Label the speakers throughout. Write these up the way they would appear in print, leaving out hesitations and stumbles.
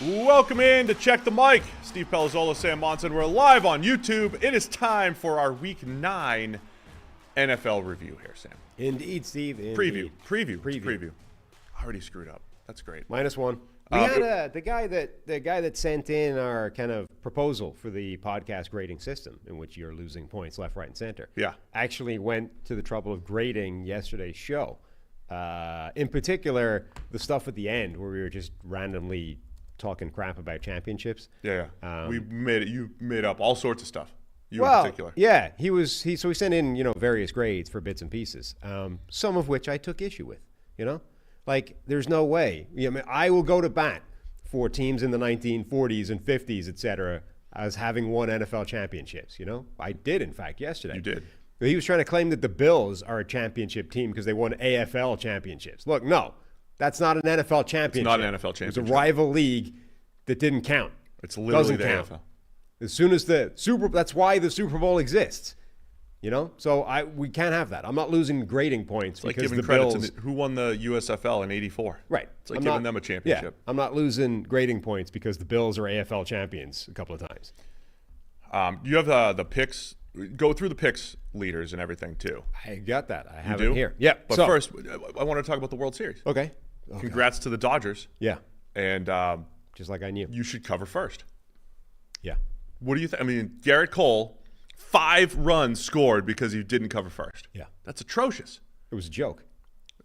Speaker 1: Welcome in to Check the Mic. Steve Palazzolo, Sam Monson. We're live on YouTube. It is time for our Week 9 NFL review here, Sam.
Speaker 2: Indeed, Steve. Indeed.
Speaker 1: Preview. I already screwed up. That's great.
Speaker 2: -1. We had the guy that sent in our kind of proposal for the podcast grading system, in which you're losing points left, right, and center.
Speaker 1: Yeah.
Speaker 2: Actually went to the trouble of grading yesterday's show. In particular, the stuff at the end where we were just randomly talking crap about championships.
Speaker 1: Yeah. You made up all sorts of stuff. In particular.
Speaker 2: Yeah, so he sent in, various grades for bits and pieces. Some of which I took issue with, Like, there's no way. I will go to bat for teams in the 1940s and 50s, et cetera, as having won NFL championships, I did, in fact, yesterday.
Speaker 1: You did.
Speaker 2: But he was trying to claim that the Bills are a championship team because they won AFL championships. Look, no. That's not an NFL championship.
Speaker 1: It's not an NFL championship.
Speaker 2: It's a rival league that didn't count.
Speaker 1: It's literally
Speaker 2: Doesn't
Speaker 1: the
Speaker 2: count.
Speaker 1: AFL.
Speaker 2: As soon as that's why the Super Bowl exists. So we can't have that. I'm not losing grading points
Speaker 1: like
Speaker 2: because
Speaker 1: giving
Speaker 2: the
Speaker 1: credit
Speaker 2: Bills.
Speaker 1: to who won the USFL in '84.
Speaker 2: Right.
Speaker 1: It's like giving them a championship.
Speaker 2: Yeah, I'm not losing grading points because the Bills are AFL champions a couple of times.
Speaker 1: You have the picks. Go through the picks leaders and everything too.
Speaker 2: I got that. I have
Speaker 1: it
Speaker 2: here. Yeah.
Speaker 1: But first, I want to talk about the World Series.
Speaker 2: Okay.
Speaker 1: Congrats to the Dodgers.
Speaker 2: Yeah.
Speaker 1: And
Speaker 2: just like I knew.
Speaker 1: You should cover first.
Speaker 2: Yeah.
Speaker 1: What do you think? I mean, Garrett Cole, 5 runs scored because he didn't cover first.
Speaker 2: Yeah.
Speaker 1: That's atrocious.
Speaker 2: It was a joke.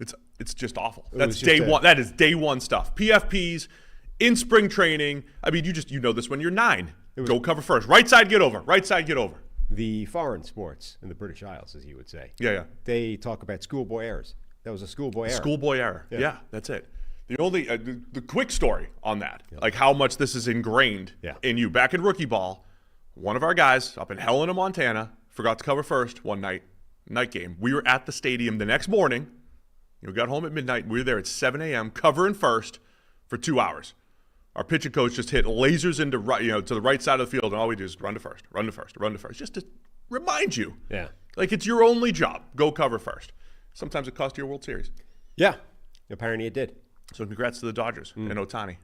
Speaker 1: It's just awful. That's day one. That is day one stuff. PFPs in spring training. I mean, you know this when you're 9. Go cover first. Right side, get over. Right side, get over.
Speaker 2: The foreign sports in the British Isles, as you would say.
Speaker 1: Yeah.
Speaker 2: They talk about schoolboy errors. That was a schoolboy error.
Speaker 1: Schoolboy error. Yeah, that's it. The only the quick story on that, like how much this is ingrained in you. Back in rookie ball, one of our guys up in Helena, Montana, forgot to cover first one night game. We were at the stadium the next morning. We got home at midnight. We were there at 7 a.m. covering first for 2 hours. Our pitching coach just hit lasers into to the right side of the field, and all we do is run to first, just to remind you.
Speaker 2: Yeah.
Speaker 1: Like it's your only job. Go cover first. Sometimes it cost you a World Series.
Speaker 2: Yeah. Apparently it did.
Speaker 1: So congrats to the Dodgers and Ohtani,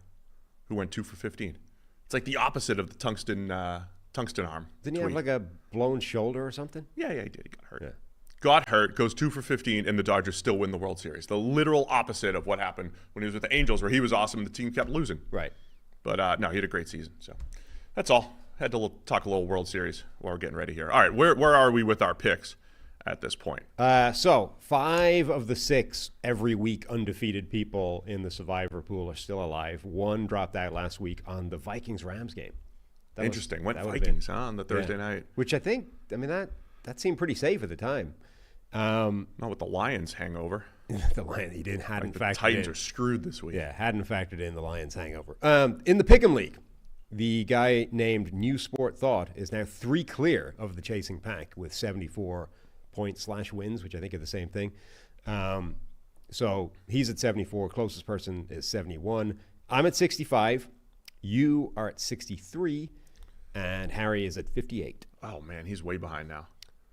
Speaker 1: who went 2 for 15. It's like the opposite of the tungsten arm.
Speaker 2: Didn't he have like a blown shoulder or something?
Speaker 1: Yeah, he did. He got hurt. Yeah. Got hurt, goes 2 for 15, and the Dodgers still win the World Series. The literal opposite of what happened when he was with the Angels, where he was awesome and the team kept losing.
Speaker 2: Right.
Speaker 1: But no, he had a great season. So that's all. Had to talk a little World Series while we're getting ready here. All right, where are we with our picks at this point?
Speaker 2: So 5 of the 6 every week undefeated people in the survivor pool are still alive. 1 dropped out last week on the Vikings-Rams game.
Speaker 1: Interesting. Went Vikings on the Thursday night.
Speaker 2: Which I think, that seemed pretty safe at the time.
Speaker 1: Not with the Lions hangover.
Speaker 2: The Lions, hadn't factored in.
Speaker 1: The Titans are screwed this week.
Speaker 2: Yeah, hadn't factored in the Lions hangover. In the Pick'em League, the guy named New Sport Thought is now 3 clear of the chasing pack with 74 points/wins, which I think are the same thing. So he's at 74. Closest person is 71. I'm at 65. You are at 63. And Harry is at 58.
Speaker 1: Oh, man, he's way behind now.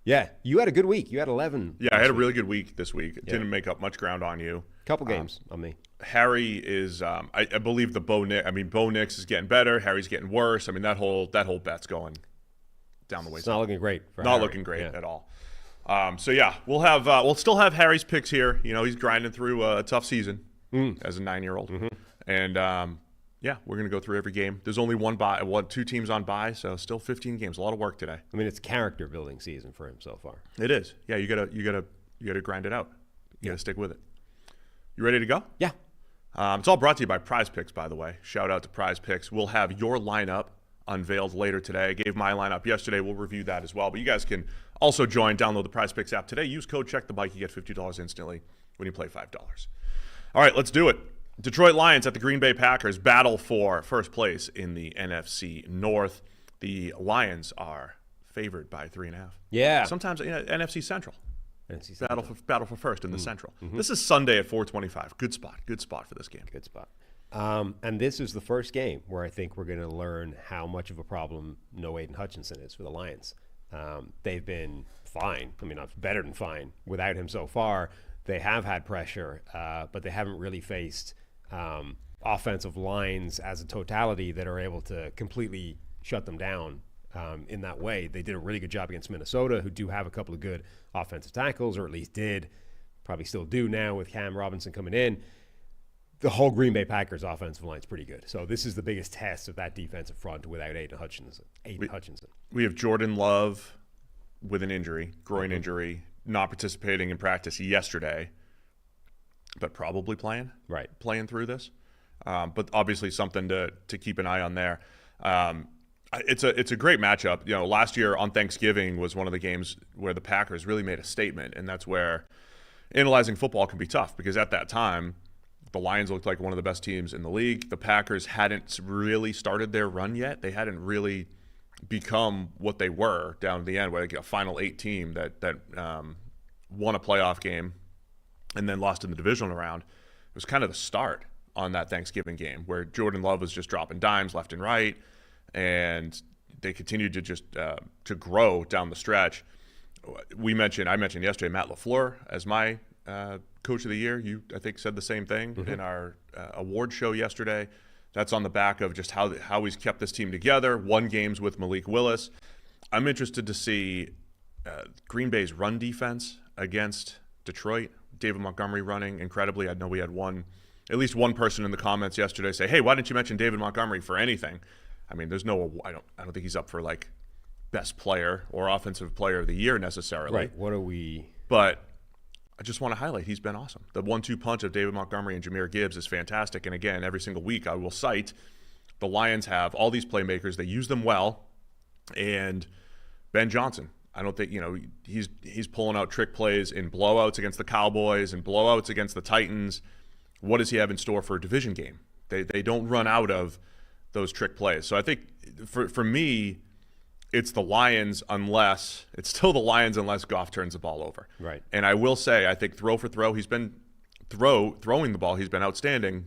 Speaker 2: Yeah, you had a good week. You had 11.
Speaker 1: Yeah, I had a really good week this week. Didn't make up much ground on you.
Speaker 2: Couple games on me.
Speaker 1: Harry is, I believe Bo Nix is getting better. Harry's getting worse. I mean, that whole bet's going down the way.
Speaker 2: It's not looking great for
Speaker 1: Not
Speaker 2: Harry.
Speaker 1: looking great at all. So yeah, we'll still have Harry's picks here. He's grinding through a tough season as a 9-year-old, and yeah, we're gonna go through every game. There's only 2 teams on bye, so still 15 games. A lot of work today.
Speaker 2: I mean, it's character building season for him so far.
Speaker 1: It is. Yeah, you gotta grind it out. You gotta stick with it. You ready to go?
Speaker 2: Yeah.
Speaker 1: It's all brought to you by PrizePicks, by the way. Shout out to PrizePicks. We'll have your lineup unveiled later today. I gave my lineup yesterday. We'll review that as well. But you guys can also download the PrizePicks app today. Use code CheckTheBike. You get $50 instantly when you play $5. All right, let's do it. Detroit Lions at the Green Bay Packers battle for first place in the NFC North. The Lions are favored by 3.5.
Speaker 2: Yeah.
Speaker 1: Sometimes NFC Central.
Speaker 2: NFC Central.
Speaker 1: Battle for first in the Central. This is Sunday at 4:25. Good spot for this game.
Speaker 2: Good spot. And this is the first game where I think we're going to learn how much of a problem no Aiden Hutchinson is for the Lions. They've been fine. I mean, not better than fine without him so far. They have had pressure, but they haven't really faced offensive lines as a totality that are able to completely shut them down in that way. They did a really good job against Minnesota, who do have a couple of good offensive tackles, or at least did. Probably still do now with Cam Robinson coming in. The whole Green Bay Packers offensive line is pretty good. So this is the biggest test of that defensive front without Aiden Hutchinson.
Speaker 1: We have Jordan Love with an injury, groin injury, not participating in practice yesterday, but probably playing through this. But obviously something to keep an eye on there. It's a great matchup. You know, last year on Thanksgiving was one of the games where the Packers really made a statement, and that's where analyzing football can be tough, because at that time the Lions looked like one of the best teams in the league. The Packers hadn't really started their run yet. They hadn't really become what they were down to the end, where they get a Final 8 team that won a playoff game and then lost in the divisional round. It was kind of the start on that Thanksgiving game where Jordan Love was just dropping dimes left and right, and they continued to just to grow down the stretch. I mentioned yesterday Matt LaFleur as my Coach of the Year. You, I think, said the same thing in our award show yesterday. That's on the back of just how he's kept this team together, won games with Malik Willis. I'm interested to see Green Bay's run defense against Detroit. David Montgomery running incredibly. I know we had at least one person in the comments yesterday say, "Hey, why didn't you mention David Montgomery for anything?" I mean, I don't think he's up for like best player or offensive player of the year necessarily.
Speaker 2: Right.
Speaker 1: But I just want to highlight he's been awesome. The 1-2 punch of David Montgomery and Jahmyr Gibbs is fantastic. And again, every single week I will cite the Lions have all these playmakers. They use them well. And Ben Johnson, I don't think, he's pulling out trick plays in blowouts against the Cowboys and blowouts against the Titans. What does he have in store for a division game? They don't run out of those trick plays. So I think for me, it's the Lions unless Goff turns the ball over.
Speaker 2: Right.
Speaker 1: And I will say, I think throw for throw, he's been throwing the ball. He's been outstanding.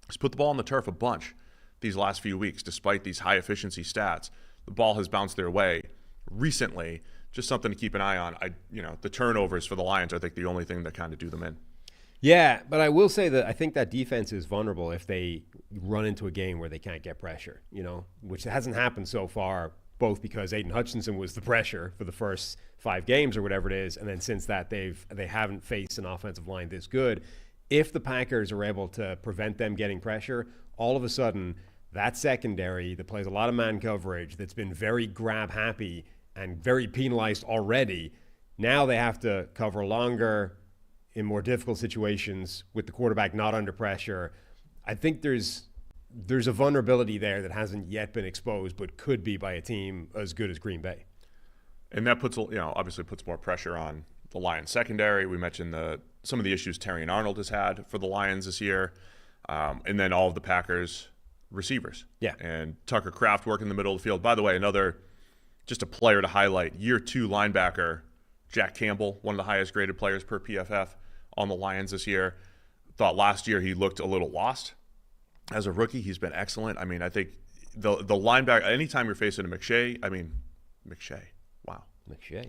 Speaker 1: He's put the ball on the turf a bunch these last few weeks, despite these high efficiency stats. The ball has bounced their way recently. Just something to keep an eye on. The turnovers for the Lions, I think, the only thing that kind of do them in.
Speaker 2: Yeah, but I will say that I think that defense is vulnerable if they run into a game where they can't get pressure, which hasn't happened so far, both because Aiden Hutchinson was the pressure for the first 5 games or whatever it is, and then since that they haven't faced an offensive line this good. If the Packers are able to prevent them getting pressure, all of a sudden that secondary that plays a lot of man coverage, that's been very grab happy and very penalized already, now they have to cover longer in more difficult situations with the quarterback not under pressure. I think there's a vulnerability there that hasn't yet been exposed, but could be by a team as good as Green Bay.
Speaker 1: And that obviously puts more pressure on the Lions secondary. We mentioned some of the issues Terrion Arnold has had for the Lions this year, and then all of the Packers receivers.
Speaker 2: Yeah.
Speaker 1: And Tucker Kraft working in the middle of the field. By the way, just a player to highlight, year 2 linebacker Jack Campbell, one of the highest graded players per PFF on the Lions this year. Thought last year he looked a little lost. As a rookie, he's been excellent. I mean, I think the linebacker, anytime you're facing a McShay, wow.
Speaker 2: McShay.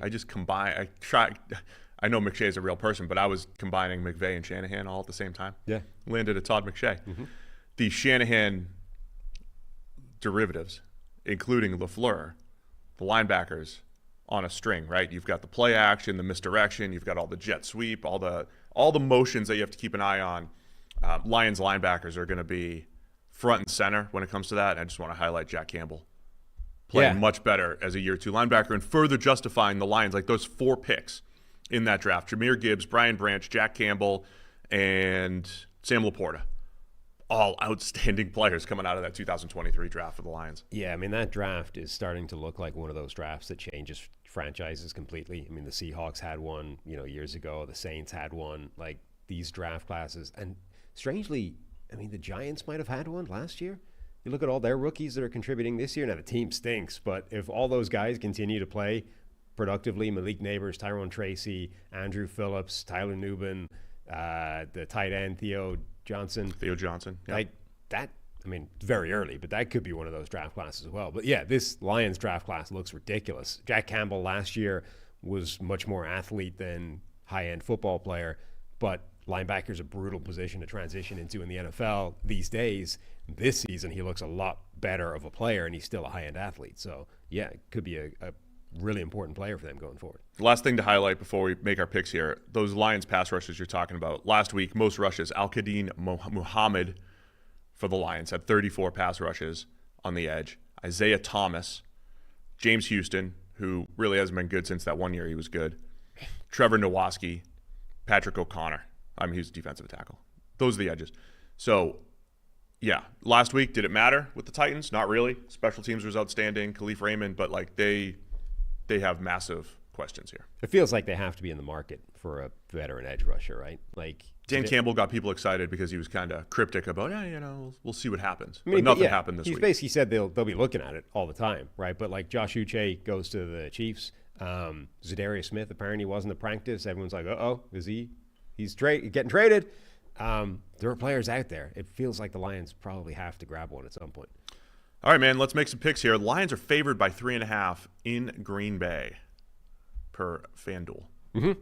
Speaker 1: I know McShay is a real person, but I was combining McVay and Shanahan all at the same time.
Speaker 2: Yeah.
Speaker 1: Landed at Todd McShay. Mm-hmm. The Shanahan derivatives, including LaFleur, the linebackers on a string, right? You've got the play action, the misdirection, you've got all the jet sweep, all the motions that you have to keep an eye on. Lions linebackers are going to be front and center when it comes to that. And I just want to highlight Jack Campbell playing much better as a year 2 linebacker and further justifying the Lions, like those 4 picks in that draft. Jahmyr Gibbs, Brian Branch, Jack Campbell, and Sam Laporta. All outstanding players coming out of that 2023 draft for the Lions.
Speaker 2: Yeah, I mean, that draft is starting to look like one of those drafts that changes franchises completely. I mean, the Seahawks had one, years ago. The Saints had one. Like, these draft classes. And strangely, I mean, the Giants might have had one last year. You look at all their rookies that are contributing this year. Now, the team stinks, but if all those guys continue to play productively, Malik Neighbors, Tyrone Tracy, Andrew Phillips, Tyler Nubin, the tight end, Theo Johnson.
Speaker 1: Yeah.
Speaker 2: Like that, I mean, very early, but that could be one of those draft classes as well. But yeah, this Lions draft class looks ridiculous. Jack Campbell last year was much more athlete than high-end football player, but linebacker's a brutal position to transition into in the NFL these days. This season, he looks a lot better of a player, and he's still a high-end athlete. So, yeah, it could be a really important player for them going forward.
Speaker 1: Last thing to highlight before we make our picks here, those Lions pass rushes you're talking about. Last week, most rushes, Al-Qadin Muhammad for the Lions had 34 pass rushes on the edge. Isaiah Thomas, James Houston, who really hasn't been good since that 1 year he was good. Trevor Nowaski, Patrick O'Connor. I mean, he's a defensive tackle. Those are the edges. So, yeah, last week, did it matter with the Titans? Not really. Special teams was outstanding. Khalif Raymond, but like they have massive questions here.
Speaker 2: It feels like they have to be in the market for a veteran edge rusher, right? Like
Speaker 1: Dan Campbell got people excited because he was kind of cryptic about, we'll see what happens. I mean, but nothing happened this week.
Speaker 2: He's basically said they'll be looking at it all the time, right? But like Josh Uche goes to the Chiefs. Zadarius Smith apparently wasn't at practice. Everyone's like, he's getting traded. There are players out there. It feels like the Lions probably have to grab one at some point.
Speaker 1: All right, man, let's make some picks here. The Lions are favored by 3.5 in Green Bay per FanDuel.
Speaker 2: Mm-hmm.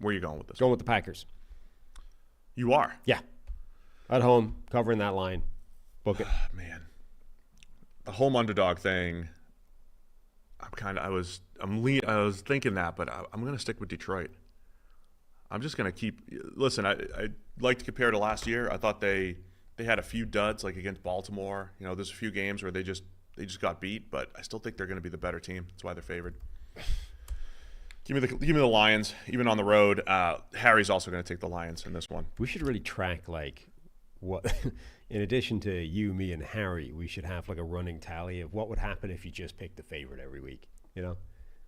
Speaker 1: Where are you going with this?
Speaker 2: Going with the Packers.
Speaker 1: You are?
Speaker 2: Yeah. At home, covering that line. Book it.
Speaker 1: Man. The home underdog thing, I was thinking that, but I'm going to stick with Detroit. I'm just going to keep – listen, I like to compare to last year. I thought they had a few duds, like against Baltimore. There's a few games where they just got beat, but I still think they're going to be the better team. That's why they're favored. Give me the Lions, even on the road. Harry's also going to take the Lions in this one.
Speaker 2: We should really track like what, in addition to you, me, and Harry, we should have like a running tally of what would happen if you just picked the favorite every week.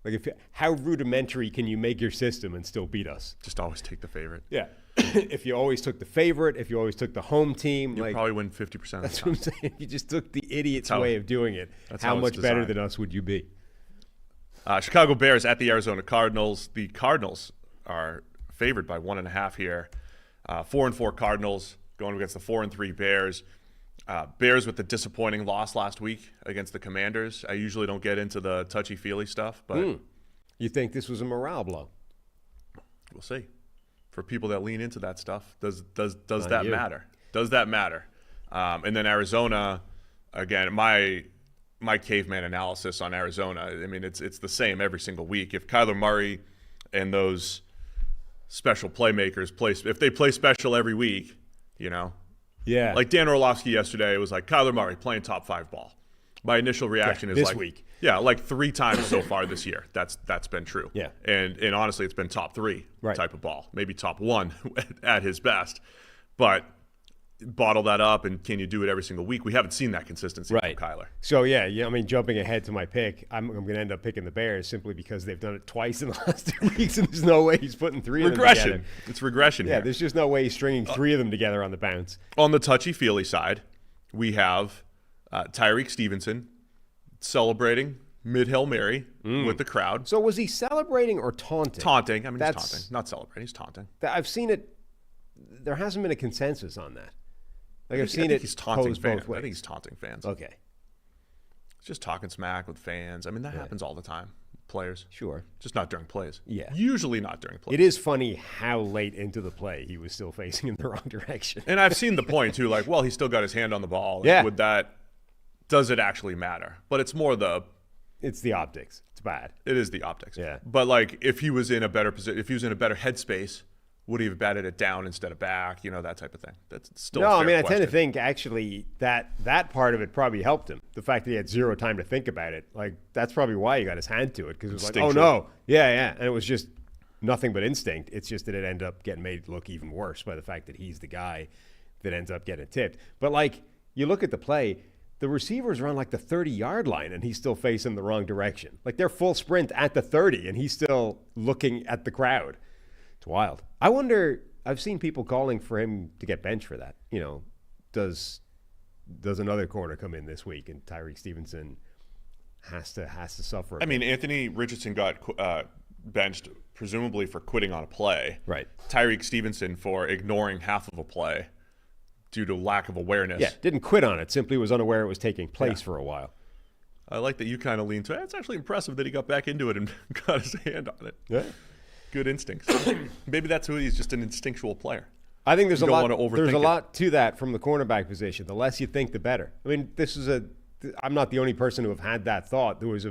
Speaker 2: Like how rudimentary can you make your system and still beat us?
Speaker 1: Just always take the favorite.
Speaker 2: Yeah. If you always took the favorite, if you always took the home team,
Speaker 1: you'll probably win 50% of the time.
Speaker 2: That's what I'm saying. If you just took the idiot's way of doing it, how much better than us would you be?
Speaker 1: Chicago Bears at the Arizona Cardinals. The Cardinals are favored by 1.5 here. 4-4 Cardinals going against the 4-3 Bears. Bears with the disappointing loss last week against the Commanders. I usually don't get into the touchy-feely stuff, but
Speaker 2: you think this was a morale blow?
Speaker 1: We'll see. For people that lean into that stuff, does that matter? Does that matter? And then Arizona, again, my caveman analysis on Arizona. I mean, it's the same every single week. If Kyler Murray and those special playmakers if they play special every week,
Speaker 2: Yeah.
Speaker 1: Like Dan Orlovsky yesterday was like, Kyler Murray playing top 5 ball. My initial reaction is
Speaker 2: this
Speaker 1: like,
Speaker 2: week.
Speaker 1: Yeah, like 3 times so far this year. That's been true.
Speaker 2: Yeah.
Speaker 1: And honestly, it's been top 3
Speaker 2: right.
Speaker 1: type of ball. Maybe top 1 at his best. But bottle that up, and can you do it every single week? We haven't seen that consistency from Kyler.
Speaker 2: So, yeah, I mean, jumping ahead to my pick, I'm going to end up picking the Bears simply because they've done it twice in the last 2 weeks, and there's no way he's putting 3 of them together.
Speaker 1: It's regression here.
Speaker 2: Yeah, there's just no way he's stringing 3 of them together on the bounce.
Speaker 1: On the touchy-feely side, we have Tyreek Stevenson celebrating mid-Hail Mary with the crowd.
Speaker 2: So was he celebrating or taunting?
Speaker 1: Taunting. I mean, he's taunting. Not celebrating. He's taunting.
Speaker 2: I've seen it. There hasn't been a consensus on that. Like
Speaker 1: I've seen it
Speaker 2: he's taunting
Speaker 1: fans.
Speaker 2: both ways.
Speaker 1: I think he's taunting fans.
Speaker 2: Okay.
Speaker 1: It's just talking smack with fans. I mean, that happens all the time. Players.
Speaker 2: Sure.
Speaker 1: Just not during plays.
Speaker 2: Yeah.
Speaker 1: Usually not during plays.
Speaker 2: It is funny how late into the play he was still facing in the wrong direction.
Speaker 1: And I've seen the point, too, like, well, he still got his hand on the ball.
Speaker 2: Yeah.
Speaker 1: Does it actually matter? But it's more
Speaker 2: it's the optics. It's bad.
Speaker 1: It is the optics.
Speaker 2: Yeah.
Speaker 1: But, like, if he was in a better position, if he was in a better headspace, would he have batted it down instead of back? That type of thing. That's still a fair question.
Speaker 2: I tend to think actually that part of it probably helped him. The fact that he had 0 time to think about it, like that's probably why he got his hand to it, because it was like, oh no, yeah, and it was just nothing but instinct. It's just that it ended up getting made look even worse by the fact that he's the guy that ends up getting tipped. But like you look at the play, the receivers are on like the 30-yard line, and he's still facing the wrong direction. Like they're full sprint at the 30, and he's still looking at the crowd. It's wild. I wonder, I've seen people calling for him to get benched for that. Does another corner come in this week and Tyreek Stevenson has to suffer?
Speaker 1: I mean, Anthony Richardson got benched presumably for quitting on a play.
Speaker 2: Right.
Speaker 1: Tyreek Stevenson for ignoring half of a play due to lack of awareness.
Speaker 2: Yeah, didn't quit on it. Simply was unaware it was taking place for a while.
Speaker 1: I like that you kind of lean to it. It's actually impressive that he got back into it and got his hand on it.
Speaker 2: Yeah.
Speaker 1: Good instincts. Maybe that's who he is, just an instinctual player.
Speaker 2: I think there's
Speaker 1: You
Speaker 2: a
Speaker 1: don't
Speaker 2: lot.
Speaker 1: wanna overthink
Speaker 2: There's a
Speaker 1: it.
Speaker 2: lot to that from the cornerback position. The less you think, the better. I mean, I'm not the only person who have had that thought. There was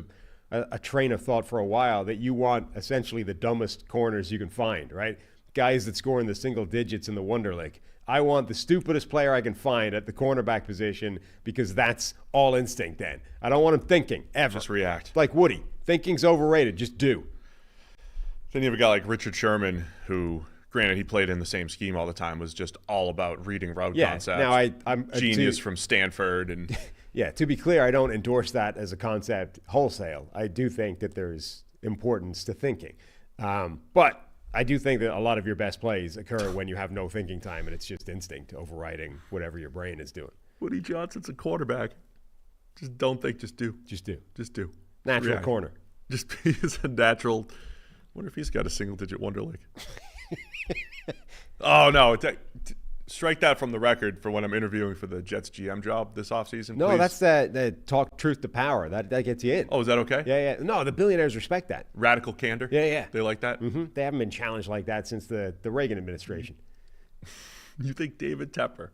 Speaker 2: a train of thought for a while that you want essentially the dumbest corners you can find, right? Guys that score in the single digits in the Wonderlic. I want the stupidest player I can find at the cornerback position because that's all instinct then. I don't want him thinking, ever.
Speaker 1: Just react.
Speaker 2: Like Woody. Thinking's overrated. Just do.
Speaker 1: Then you have a guy like Richard Sherman who, granted, he played in the same scheme all the time, was just all about reading route concepts.
Speaker 2: Now I'm
Speaker 1: genius from Stanford. And
Speaker 2: yeah, to be clear, I don't endorse that as a concept wholesale. I do think that there's importance to thinking. But I do think that a lot of your best plays occur when you have no thinking time and it's just instinct overriding whatever your brain is doing.
Speaker 1: Woody Johnson's a quarterback. Just don't think, just do.
Speaker 2: Just do.
Speaker 1: Just do.
Speaker 2: Natural
Speaker 1: React.
Speaker 2: corner.
Speaker 1: Just he's a natural. Wonder if he's got a single-digit Wonderlic. Oh, no. Strike that from the record for when I'm interviewing for the Jets GM job this offseason.
Speaker 2: No,
Speaker 1: please.
Speaker 2: that's the talk truth to power. That gets you in.
Speaker 1: Oh, is that okay?
Speaker 2: Yeah. No, the billionaires respect that.
Speaker 1: Radical candor?
Speaker 2: Yeah.
Speaker 1: They like that?
Speaker 2: Mm-hmm. They haven't been challenged like that since the Reagan administration.
Speaker 1: You think David Tepper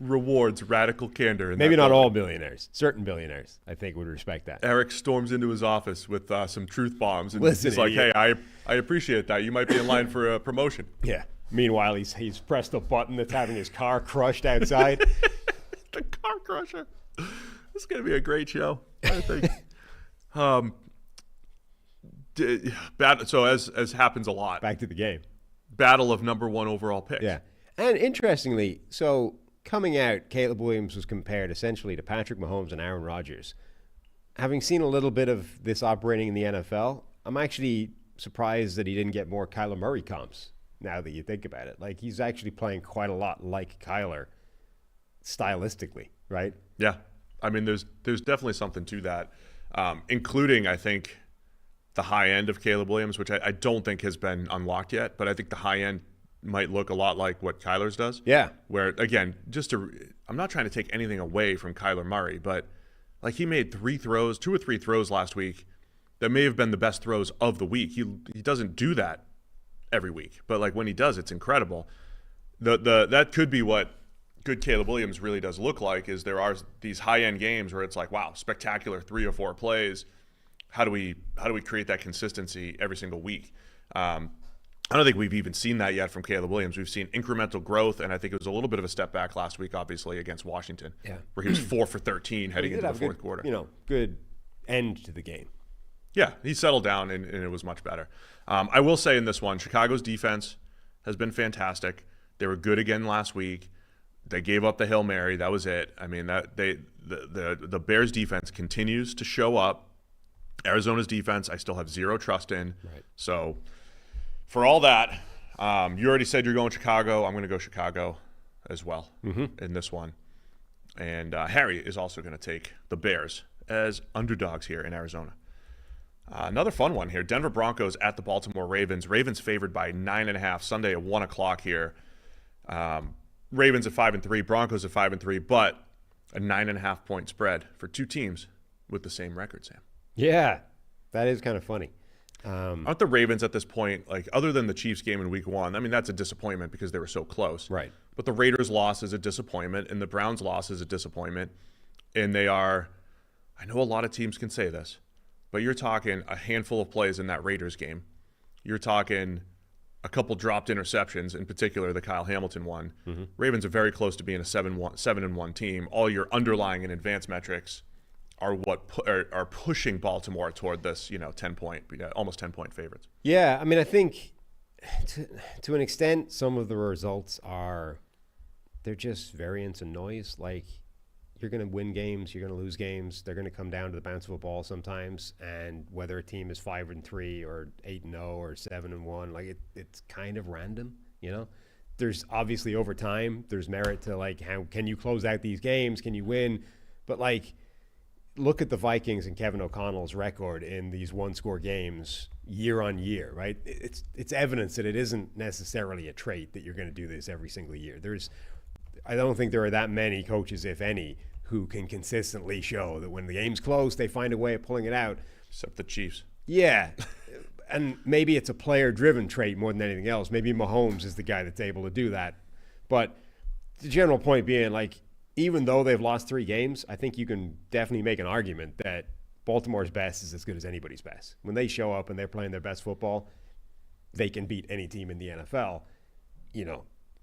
Speaker 1: rewards radical candor?
Speaker 2: Maybe not all billionaires. Certain billionaires, I think, would respect that.
Speaker 1: Eric storms into his office with some truth bombs. And
Speaker 2: Listen,
Speaker 1: he's like,
Speaker 2: idiot.
Speaker 1: hey, I appreciate that. You might be in line for a promotion.
Speaker 2: Yeah. Meanwhile, he's pressed a button that's having his car crushed outside.
Speaker 1: The car crusher. This is going to be a great show, I think. So as happens a lot,
Speaker 2: Back to the game.
Speaker 1: battle of number one overall picks.
Speaker 2: Yeah. And interestingly, so coming out, Caleb Williams was compared essentially to Patrick Mahomes and Aaron Rodgers. Having seen a little bit of this operating in the NFL, I'm actually surprised that he didn't get more Kyler Murray comps now that you think about it. Like, he's actually playing quite a lot like Kyler stylistically, right?
Speaker 1: Yeah. I mean, there's definitely something to that, including, I think, the high end of Caleb Williams, which I don't think has been unlocked yet, but I think the high end might look a lot like what Kyler's does.
Speaker 2: Yeah.
Speaker 1: Where, again, I'm not trying to take anything away from Kyler Murray, but like he made 2 or 3 throws last week that may have been the best throws of the week. He doesn't do that every week, but like when he does, it's incredible. That could be what good Caleb Williams really does look like. Is there are these high end games where it's like, wow, spectacular 3 or 4 plays. How do we create that consistency every single week? I don't think we've even seen that yet from Caleb Williams. We've seen incremental growth, and I think it was a little bit of a step back last week, obviously, against Washington, where he was 4 for 13 heading into the fourth quarter.
Speaker 2: Good end to the game.
Speaker 1: Yeah, he settled down, and it was much better. I will say in this one, Chicago's defense has been fantastic. They were good again last week. They gave up the Hail Mary. That was it. I mean, the Bears' defense continues to show up. Arizona's defense, I still have zero trust in.
Speaker 2: Right.
Speaker 1: So for all that, you already said you're going Chicago. I'm going to go Chicago as well in this one. And Harry is also going to take the Bears as underdogs here in Arizona. Another fun one here. Denver Broncos at the Baltimore Ravens. Ravens favored by 9.5 Sunday at 1 o'clock here. Ravens at 5-3, Broncos at 5-3, but a 9.5 point spread for two teams with the same record, Sam.
Speaker 2: Yeah, that is kind of funny.
Speaker 1: Aren't the Ravens at this point, like other than the Chiefs game in week 1, I mean, that's a disappointment because they were so close.
Speaker 2: Right.
Speaker 1: But the Raiders' loss is a disappointment, and the Browns' loss is a disappointment. And they are, I know a lot of teams can say this, but you're talking a handful of plays in that Raiders game. You're talking a couple dropped interceptions, in particular the Kyle Hamilton one. Mm-hmm. Ravens are very close to being a 7-1 team. All your underlying and advanced metrics are what are pushing Baltimore toward this, 10-point, almost 10-point favorites.
Speaker 2: Yeah, I mean, I think to an extent, some of the results they're just variance and noise. Like, you're going to win games, you're going to lose games. They're going to come down to the bounce of a ball sometimes. And whether a team is 5-3 or 8-0 or 7-1, like it's kind of random, There's obviously over time, there's merit to like how can you close out these games? Can you win? But like, look at the Vikings and Kevin O'Connell's record in these one-score games year on year, right? It's evidence that it isn't necessarily a trait that you're going to do this every single year. I don't think there are that many coaches, if any, who can consistently show that when the game's close, they find a way of pulling it out.
Speaker 1: Except the Chiefs.
Speaker 2: Yeah. and maybe it's a player-driven trait more than anything else. Maybe Mahomes is the guy that's able to do that. But the general point being, like, even though they've lost 3 games, I think you can definitely make an argument that Baltimore's best is as good as anybody's best. When they show up and they're playing their best football, they can beat any team in the NFL,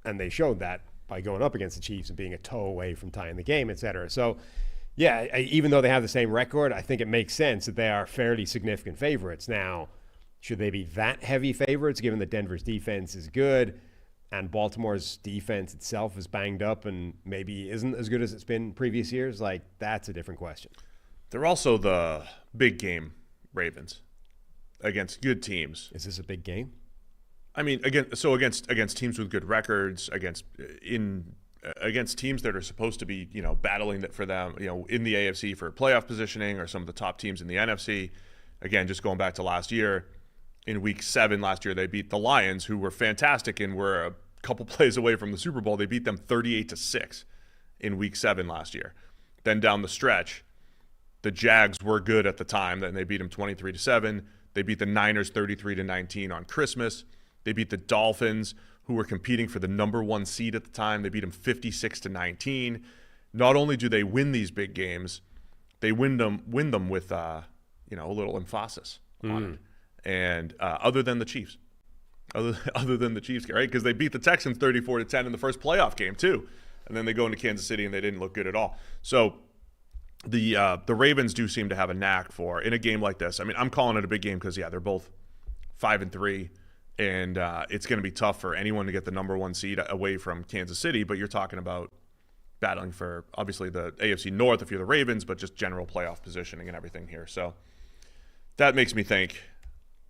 Speaker 2: and they showed that by going up against the Chiefs and being a toe away from tying the game, et cetera. So, yeah, even though they have the same record, I think it makes sense that they are fairly significant favorites. Now, should they be that heavy favorites, given that Denver's defense is good and Baltimore's defense itself is banged up and maybe isn't as good as it's been in previous years? Like, that's a different question.
Speaker 1: They're also the big game Ravens against good teams.
Speaker 2: Is this a big game?
Speaker 1: I mean, against teams with good records, against teams that are supposed to be, battling that for them, in the AFC for playoff positioning, or some of the top teams in the NFC. Again, just going back to last year, in Week 7 last year, they beat the Lions, who were fantastic and were a couple plays away from the Super Bowl. They beat them 38-6 in Week 7 last year. Then down the stretch, the Jags were good at the time. Then they beat them 23-7. They beat the Niners 33-19 on Christmas. They beat the Dolphins, who were competing for the number 1 seed at the time. They beat them 56-19. Not only do they win these big games, they win them with a little emphasis on it. And other than the Chiefs, right? Because they beat the Texans 34-10 in the first playoff game too, and then they go into Kansas City and they didn't look good at all. So the Ravens do seem to have a knack for, in a game like this. I mean, I'm calling it a big game because they're both 5-3. And it's going to be tough for anyone to get the number 1 seed away from Kansas City. But you're talking about battling for, obviously, the AFC North if you're the Ravens, but just general playoff positioning and everything here. So that makes me think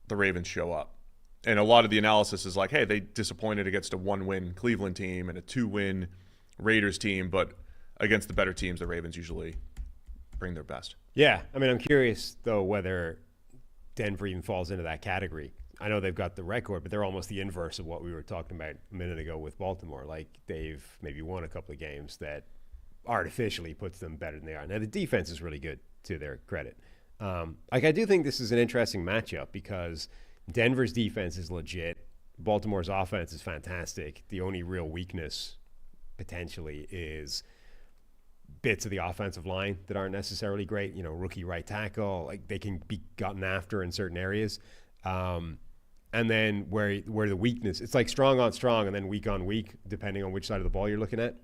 Speaker 1: the Ravens show up. And a lot of the analysis is like, hey, they disappointed against a 1-win Cleveland team and a 2-win Raiders team. But against the better teams, the Ravens usually bring their best.
Speaker 2: Yeah. I mean, I'm curious, though, whether Denver even falls into that category. I know they've got the record, but they're almost the inverse of what we were talking about a minute ago with Baltimore. Like, they've maybe won a couple of games that artificially puts them better than they are. Now, the defense is really good, to their credit. I do think this is an interesting matchup because Denver's defense is legit. Baltimore's offense is fantastic. The only real weakness, potentially, is bits of the offensive line that aren't necessarily great. Rookie right tackle. Like, they can be gotten after in certain areas. And then where the weakness, it's like strong on strong and then weak on weak, depending on which side of the ball you're looking at.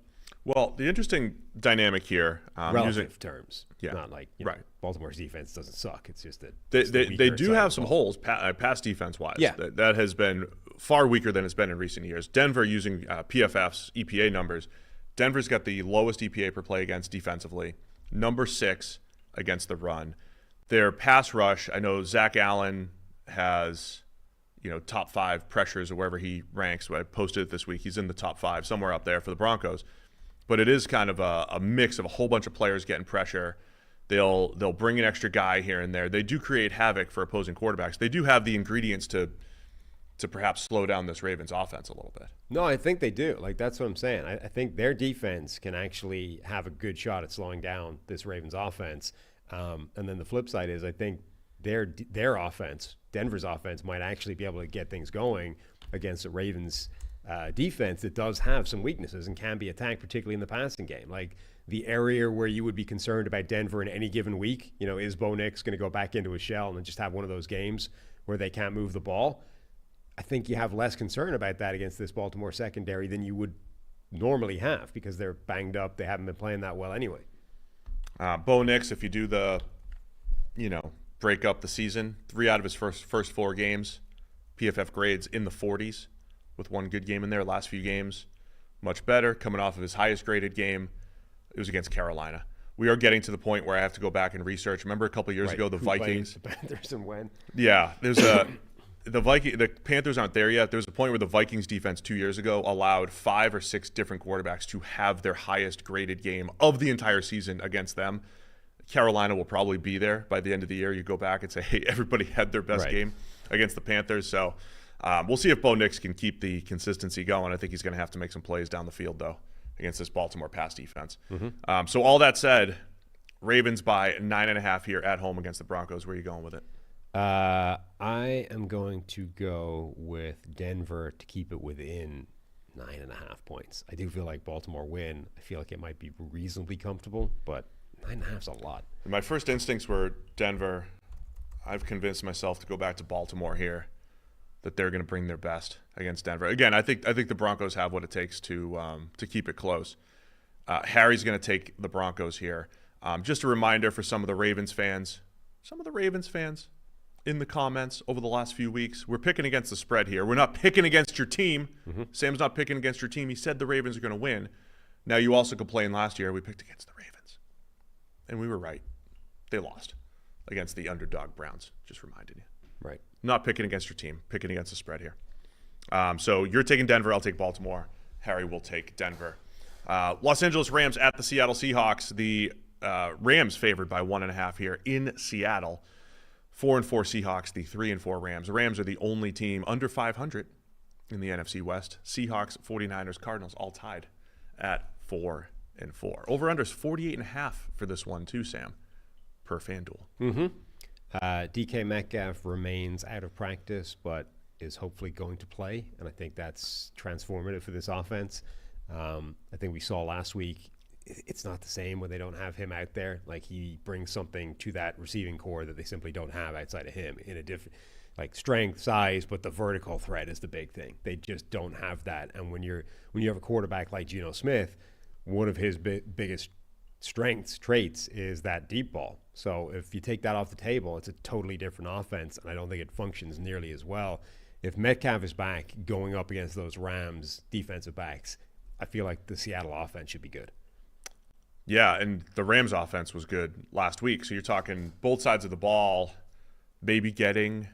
Speaker 1: Well, the interesting dynamic here,
Speaker 2: relative terms,
Speaker 1: yeah,
Speaker 2: not like
Speaker 1: right.
Speaker 2: Baltimore's defense doesn't suck. It's just that
Speaker 1: they do have some holes, pass defense wise.
Speaker 2: Yeah,
Speaker 1: that has been far weaker than it's been in recent years. Denver, using PFF's EPA numbers, Denver's got the lowest EPA per play against defensively, number 6 against the run. Their pass rush, I know Zach Allen has, top 5 pressures or wherever he ranks. I posted it this week. He's in the top 5, somewhere up there for the Broncos. But it is kind of a mix of a whole bunch of players getting pressure. They'll bring an extra guy here and there. They do create havoc for opposing quarterbacks. They do have the ingredients to perhaps slow down this Ravens offense a little bit.
Speaker 2: No, I think they do. Like, that's what I'm saying. I think their defense can actually have a good shot at slowing down this Ravens offense. And then the flip side is I think their offense, Denver's offense, might actually be able to get things going against the Ravens defense that does have some weaknesses and can be attacked, particularly in the passing game. Like, the area where you would be concerned about Denver in any given week, is Bo Nix going to go back into his shell and just have one of those games where they can't move the ball? I think you have less concern about that against this Baltimore secondary than you would normally have because they're banged up. They haven't been playing that well anyway.
Speaker 1: Bo Nix, if you do the, break up the season, 3 out of his first 4 games, PFF grades in the 40s with one good game in there. Last few games, much better. Coming off of his highest graded game, it was against Carolina. We are getting to the point where I have to go back and research. Remember a couple of years ago, the Vikings,
Speaker 2: the Panthers, and when?
Speaker 1: Yeah, there's the Panthers aren't there yet. There's a point where the Vikings defense 2 years ago allowed 5 or 6 different quarterbacks to have their highest graded game of the entire season against them. Carolina will probably be there by the end of the year. You go back and say, hey, everybody had their best game against the Panthers. So we'll see if Bo Nix can keep the consistency going. I think he's going to have to make some plays down the field, though, against this Baltimore pass defense. So all that said, Ravens by 9.5 here at home against the Broncos. Where are you going with it?
Speaker 2: I am going to go with Denver to keep it within 9.5 points. I do feel like Baltimore win. I feel like it might be reasonably comfortable, but 9.5 is a lot.
Speaker 1: My first instincts were Denver. I've convinced myself to go back to Baltimore here, that they're going to bring their best against Denver. Again, I think the Broncos have what it takes to keep it close. Harry's going to take the Broncos here. Just a reminder for some of the Ravens fans in the comments over the last few weeks, we're picking against the spread here. We're not picking against your team. Mm-hmm. Sam's not picking against your team. He said the Ravens are going to win. Now, you also complained last year we picked against the Ravens. And we were right. They lost against the underdog Browns. Just reminding you.
Speaker 2: Right.
Speaker 1: Not picking against your team, picking against the spread here. So you're taking Denver. I'll take Baltimore. Harry will take Denver. Los Angeles Rams at the Seattle Seahawks. The Rams favored by 1.5 here in Seattle. 4-4 Seahawks, the 3-4 Rams. The Rams are the only team under 500 in the NFC West. Seahawks, 49ers, Cardinals all tied at 4-4. Over-under is 48.5 for this one too, Sam, per FanDuel.
Speaker 2: Mm-hmm. DK Metcalf remains out of practice, but is hopefully going to play, and I think that's transformative for this offense. I think we saw last week, it's not the same when they don't have him out there. Like, he brings something to that receiving core that they simply don't have outside of him in a different, like, strength, size, but the vertical threat is the big thing. They just don't have that. And when you have a quarterback like Geno Smith, one of his biggest traits is that deep ball. So if you take that off the table, it's a totally different offense, and I don't think it functions nearly as well. If Metcalf is back going up against those Rams defensive backs, I feel like the Seattle offense should be good.
Speaker 1: Yeah, and the Rams offense was good last week. So you're talking both sides of the ball, maybe getting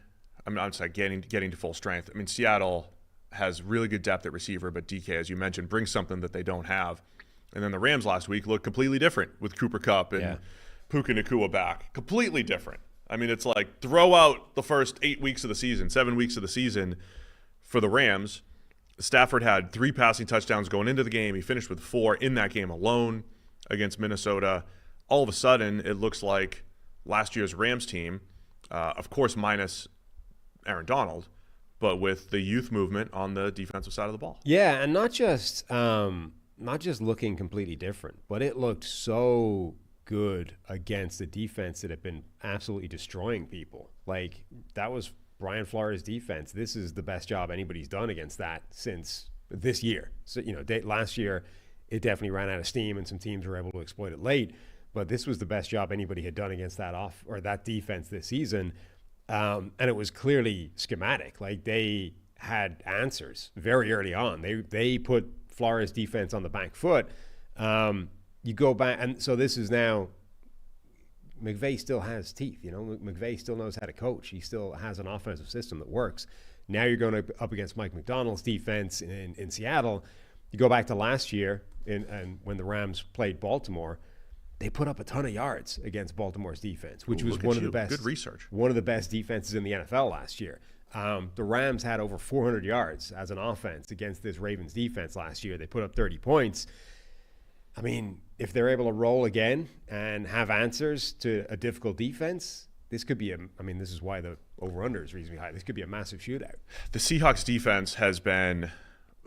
Speaker 1: to full strength. I mean, Seattle has really good depth at receiver, but DK, as you mentioned, brings something that they don't have. And then the Rams last week looked completely different with Cooper Kupp and Puka Nacua back. Completely different. I mean, it's like throw out the first 7 weeks of the season for the Rams. Stafford had 3 passing touchdowns going into the game. He finished with 4 in that game alone against Minnesota. All of a sudden, it looks like last year's Rams team, of course minus Aaron Donald, but with the youth movement on the defensive side of the ball.
Speaker 2: Yeah, and not just looking completely different, but it looked so good against the defense that had been absolutely destroying people. Like, that was Brian Flores' defense. This is the best job anybody's done against that since this year. So, last year, it definitely ran out of steam, and some teams were able to exploit it late. But this was the best job anybody had done against that defense this season, and it was clearly schematic. Like, they had answers very early on. They put Flores' defense on the back foot. You go back, and so this is now. McVay still has teeth. McVay still knows how to coach. He still has an offensive system that works. Now you're going up against Mike McDonald's defense in Seattle. You go back to last year, and when the Rams played Baltimore, they put up a ton of yards against Baltimore's defense, which was one of the best.
Speaker 1: Good research.
Speaker 2: One of the best defenses in the NFL last year. The Rams had over 400 yards as an offense against this Ravens defense last year. They put up 30 points. I mean, if they're able to roll again and have answers to a difficult defense, this could be this is why the over-under is reasonably high. This could be a massive shootout.
Speaker 1: The Seahawks defense has been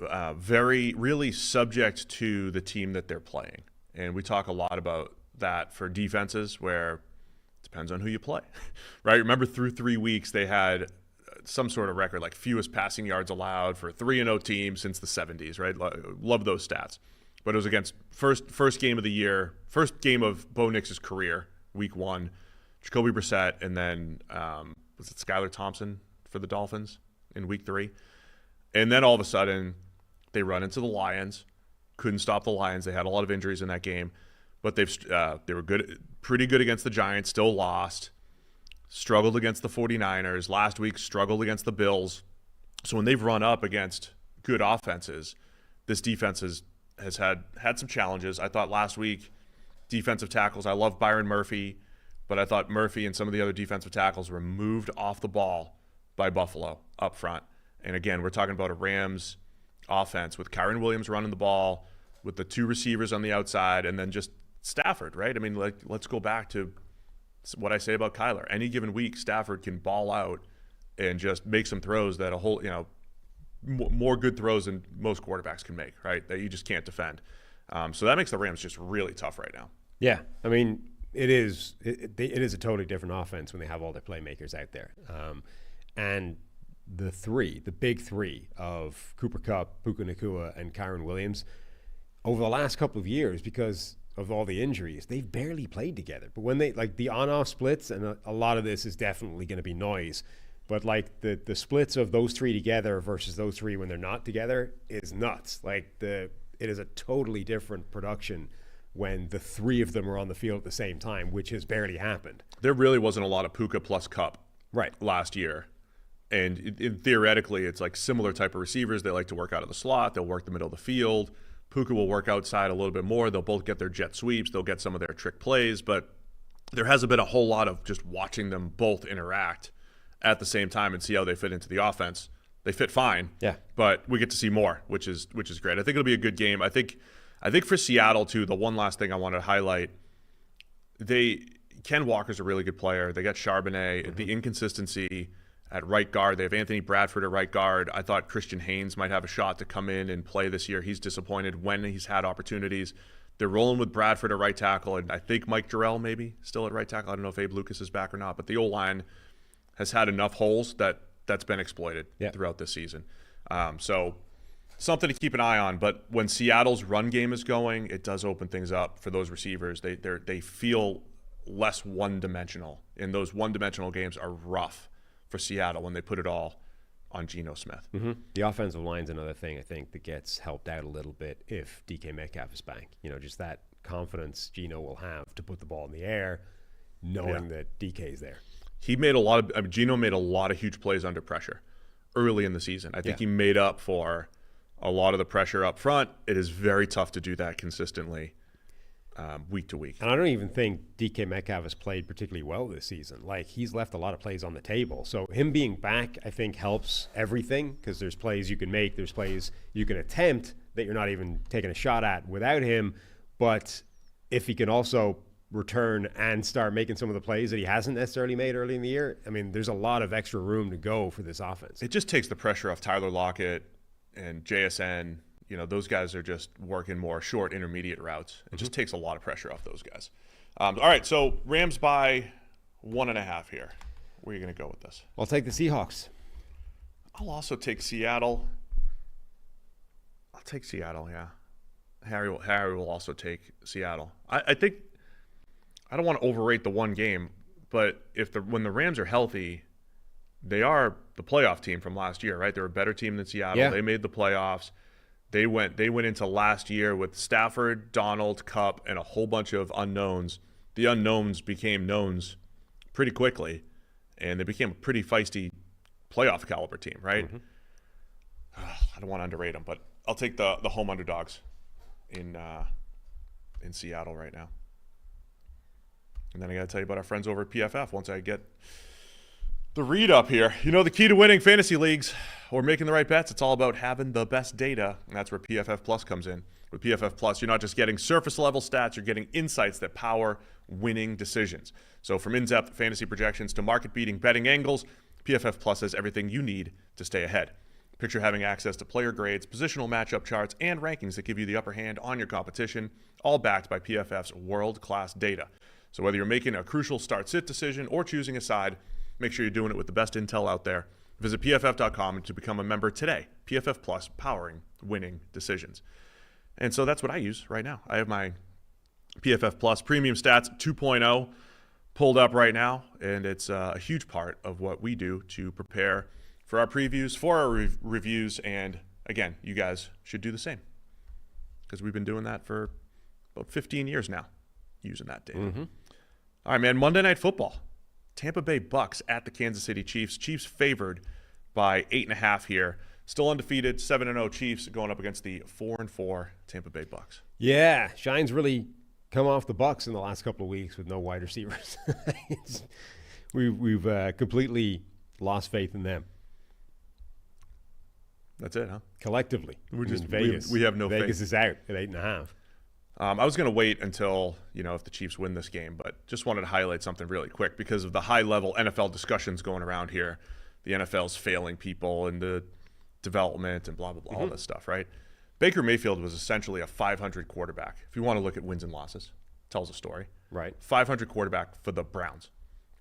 Speaker 1: really subject to the team that they're playing. And we talk a lot about that for defenses where it depends on who you play, right? Remember, through 3 weeks, they had some sort of record, like fewest passing yards allowed for a 3-0 team since the 70s, right? Love those stats. But it was against first game of the year, first game of Bo Nix's career, week 1, Jacoby Brissett, and then was it Skylar Thompson for the Dolphins in week 3? And then all of a sudden, they run into the Lions, couldn't stop the Lions. They had a lot of injuries in that game, but they were pretty good against the Giants, still lost, struggled against the 49ers. Last week, struggled against the Bills. So when they've run up against good offenses, this defense has had some challenges. I thought last week, defensive tackles, I love Byron Murphy, but I thought Murphy and some of the other defensive tackles were moved off the ball by Buffalo up front. And again, we're talking about a Rams offense with Kyron Williams running the ball, with the 2 receivers on the outside, and then just Stafford, right? I mean, let's go back to It's what I say about Kyler. Any given week, Stafford can ball out and just make some throws that more good throws than most quarterbacks can make, right? That you just can't defend. So that makes the Rams just really tough right now.
Speaker 2: Yeah, I mean, it is a totally different offense when they have all their playmakers out there. And the big three of Cooper Kupp, Puka Nacua, and Kyron Williams, over the last couple of years, because of all the injuries, they've barely played together. But when they, like, the on-off splits, and a lot of this is definitely going to be noise, but like the splits of those three together versus those three when they're not together is nuts. Like it is a totally different production when the three of them are on the field at the same time, which has barely happened.
Speaker 1: There really wasn't a lot of Puka plus Kupp
Speaker 2: right
Speaker 1: last year. And theoretically, it's like similar type of receivers. They like to work out of the slot. They'll work the middle of the field. Puka will work outside a little bit more. They'll both get their jet sweeps. They'll get some of their trick plays. But there hasn't been a whole lot of just watching them both interact at the same time and see how they fit into the offense. They fit fine.
Speaker 2: Yeah.
Speaker 1: But we get to see more, which is great. I think it'll be a good game. I think for Seattle too, the one last thing I want to highlight, Ken Walker's a really good player. They got Charbonnet. The inconsistency at right guard. They have Anthony Bradford at right guard. I thought Christian Haynes might have a shot to come in and play this year. He's disappointed when he's had opportunities. They're rolling with Bradford at right tackle, and I think Mike Jarrell maybe still at right tackle. I don't know if Abe Lucas is back or not, but the O-line has had enough holes that's been exploited throughout this season. So something to keep an eye on. But when Seattle's run game is going, it does open things up for those receivers. They feel less one-dimensional, and those one-dimensional games are rough for Seattle when they put it all on Geno Smith.
Speaker 2: Mm-hmm. The offensive line's another thing, I think, that gets helped out a little bit if DK Metcalf is back. Just that confidence Geno will have to put the ball in the air, knowing that DK is there.
Speaker 1: Geno made a lot of huge plays under pressure early in the season. I think he made up for a lot of the pressure up front. It is very tough to do that consistently week to week.
Speaker 2: And I don't even think DK Metcalf has played particularly well this season. Like, he's left a lot of plays on the table. So him being back, I think, helps everything, because there's plays you can make, there's plays you can attempt that you're not even taking a shot at without him. But if he can also return and start making some of the plays that he hasn't necessarily made early in the year, I mean, there's a lot of extra room to go for this offense.
Speaker 1: It just takes the pressure off Tyler Lockett and JSN. Those guys are just working more short, intermediate routes. It just takes a lot of pressure off those guys. All right, so Rams by 1.5 here. Where are you going to go with this?
Speaker 2: I'll take the Seahawks.
Speaker 1: I'll also take Seattle. I'll take Seattle, yeah. Harry will also take Seattle. I think I don't want to overrate the one game, but when the Rams are healthy, they are the playoff team from last year, right? They're a better team than Seattle.
Speaker 2: Yeah.
Speaker 1: They made the playoffs. They went into last year with Stafford, Donald, Kupp, and a whole bunch of unknowns. The unknowns became knowns pretty quickly, and they became a pretty feisty playoff caliber team, right? I don't want to underrate them, but I'll take the home underdogs in Seattle right now. And then I got to tell you about our friends over at PFF once I get the read up here. The key to winning fantasy leagues or making the right bets, it's all about having the best data, and that's where PFF Plus comes in. With PFF Plus, you're not just getting surface-level stats, you're getting insights that power winning decisions. So from in-depth fantasy projections to market-beating betting angles, PFF Plus has everything you need to stay ahead. Picture having access to player grades, positional matchup charts, and rankings that give you the upper hand on your competition, all backed by PFF's world-class data. So whether you're making a crucial start-sit decision or choosing a side, make sure you're doing it with the best intel out there. Visit pff.com to become a member today. PFF Plus, powering winning decisions. And so that's what I use right now. I have my PFF Plus Premium Stats 2.0 pulled up right now, and it's a huge part of what we do to prepare for our previews, for our reviews, and again, you guys should do the same because we've been doing that for about 15 years now, using that data. All right, man, Monday Night Football. Tampa Bay Bucks at the Kansas City Chiefs. Chiefs favored by 8.5 here. Still undefeated, 7-0 Chiefs going up against the 4-4 Tampa Bay Bucks.
Speaker 2: Yeah, Shine's really come off the Bucks in the last couple of weeks with no wide receivers. We've completely lost faith in them.
Speaker 1: That's it, huh?
Speaker 2: Collectively.
Speaker 1: We're just
Speaker 2: Vegas.
Speaker 1: we have no
Speaker 2: Vegas
Speaker 1: faith.
Speaker 2: is out at 8.5.
Speaker 1: I was going to wait until, if the Chiefs win this game, but just wanted to highlight something really quick because of the high-level NFL discussions going around here. The NFL's failing people and the development and blah, blah, blah, all this stuff, right? Baker Mayfield was essentially a 500 quarterback. If you want to look at wins and losses, tells a story.
Speaker 2: Right.
Speaker 1: 500 quarterback for the Browns.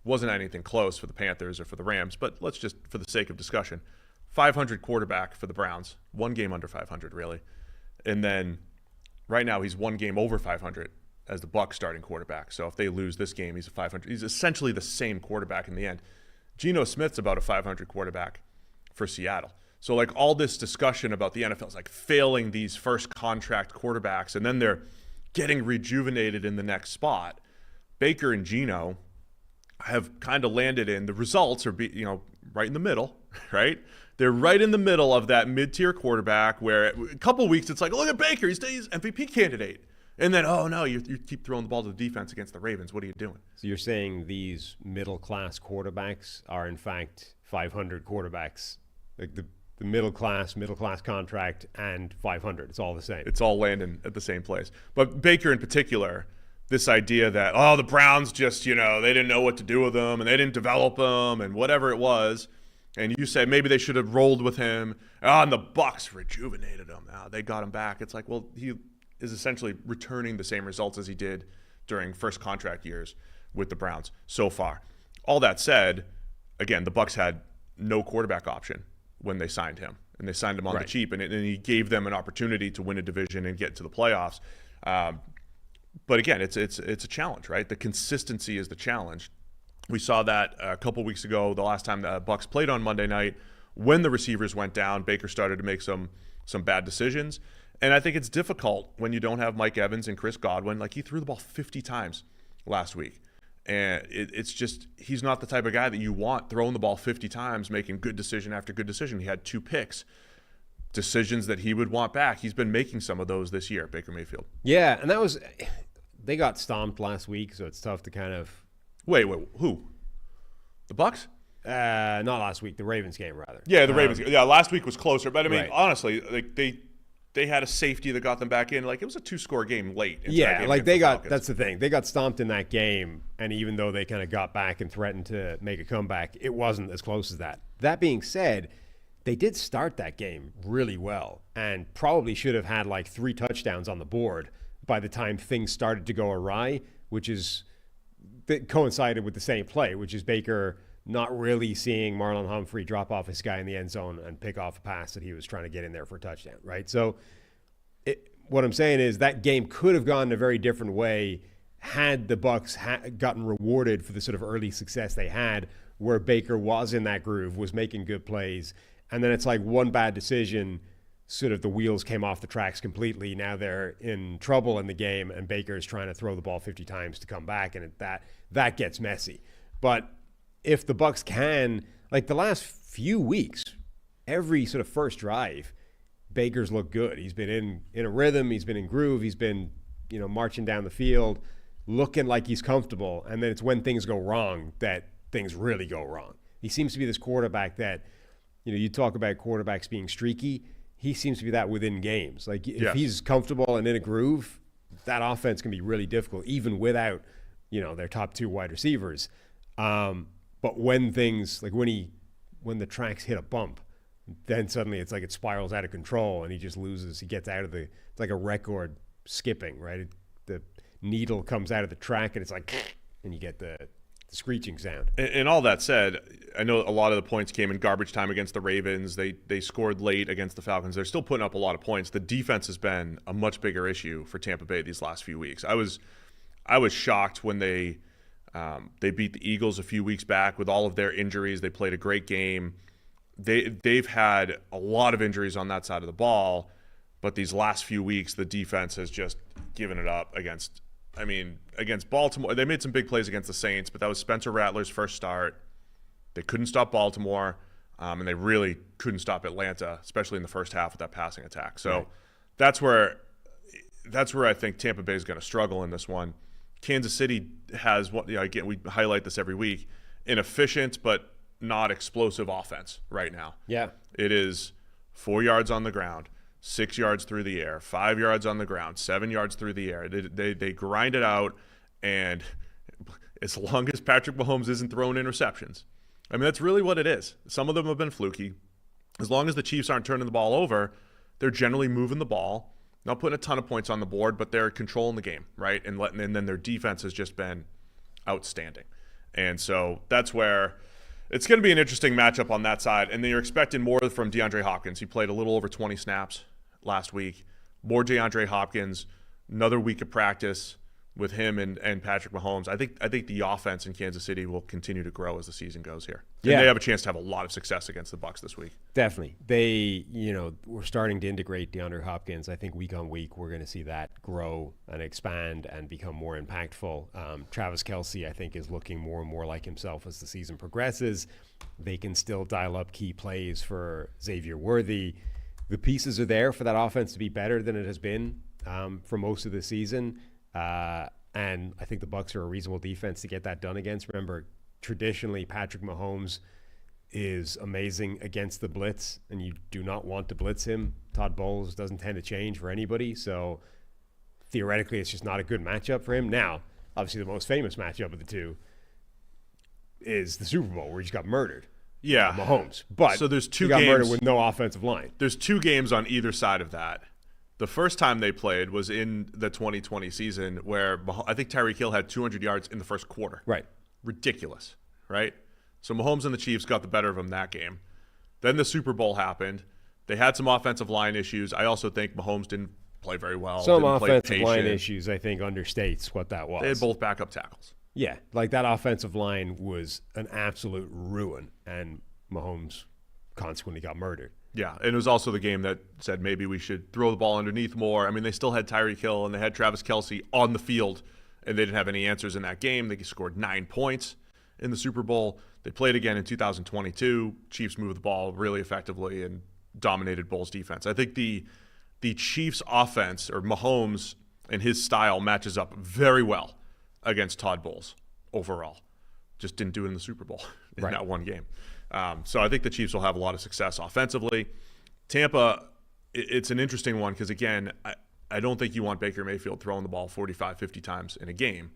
Speaker 1: Wasn't anything close for the Panthers or for the Rams, but let's just, for the sake of discussion, 500 quarterback for the Browns. One game under 500, really. And then right now he's one game over 500 as the Bucs starting quarterback. So if they lose this game, he's a 500. He's essentially the same quarterback in the end. Geno Smith's about a 500 quarterback for Seattle. So like all this discussion about the NFL is like failing these first contract quarterbacks, and then they're getting rejuvenated in the next spot. Baker and Geno have kind of landed in the results are right in the middle, right? They're right in the middle of that mid-tier quarterback where a couple of weeks it's like, look at Baker, he's MVP candidate. And then, oh no, you keep throwing the ball to the defense against the Ravens. What are you doing?
Speaker 2: So you're saying these middle-class quarterbacks are in fact 500 quarterbacks, like the middle class contract and 500. It's all the same.
Speaker 1: It's all landing at the same place. But Baker in particular, this idea that, the Browns just, they didn't know what to do with him and they didn't develop him and whatever it was. And you say maybe they should have rolled with him. And the Bucs rejuvenated him. They got him back. It's like, well, he is essentially returning the same results as he did during first contract years with the Browns so far. All that said, again, the Bucs had no quarterback option when they signed him, and they signed him on the cheap, and he gave them an opportunity to win a division and get to the playoffs. But again, it's a challenge, right? The consistency is the challenge. We saw that a couple weeks ago, the last time the Bucs played on Monday night. When the receivers went down, Baker started to make some bad decisions. And I think it's difficult when you don't have Mike Evans and Chris Godwin. Like, he threw the ball 50 times last week. And it's just, he's not the type of guy that you want throwing the ball 50 times, making good decision after good decision. He had 2 picks, decisions that he would want back. He's been making some of those this year, Baker Mayfield.
Speaker 2: Yeah, and they got stomped last week, so it's tough to kind of.
Speaker 1: Wait, who? The Bucs?
Speaker 2: Not last week, the Ravens game, rather.
Speaker 1: Yeah, the Ravens game. Yeah, last week was closer. But, I mean, honestly, like they had a safety that got them back in. Like, it was a 2-score game late.
Speaker 2: Yeah, like that's the thing. They got stomped in that game, and even though they kind of got back and threatened to make a comeback, it wasn't as close as that. That being said, they did start that game really well and probably should have had like 3 touchdowns on the board by the time things started to go awry, which is that coincided with the same play, which is Baker not really seeing Marlon Humphrey drop off his guy in the end zone and pick off a pass that he was trying to get in there for a touchdown, right? So what I'm saying is that game could have gone a very different way had the Bucs gotten rewarded for the sort of early success they had, where Baker was in that groove, was making good plays, and then it's like one bad decision, sort of the wheels came off the tracks completely. Now they're in trouble in the game, and Baker's trying to throw the ball 50 times to come back, and that gets messy. But if the Bucs can, like the last few weeks, every sort of first drive, Baker's looked good. He's been in a rhythm. He's been in groove. He's been, marching down the field, looking like he's comfortable. And then it's when things go wrong that things really go wrong. He seems to be this quarterback that, you talk about quarterbacks being streaky. He seems to be that within games. Like if he's comfortable and in a groove, that offense can be really difficult, even without, their top 2 wide receivers. But when things like when the tracks hit a bump, then suddenly it's like it spirals out of control and he just loses. He gets out of it's like a record skipping, right? The needle comes out of the track and it's like, and you get the screeching sound.
Speaker 1: And all that said, I know a lot of the points came in garbage time against the Ravens. They scored late against the Falcons. They're still putting up a lot of points. The defense has been a much bigger issue for Tampa Bay these last few weeks. I was shocked when they beat the Eagles a few weeks back with all of their injuries. They played a great game. They've had a lot of injuries on that side of the ball, but these last few weeks, the defense has just given it up against Baltimore. They made some big plays against the Saints, but that was Spencer Rattler's first start. They couldn't stop Baltimore, and they really couldn't stop Atlanta, especially in the first half with that passing attack. So that's where I think Tampa Bay is going to struggle in this one. Kansas City has again, we highlight this every week, an efficient but not explosive offense right now.
Speaker 2: Yeah.
Speaker 1: It is 4 yards on the ground, 6 yards through the air, 5 yards on the ground, 7 yards through the air. They grind it out, and as long as Patrick Mahomes isn't throwing interceptions, I mean, that's really what it is. Some of them have been fluky. As long as the Chiefs aren't turning the ball over, they're generally moving the ball, not putting a ton of points on the board, but they're controlling the game, right? And then their defense has just been outstanding. And so that's where it's going to be an interesting matchup on that side. And then you're expecting more from DeAndre Hopkins. He played a little over 20 snaps last week. More DeAndre Hopkins, another week of practice with him and Patrick Mahomes. I think the offense in Kansas City will continue to grow as the season goes here. And they have a chance to have a lot of success against the Bucs this week.
Speaker 2: Definitely. We're starting to integrate DeAndre Hopkins. I think week on week we're going to see that grow and expand and become more impactful. Travis Kelce, I think, is looking more and more like himself as the season progresses. They can still dial up key plays for Xavier Worthy. The pieces are there for that offense to be better than it has been for most of the season. And I think the Bucs are a reasonable defense to get that done against. Remember, traditionally, Patrick Mahomes is amazing against the blitz, and you do not want to blitz him. Todd Bowles doesn't tend to change for anybody, so theoretically, it's just not a good matchup for him. Now, obviously, the most famous matchup of the two is the Super Bowl, where he just got murdered.
Speaker 1: Yeah,
Speaker 2: Mahomes. But
Speaker 1: so there's two
Speaker 2: he got
Speaker 1: games
Speaker 2: murdered with no offensive line.
Speaker 1: There's 2 games on either side of that. The first time they played was in the 2020 season, where I think Tyreek Hill had 200 yards in the first quarter.
Speaker 2: Right.
Speaker 1: Ridiculous, right? So Mahomes and the Chiefs got the better of him that game. Then the Super Bowl happened. They had some offensive line issues. I also think Mahomes didn't play very well.
Speaker 2: Some offensive line issues, I think, understates what that was.
Speaker 1: They had both backup tackles.
Speaker 2: Yeah, like that offensive line was an absolute ruin, and Mahomes consequently got murdered.
Speaker 1: Yeah, and it was also the game that said maybe we should throw the ball underneath more. I mean, they still had Tyreek Hill and they had Travis Kelce on the field, and they didn't have any answers in that game. They scored 9 points in the Super Bowl. They played again in 2022. Chiefs moved the ball really effectively and dominated Bulls' defense. I think the Chiefs' offense, or Mahomes and his style, matches up very well against Todd Bowles overall. Just didn't do it in the Super Bowl in that one game. So I think the Chiefs will have a lot of success offensively. Tampa, it's an interesting one because, again, I don't think you want Baker Mayfield throwing the ball 45, 50 times in a game.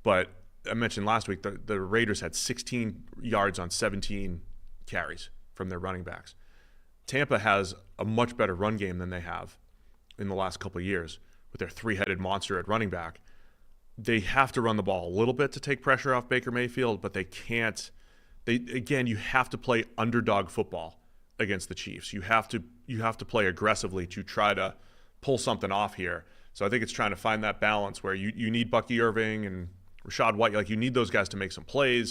Speaker 1: But I mentioned last week the Raiders had 16 yards on 17 carries from their running backs. Tampa has a much better run game than they have in the last couple of years with their 3-headed monster at running back. They have to run the ball a little bit to take pressure off Baker Mayfield, but they can't. You have to play underdog football against the Chiefs. You have to play aggressively to try to pull something off here. So I think it's trying to find that balance where you need Bucky Irving and Rashad White. Like, you need those guys to make some plays,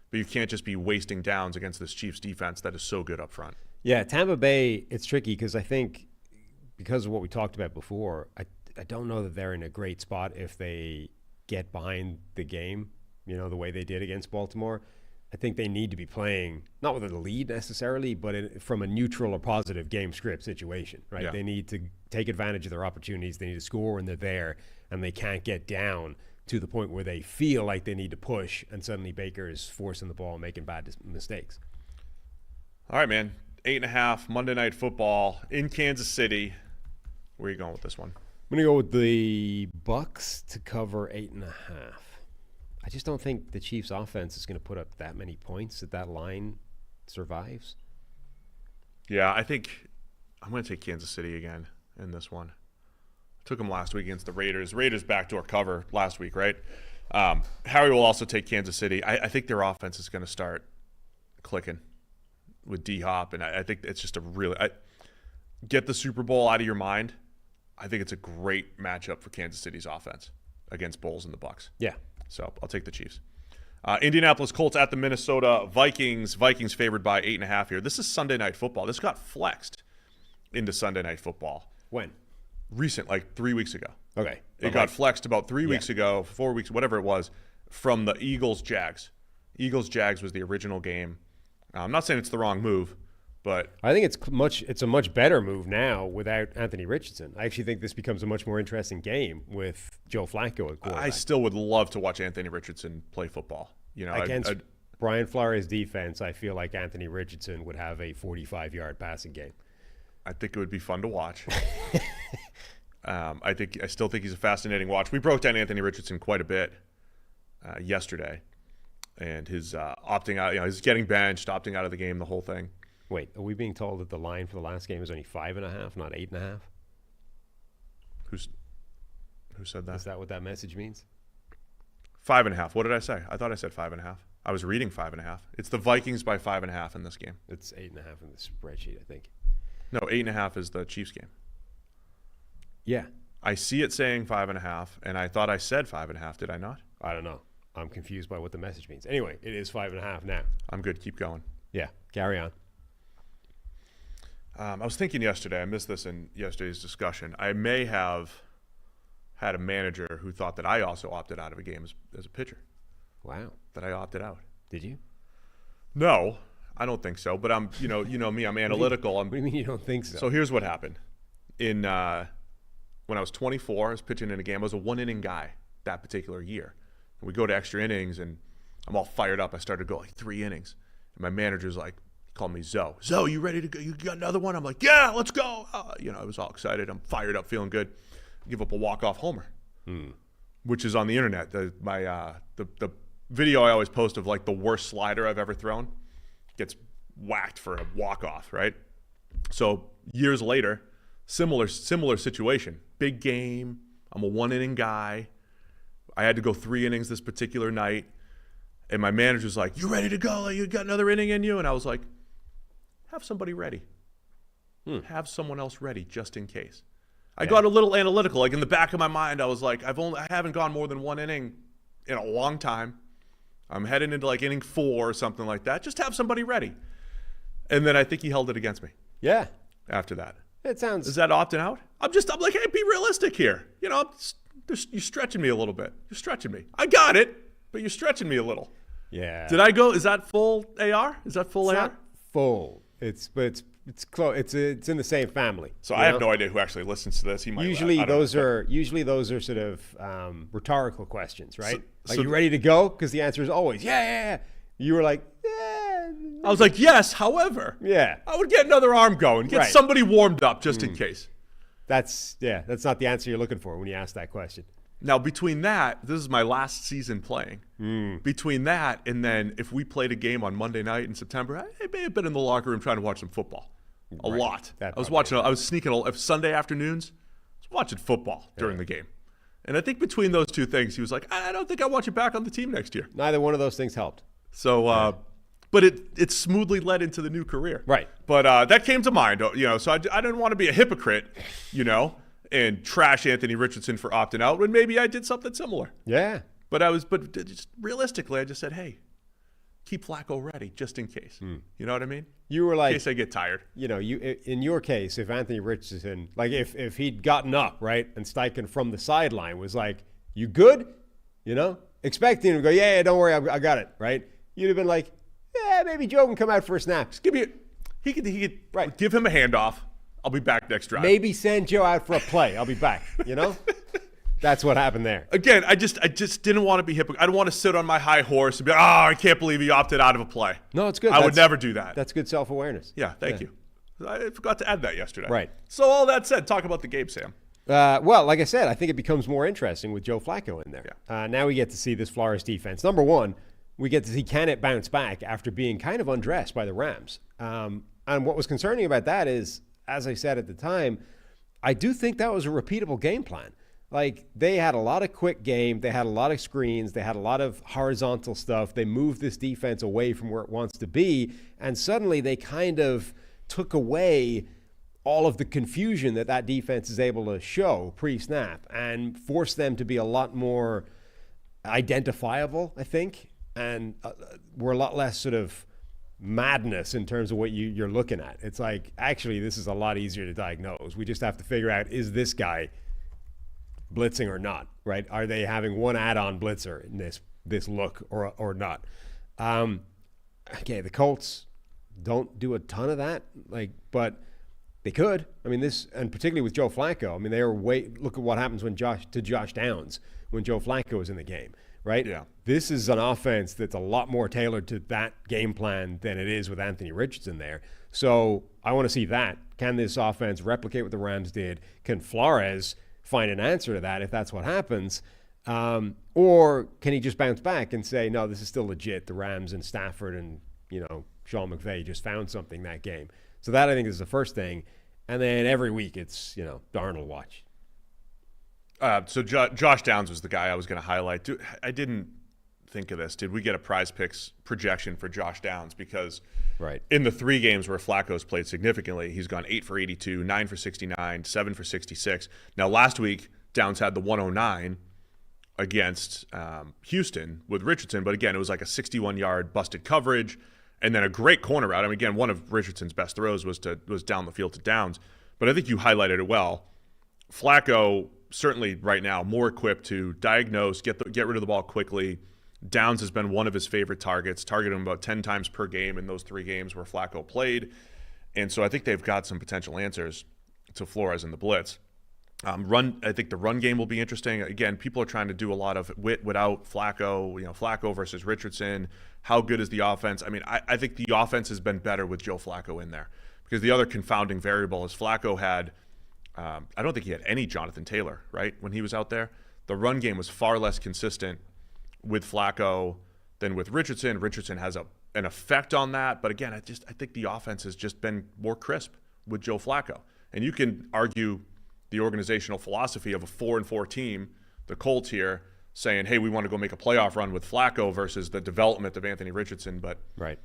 Speaker 1: but you can't just be wasting downs against this Chiefs defense that is so good up front.
Speaker 2: Yeah, Tampa Bay, it's tricky because I think because of what we talked about before, I don't know that they're in a great spot if they get behind the game, the way they did against Baltimore. I think they need to be playing, not with a lead necessarily, but from a neutral or positive game script situation, right?
Speaker 1: Yeah.
Speaker 2: They need to take advantage of their opportunities. They need to score when they're there, and they can't get down to the point where they feel like they need to push, and suddenly Baker is forcing the ball and making bad mistakes.
Speaker 1: All right, man. 8.5, Monday Night Football in Kansas City. Where are you going with this one?
Speaker 2: I'm going to go with the Bucs to cover 8.5. I just don't think the Chiefs' offense is going to put up that many points that line survives.
Speaker 1: Yeah, I think I'm going to take Kansas City again in this one. I took them last week against the Raiders. Raiders backdoor cover last week, right? Harry will also take Kansas City. I think their offense is going to start clicking with D-Hop, and I think it's just get the Super Bowl out of your mind. I think it's a great matchup for Kansas City's offense against Bulls and the Bucs.
Speaker 2: Yeah.
Speaker 1: So I'll take the Chiefs. Indianapolis Colts at the Minnesota Vikings. Vikings favored by 8.5 here. This is Sunday Night Football. This got flexed into Sunday Night Football.
Speaker 2: When?
Speaker 1: Recent, like 3 weeks ago.
Speaker 2: Okay.
Speaker 1: It got flexed about 3 weeks ago, 4 weeks, whatever it was, from the Eagles-Jags. Eagles-Jags was the original game. I'm not saying it's the wrong move, but
Speaker 2: I think it's a much better move now without Anthony Richardson. I actually think this becomes a much more interesting game with Joe Flacco at quarterback.
Speaker 1: I still would love to watch Anthony Richardson play football.
Speaker 2: Against Brian Flores' defense, I feel like Anthony Richardson would have a 45-yard passing game.
Speaker 1: I think it would be fun to watch. I still think he's a fascinating watch. We broke down Anthony Richardson quite a bit yesterday, and his opting out. He's getting benched, opting out of the game, the whole thing.
Speaker 2: Wait, are we being told that the line for the last game is only 5.5, not 8.5?
Speaker 1: Who said that?
Speaker 2: Is that what that message means?
Speaker 1: 5.5. What did I say? I thought I said 5.5. I was reading 5.5. It's the Vikings by 5.5 in this game.
Speaker 2: It's 8.5 in the spreadsheet, I think.
Speaker 1: No, 8.5 is the Chiefs game.
Speaker 2: Yeah.
Speaker 1: I see it saying 5.5, and I thought I said 5.5. Did I not?
Speaker 2: I don't know. I'm confused by what the message means. Anyway, it is 5.5 now.
Speaker 1: I'm good. Keep going.
Speaker 2: Yeah, carry on.
Speaker 1: I was thinking yesterday, I missed this in yesterday's discussion, I may have had a manager who thought that I also opted out of a game as a pitcher.
Speaker 2: Wow.
Speaker 1: That I opted out.
Speaker 2: Did you?
Speaker 1: No, I don't think so. But I'm, you know me, I'm analytical.
Speaker 2: What do you mean you don't think so?
Speaker 1: So here's what happened. When I was 24, I was pitching in a game. I was a one-inning guy that particular year. And we go to extra innings, and I'm all fired up. I started to go like 3 innings. And my manager's like, called me Zoe. Zoe, you ready to go? You got another one? I'm like, yeah, let's go. I was all excited. I'm fired up, feeling good. Give up a walk-off homer, which is on the internet. The video I always post of like the worst slider I've ever thrown gets whacked for a walk-off, right? So years later, similar situation. Big game. I'm a one-inning guy. I had to go 3 innings this particular night. And my manager's like, you ready to go? You got another inning in you? And I was like, have somebody ready. Have someone else ready just in case. I got a little analytical. Like in the back of my mind, I was like, I haven't gone more than 1 inning in a long time. I'm heading into like inning 4 or something like that. Just have somebody ready. And then I think he held it against me.
Speaker 2: Yeah.
Speaker 1: After that.
Speaker 2: It sounds.
Speaker 1: Is that opting out? I'm like, hey, be realistic here. You're stretching me a little bit. You're stretching me. I got it, but you're stretching me a little.
Speaker 2: Yeah.
Speaker 1: Did I go? Is that full AR? Is that full AR?
Speaker 2: Not full. It's close. It's in the same family.
Speaker 1: So I have no idea who actually listens to this. He might.
Speaker 2: Usually those are sort of rhetorical questions, right? So you ready to go? Because the answer is always yeah. You were like, yeah.
Speaker 1: I was like, yes. However, I would get another arm going, get somebody warmed up just in case.
Speaker 2: That's not the answer you're looking for when you ask that question.
Speaker 1: Now, between that, this is my last season playing. Between that and then if we played a game on Monday night in September, I may have been in the locker room trying to watch some football. A lot. I was sneaking Sunday afternoons. I was watching football during the game. And I think between those two things, he was like, I don't think I want you back on the team next year.
Speaker 2: Neither one of those things helped.
Speaker 1: So, but it smoothly led into the new career.
Speaker 2: Right.
Speaker 1: But that came to mind, so I didn't want to be a hypocrite, and trash Anthony Richardson for opting out when maybe I did something similar.
Speaker 2: Yeah.
Speaker 1: But just realistically, I just said, hey, keep Flacco ready just in case. You know what I mean?
Speaker 2: You were like,
Speaker 1: in case I get tired.
Speaker 2: In your case, if Anthony Richardson, like if he'd gotten up, right, and Steichen from the sideline was like, you good? Expecting him to go, yeah, don't worry, I got it, right? You'd have been like, yeah, maybe Joe can come out for a snap.
Speaker 1: Just he could give him a handoff. I'll be back next drive.
Speaker 2: Maybe send Joe out for a play. I'll be back. That's what happened there.
Speaker 1: Again, I just didn't want to be hypocrite. I don't want to sit on my high horse and be, I can't believe he opted out of a play.
Speaker 2: No, it's good.
Speaker 1: I would never do that.
Speaker 2: That's good self-awareness.
Speaker 1: Yeah, thank you. I forgot to add that yesterday.
Speaker 2: Right.
Speaker 1: So all that said, talk about the game, Sam.
Speaker 2: Well, like I said, I think it becomes more interesting with Joe Flacco in there.
Speaker 1: Yeah.
Speaker 2: Now we get to see this Flores defense. Number one, we get to see can it bounce back after being kind of undressed by the Rams. And what was concerning about that is, as I said at the time, I do think that was a repeatable game plan. Like, they had a lot of quick game. They had a lot of screens. They had a lot of horizontal stuff. They moved this defense away from where it wants to be. And suddenly they kind of took away all of the confusion that defense is able to show pre-snap and forced them to be a lot more identifiable, I think. And we're a lot less sort of madness in terms of what you're looking at. It's like, actually, this is a lot easier to diagnose. We just have to figure out, is this guy blitzing or not, right? Are they having one add-on blitzer in this look or not? Okay, the Colts don't do a ton of that, but they could. I mean, and particularly with Joe Flacco, I mean, look at what happens to Josh Downs when Joe Flacco is in the game, right?
Speaker 1: Yeah.
Speaker 2: This is an offense that's a lot more tailored to that game plan than it is with Anthony Richardson there. So I want to see that Can this offense replicate what the Rams did? Can Flores find an answer to that if that's what happens? Or can he just bounce back and say, no, this is still legit. The Rams and Stafford and, Sean McVay just found something that game. So that, I think, is the first thing. And then every week it's, Darnold watch.
Speaker 1: So Josh Downs was the guy I was going to highlight. I didn't think of this. Did we get a PrizePicks projection for Josh Downs? Because in the 3 games where Flacco's played significantly, he's gone 8 for 82, 9 for 69, 7 for 66. Now, last week, Downs had the 109 against Houston with Richardson. But again, it was like a 61-yard busted coverage and then a great corner route. I mean, again, one of Richardson's best throws was down the field to Downs. But I think you highlighted it well. Flacco, certainly right now, more equipped to diagnose, get rid of the ball quickly. Downs has been one of his favorite targets, targeted him about 10 times per game in those 3 games where Flacco played. And so I think they've got some potential answers to Flores in the blitz. I think the run game will be interesting. Again, people are trying to do a lot of without Flacco, Flacco versus Richardson. How good is the offense? I mean, I think the offense has been better with Joe Flacco in there because the other confounding variable is Flacco had, I don't think he had any Jonathan Taylor, right, when he was out there. The run game was far less consistent with Flacco than with Richardson. Richardson has an effect on that. But again, I think the offense has just been more crisp with Joe Flacco. And you can argue the organizational philosophy of a 4-4 team, the Colts here, saying, hey, we want to go make a playoff run with Flacco versus the development of Anthony Richardson. But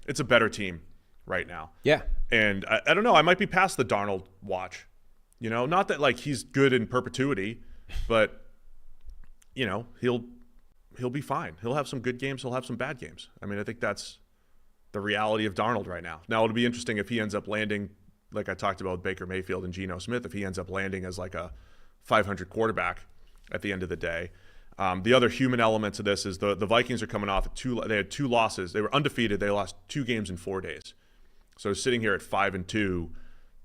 Speaker 1: it's a better team right now.
Speaker 2: Yeah.
Speaker 1: And I don't know. I might be past the Darnold watch. Not that like he's good in perpetuity, but, he'll be fine. He'll have some good games. He'll have some bad games. I mean, I think that's the reality of Darnold right now. Now, it'll be interesting if he ends up landing, like I talked about with Baker Mayfield and Geno Smith, if he ends up landing as like a 500 quarterback at the end of the day. The other human element to this is the Vikings are coming off they had 2 losses. They were undefeated. They lost 2 games in 4 days. So sitting here at 5-2,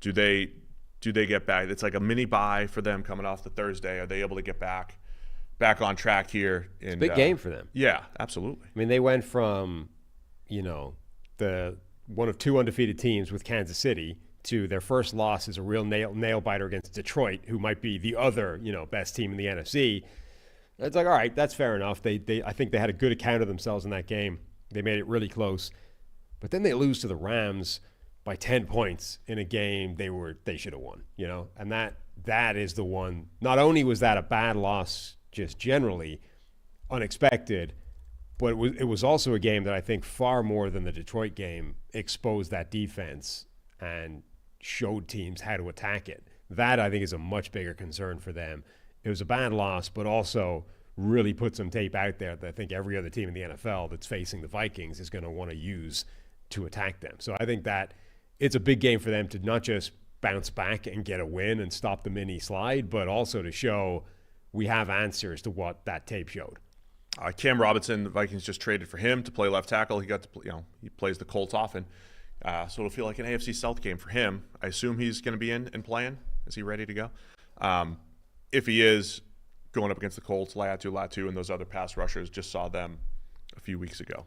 Speaker 1: do they get back? It's like a mini bye for them coming off the Thursday. Are they able to get back on track here?
Speaker 2: It's a big game for them.
Speaker 1: Yeah, absolutely.
Speaker 2: I mean, they went from, the one of 2 undefeated teams with Kansas City to their first loss is a real nail biter against Detroit, who might be the other, best team in the NFC. It's like, all right, that's fair enough. I think they had a good account of themselves in that game. They made it really close. But then they lose to the Rams by 10 points in a game they should have won, And that is the one. Not only was that a bad loss just generally, unexpected, but it was also a game that I think far more than the Detroit game exposed that defense and showed teams how to attack it. That, I think, is a much bigger concern for them. It was a bad loss, but also really put some tape out there that I think every other team in the NFL that's facing the Vikings is going to want to use to attack them. So I think that it's a big game for them to not just bounce back and get a win and stop the mini slide, but also to show we have answers to what that tape showed.
Speaker 1: Cam Robinson, the Vikings just traded for him to play left tackle. He got to play, he plays the Colts often. So it'll feel like an AFC South game for him. I assume he's going to be in and playing. Is he ready to go? If he is, going up against the Colts, Latu, and those other pass rushers, just saw them a few weeks ago.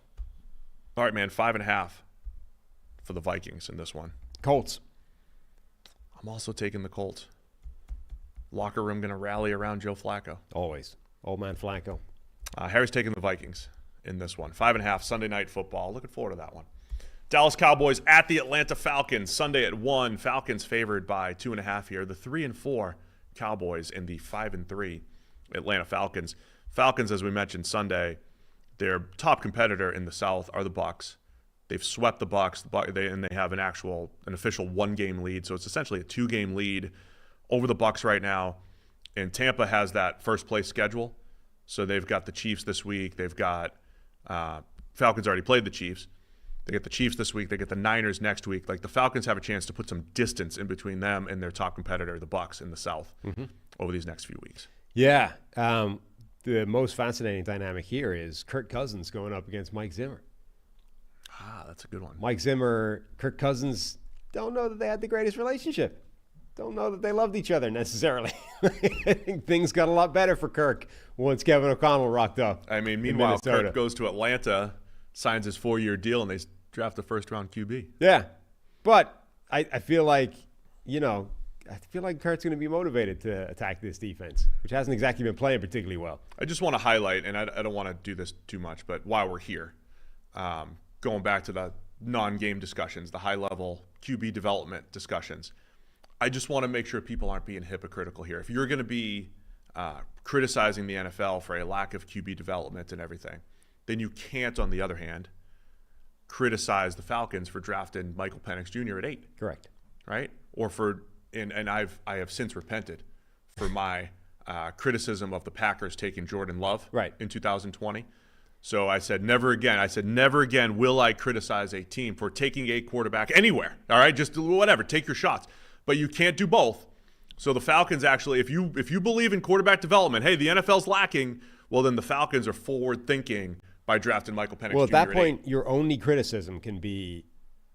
Speaker 1: All right, man, 5.5 for the Vikings in this one.
Speaker 2: Colts.
Speaker 1: I'm also taking the Colts. Locker room going to rally around Joe Flacco.
Speaker 2: Always. Old man Flacco.
Speaker 1: Harry's taking the Vikings in this one. 5.5, Sunday Night Football. Looking forward to that one. Dallas Cowboys at the Atlanta Falcons, Sunday at 1. Falcons favored by 2.5 here. The 3-4 Cowboys and the 5-3 Atlanta Falcons. Falcons, as we mentioned Sunday, their top competitor in the South are the Bucs. They've swept the Bucs, and they have an official 1-game lead. So it's essentially a 2-game lead over the Bucs right now. And Tampa has that first place schedule. So they've got the Chiefs this week. They've got Falcons already played the Chiefs. They get the Chiefs this week. They get the Niners next week. Like, the Falcons have a chance to put some distance in between them and their top competitor, the Bucs, in the South over these next few weeks.
Speaker 2: Yeah. The most fascinating dynamic here is Kirk Cousins going up against Mike Zimmer.
Speaker 1: That's a good one.
Speaker 2: Mike Zimmer, Kirk Cousins, don't know that they had the greatest relationship. Don't know that they loved each other necessarily. I think things got a lot better for Kirk once Kevin O'Connell rocked up.
Speaker 1: I mean, meanwhile, Kirk goes to Atlanta, signs his 4-year deal, and they draft the first-round QB.
Speaker 2: Yeah. But I feel like, I feel like Kurt's going to be motivated to attack this defense, which hasn't exactly been playing particularly well.
Speaker 1: I just want to highlight, and I don't want to do this too much, but while we're here, going back to the non-game discussions, the high-level QB development discussions, I just want to make sure people aren't being hypocritical here. If you're going to be criticizing the NFL for a lack of QB development and everything, then you can't, on the other hand, criticize the Falcons for drafting Michael Penix Jr. at 8.
Speaker 2: Correct.
Speaker 1: Right? Or for I have since repented for my criticism of the Packers taking Jordan Love in 2020. So I said never again. I said never again will I criticize a team for taking a quarterback anywhere. All right, just whatever, take your shots, but you can't do both. So the Falcons actually, if you believe in quarterback development, hey, the NFL's lacking. Well, then the Falcons are forward thinking by drafting Michael Penix Jr.
Speaker 2: Well, at that point, your only criticism can be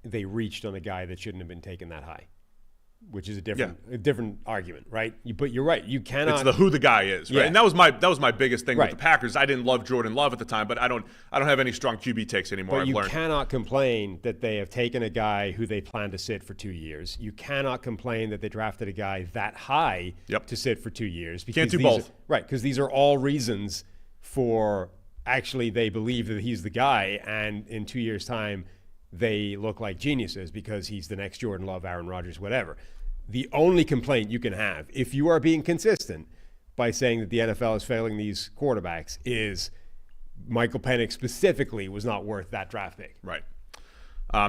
Speaker 2: they reached on a guy that shouldn't have been taken that high, which is a different argument, right? But you're right. You cannot.
Speaker 1: It's who the guy is, right? Yeah. And that was my biggest thing with the Packers. I didn't love Jordan Love at the time, but I don't have any strong QB takes anymore.
Speaker 2: But you cannot complain that they have taken a guy who they plan to sit for 2 years. You cannot complain that they drafted a guy that high to sit for 2 years.
Speaker 1: Can't do both,
Speaker 2: right? Because these are all reasons for actually they believe that he's the guy, and in 2 years' time they look like geniuses because he's the next Jordan Love, Aaron Rodgers, whatever. The only complaint you can have, if you are being consistent by saying that the NFL is failing these quarterbacks, is Michael Penix specifically was not worth that draft pick.
Speaker 1: Right.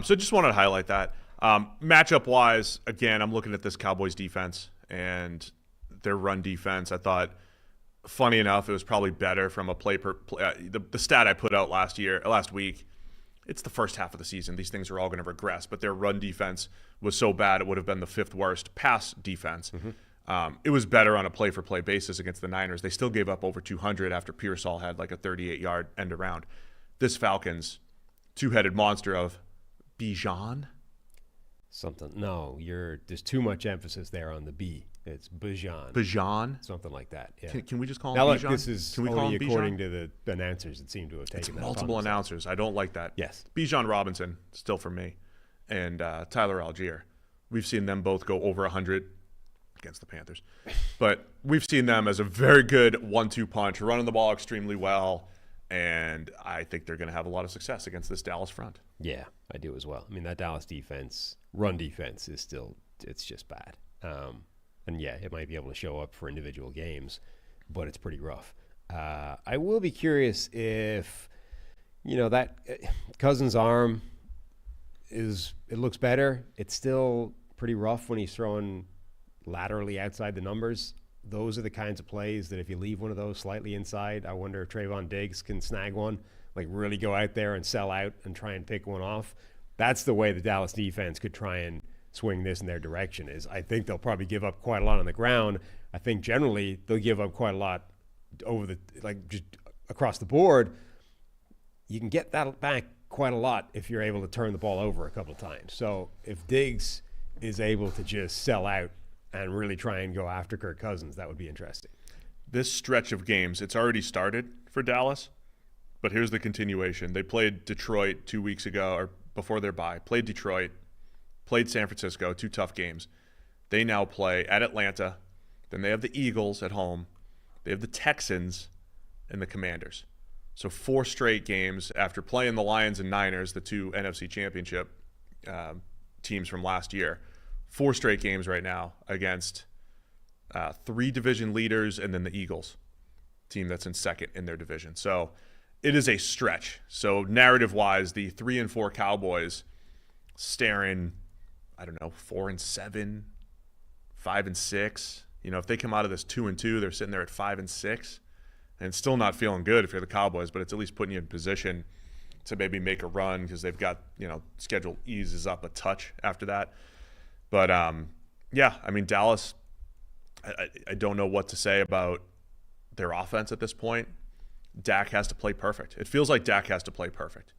Speaker 1: So just wanted to highlight that. Matchup-wise, again, I'm looking at this Cowboys defense and their run defense. I thought, funny enough, it was probably better from a play per play. The stat I put out last week, it's the first half of the season. These things are all going to regress, but their run defense was so bad it would have been the 5th worst pass defense. Mm-hmm. It was better on a play-for-play basis against the Niners. They still gave up over 200 after Pearsall had like a 38-yard end around. This Falcons two-headed monster of Bijan.
Speaker 2: There's too much emphasis there on the B. It's Bijan.
Speaker 1: Bijan?
Speaker 2: Something like that. Yeah.
Speaker 1: Can we just call him Bijan?
Speaker 2: Now, this is only according to the announcers that seem to have taken that.
Speaker 1: Multiple announcers. I don't like that.
Speaker 2: Yes.
Speaker 1: Bijan Robinson, still for me, and Tyler Algier. We've seen them both go over 100 against the Panthers. But we've seen them as a very good 1-2 punch, running the ball extremely well, and I think they're going to have a lot of success against this Dallas front.
Speaker 2: Yeah, I do as well. I mean, that Dallas run defense is it's just bad. And yeah, it might be able to show up for individual games, but it's pretty rough. I will be curious if, that Cousins' arm it looks better. It's still pretty rough when he's throwing laterally outside the numbers. Those are the kinds of plays that if you leave one of those slightly inside, I wonder if Trayvon Diggs can snag one, like really go out there and sell out and try and pick one off. That's the way the Dallas defense could try and swing this in their direction. Is I think they'll probably give up quite a lot on the ground. I think generally they'll give up quite a lot just across the board. You can get that back quite a lot if you're able to turn the ball over a couple of times. So if Diggs is able to just sell out and really try and go after Kirk Cousins, that would be interesting.
Speaker 1: This stretch of games, it's already started for Dallas, but here's the continuation. They played Detroit 2 weeks ago, or before their bye, played Detroit, played San Francisco, 2 tough games. They now play at Atlanta. Then they have the Eagles at home. They have the Texans and the Commanders. So 4 straight games after playing the Lions and Niners, the 2 NFC Championship teams from last year. 4 straight games right now against 3 division leaders and then the Eagles, team that's in second in their division. So it is a stretch. So narrative-wise, the 3-4 Cowboys staring, 4-7, 5-6. If they come out of this 2-2, they're sitting there at 5-6, and it's still not feeling good if you're the Cowboys, but it's at least putting you in position to maybe make a run because they've got, schedule eases up a touch after that. But Dallas, I don't know what to say about their offense at this point. Dak has to play perfect. It feels like Dak has to play perfect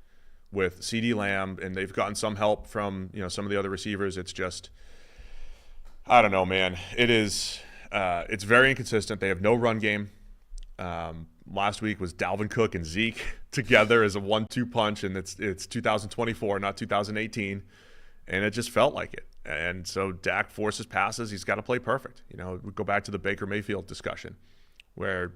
Speaker 1: with CeeDee Lamb, and they've gotten some help from some of the other receivers. It's just, I don't know, man. It's very inconsistent. They have no run game. Last week was Dalvin Cook and Zeke together as a 1-2 punch, and it's 2024, not 2018, and it just felt like it. And so Dak forces passes. He's got to play perfect. You know, we go back to the Baker Mayfield discussion where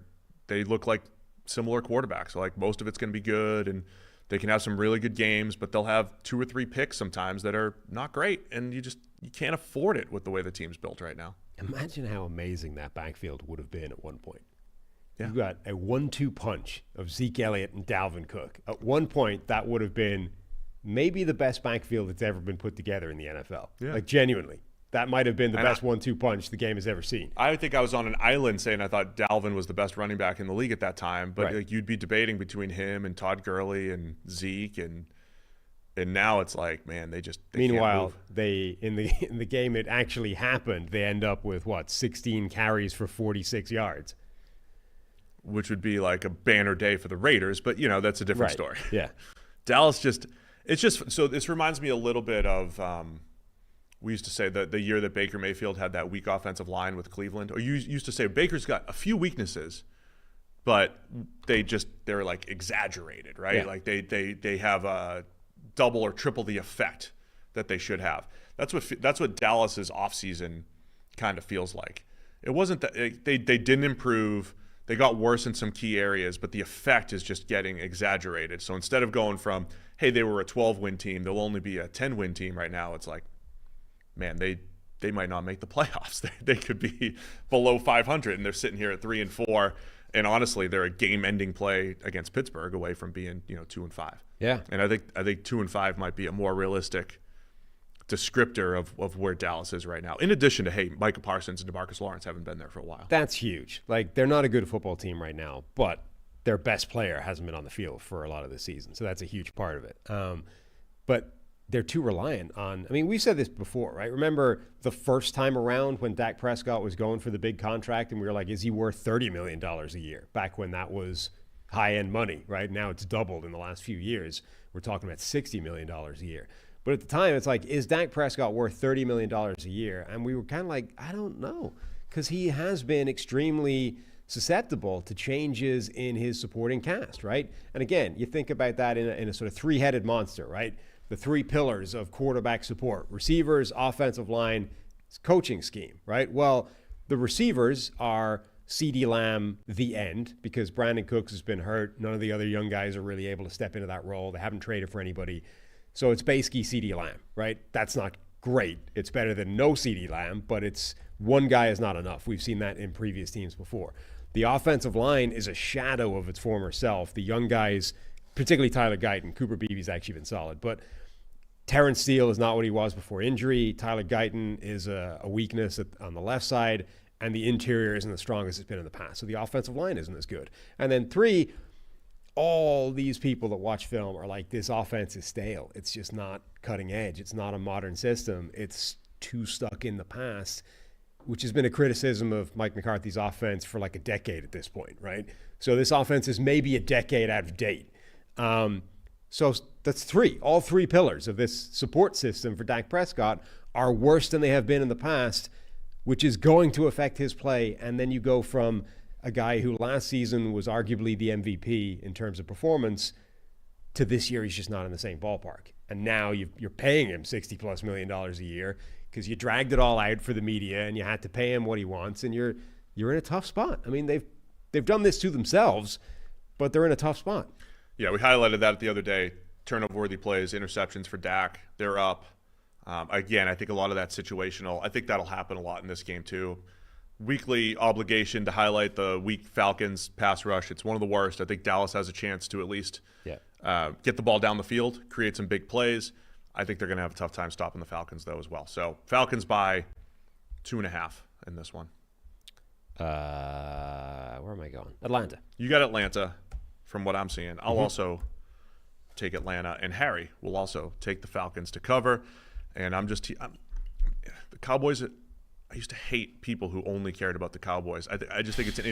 Speaker 1: they look like similar quarterbacks. So like most of it's going to be good, and they can have some really good games, but they'll have 2 or 3 picks sometimes that are not great, and you can't afford it with the way the team's built right now.
Speaker 2: Imagine how amazing that backfield would have been at one point.
Speaker 1: Yeah.
Speaker 2: You got a 1-2 punch of Zeke Elliott and Dalvin Cook. At one point, that would have been maybe the best backfield that's ever been put together in the NFL.
Speaker 1: Yeah.
Speaker 2: Like, genuinely. That might have been the best 1-2 punch the game has ever seen.
Speaker 1: I think I was on an island saying I thought Dalvin was the best running back in the league at that time, but
Speaker 2: Right.
Speaker 1: like you'd be debating between him and Todd Gurley and Zeke, and now it's like, man, they
Speaker 2: Meanwhile,
Speaker 1: can't move.
Speaker 2: they in the game it actually happened, they end up with 16 carries for 46 yards.
Speaker 1: Which would be like a banner day for the Raiders, but that's a different story.
Speaker 2: Yeah.
Speaker 1: Dallas so this reminds me a little bit of we used to say that the year that Baker Mayfield had that weak offensive line with Cleveland, or you used to say Baker's got a few weaknesses, but they're like exaggerated, right?
Speaker 2: Yeah.
Speaker 1: Like they have a double or triple the effect that they should have. That's what Dallas's offseason kind of feels like. It wasn't that they didn't improve. They got worse in some key areas, but the effect is just getting exaggerated. So instead of going from, hey, they were a 12-win team, they'll only be a 10-win team right now, it's like, man, they might not make the playoffs. They could be below 500, and they're sitting here at 3-4. And honestly, they're a game-ending play against Pittsburgh away from being 2-5.
Speaker 2: Yeah.
Speaker 1: And I think 2-5 might be a more realistic descriptor of where Dallas is right now. In addition to, hey, Micah Parsons and DeMarcus Lawrence haven't been there for a while.
Speaker 2: That's huge. Like, they're not a good football team right now, but their best player hasn't been on the field for a lot of the season. So that's a huge part of it. But they're too reliant on, we said this before, right? Remember the first time around when Dak Prescott was going for the big contract and we were like, is he worth $30 million a year? Back when that was high-end money, right? Now it's doubled in the last few years. We're talking about $60 million a year. But at the time, it's like, is Dak Prescott worth $30 million a year? And we were kind of like, I don't know, because he has been extremely susceptible to changes in his supporting cast, right? And again, you think about that in a sort of three-headed monster, right? The 3 pillars of quarterback support: receivers, offensive line, coaching scheme, right? Well, the receivers are CeeDee Lamb, the end, because Brandon Cooks has been hurt. None of the other young guys are really able to step into that role. They haven't traded for anybody. So it's basically CeeDee Lamb, right? That's not great. It's better than no CeeDee Lamb, but it's one guy is not enough. We've seen that in previous teams before. The offensive line is a shadow of its former self. The young guys, particularly Tyler Guyton, Cooper Beebe's actually been solid, but Terrence Steele is not what he was before injury. Tyler Guyton is a weakness on the left side, and the interior isn't as strong as it's been in the past. So the offensive line isn't as good. And then 3, all these people that watch film are like, this offense is stale. It's just not cutting edge. It's not a modern system. It's too stuck in the past, which has been a criticism of Mike McCarthy's offense for like a decade at this point, right? So this offense is maybe a decade out of date. So that's 3. All 3 pillars of this support system for Dak Prescott are worse than they have been in the past, which is going to affect his play. And then you go from a guy who last season was arguably the MVP in terms of performance to this year he's just not in the same ballpark. And now you're paying him $60+ million a year because you dragged it all out for the media and you had to pay him what he wants, and you're in a tough spot. They've done this to themselves, but they're in a tough spot.
Speaker 1: Yeah, we highlighted that the other day. Turnover-worthy plays, interceptions for Dak, they're up. Again, I think a lot of that's situational. I think that'll happen a lot in this game too. Weekly obligation to highlight the weak Falcons pass rush. It's one of the worst. I think Dallas has a chance to at least get the ball down the field, create some big plays. I think they're going to have a tough time stopping the Falcons, though, as well. So Falcons by 2.5 in this one.
Speaker 2: Where am I going? Atlanta.
Speaker 1: You got Atlanta from what I'm seeing. I'll also take Atlanta, and Harry will also take the Falcons to cover. And the Cowboys, I used to hate people who only cared about the Cowboys. I just think it's an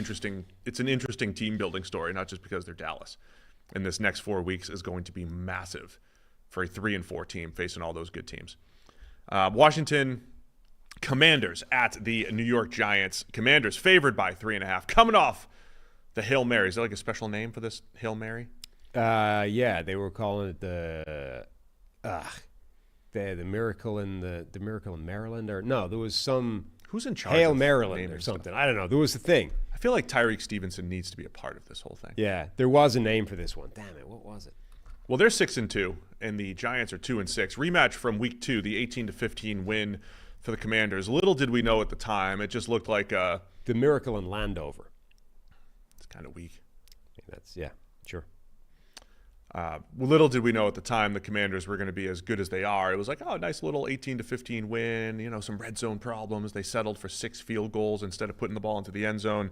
Speaker 1: interesting team building story, not just because they're Dallas. And this next 4 weeks is going to be massive for a 3-4 team facing all those good teams. Washington Commanders at the New York Giants. Commanders favored by 3.5, coming off the Hail Mary. Is there like a special name for this Hail Mary?
Speaker 2: Yeah, they were calling it the the miracle in the miracle in Maryland, or no, there was some
Speaker 1: who's in charge
Speaker 2: Hail
Speaker 1: of
Speaker 2: Maryland or something. I don't know. There was a thing.
Speaker 1: I feel like Tyreek Stevenson needs to be a part of this whole thing.
Speaker 2: Yeah, there was a name for this one. Damn it, what was it?
Speaker 1: Well, they're 6-2, and the Giants are 2-6. Rematch from Week 2, the 18-15 win for the Commanders. Little did we know at the time, it just looked like
Speaker 2: the miracle in Landover.
Speaker 1: It's kind of weak.
Speaker 2: Yeah, sure.
Speaker 1: Little did we know at the time the Commanders were going to be as good as they are. It was like, oh, a nice little 18-15 win. You know, some red zone problems. They settled for 6 field goals instead of putting the ball into the end zone.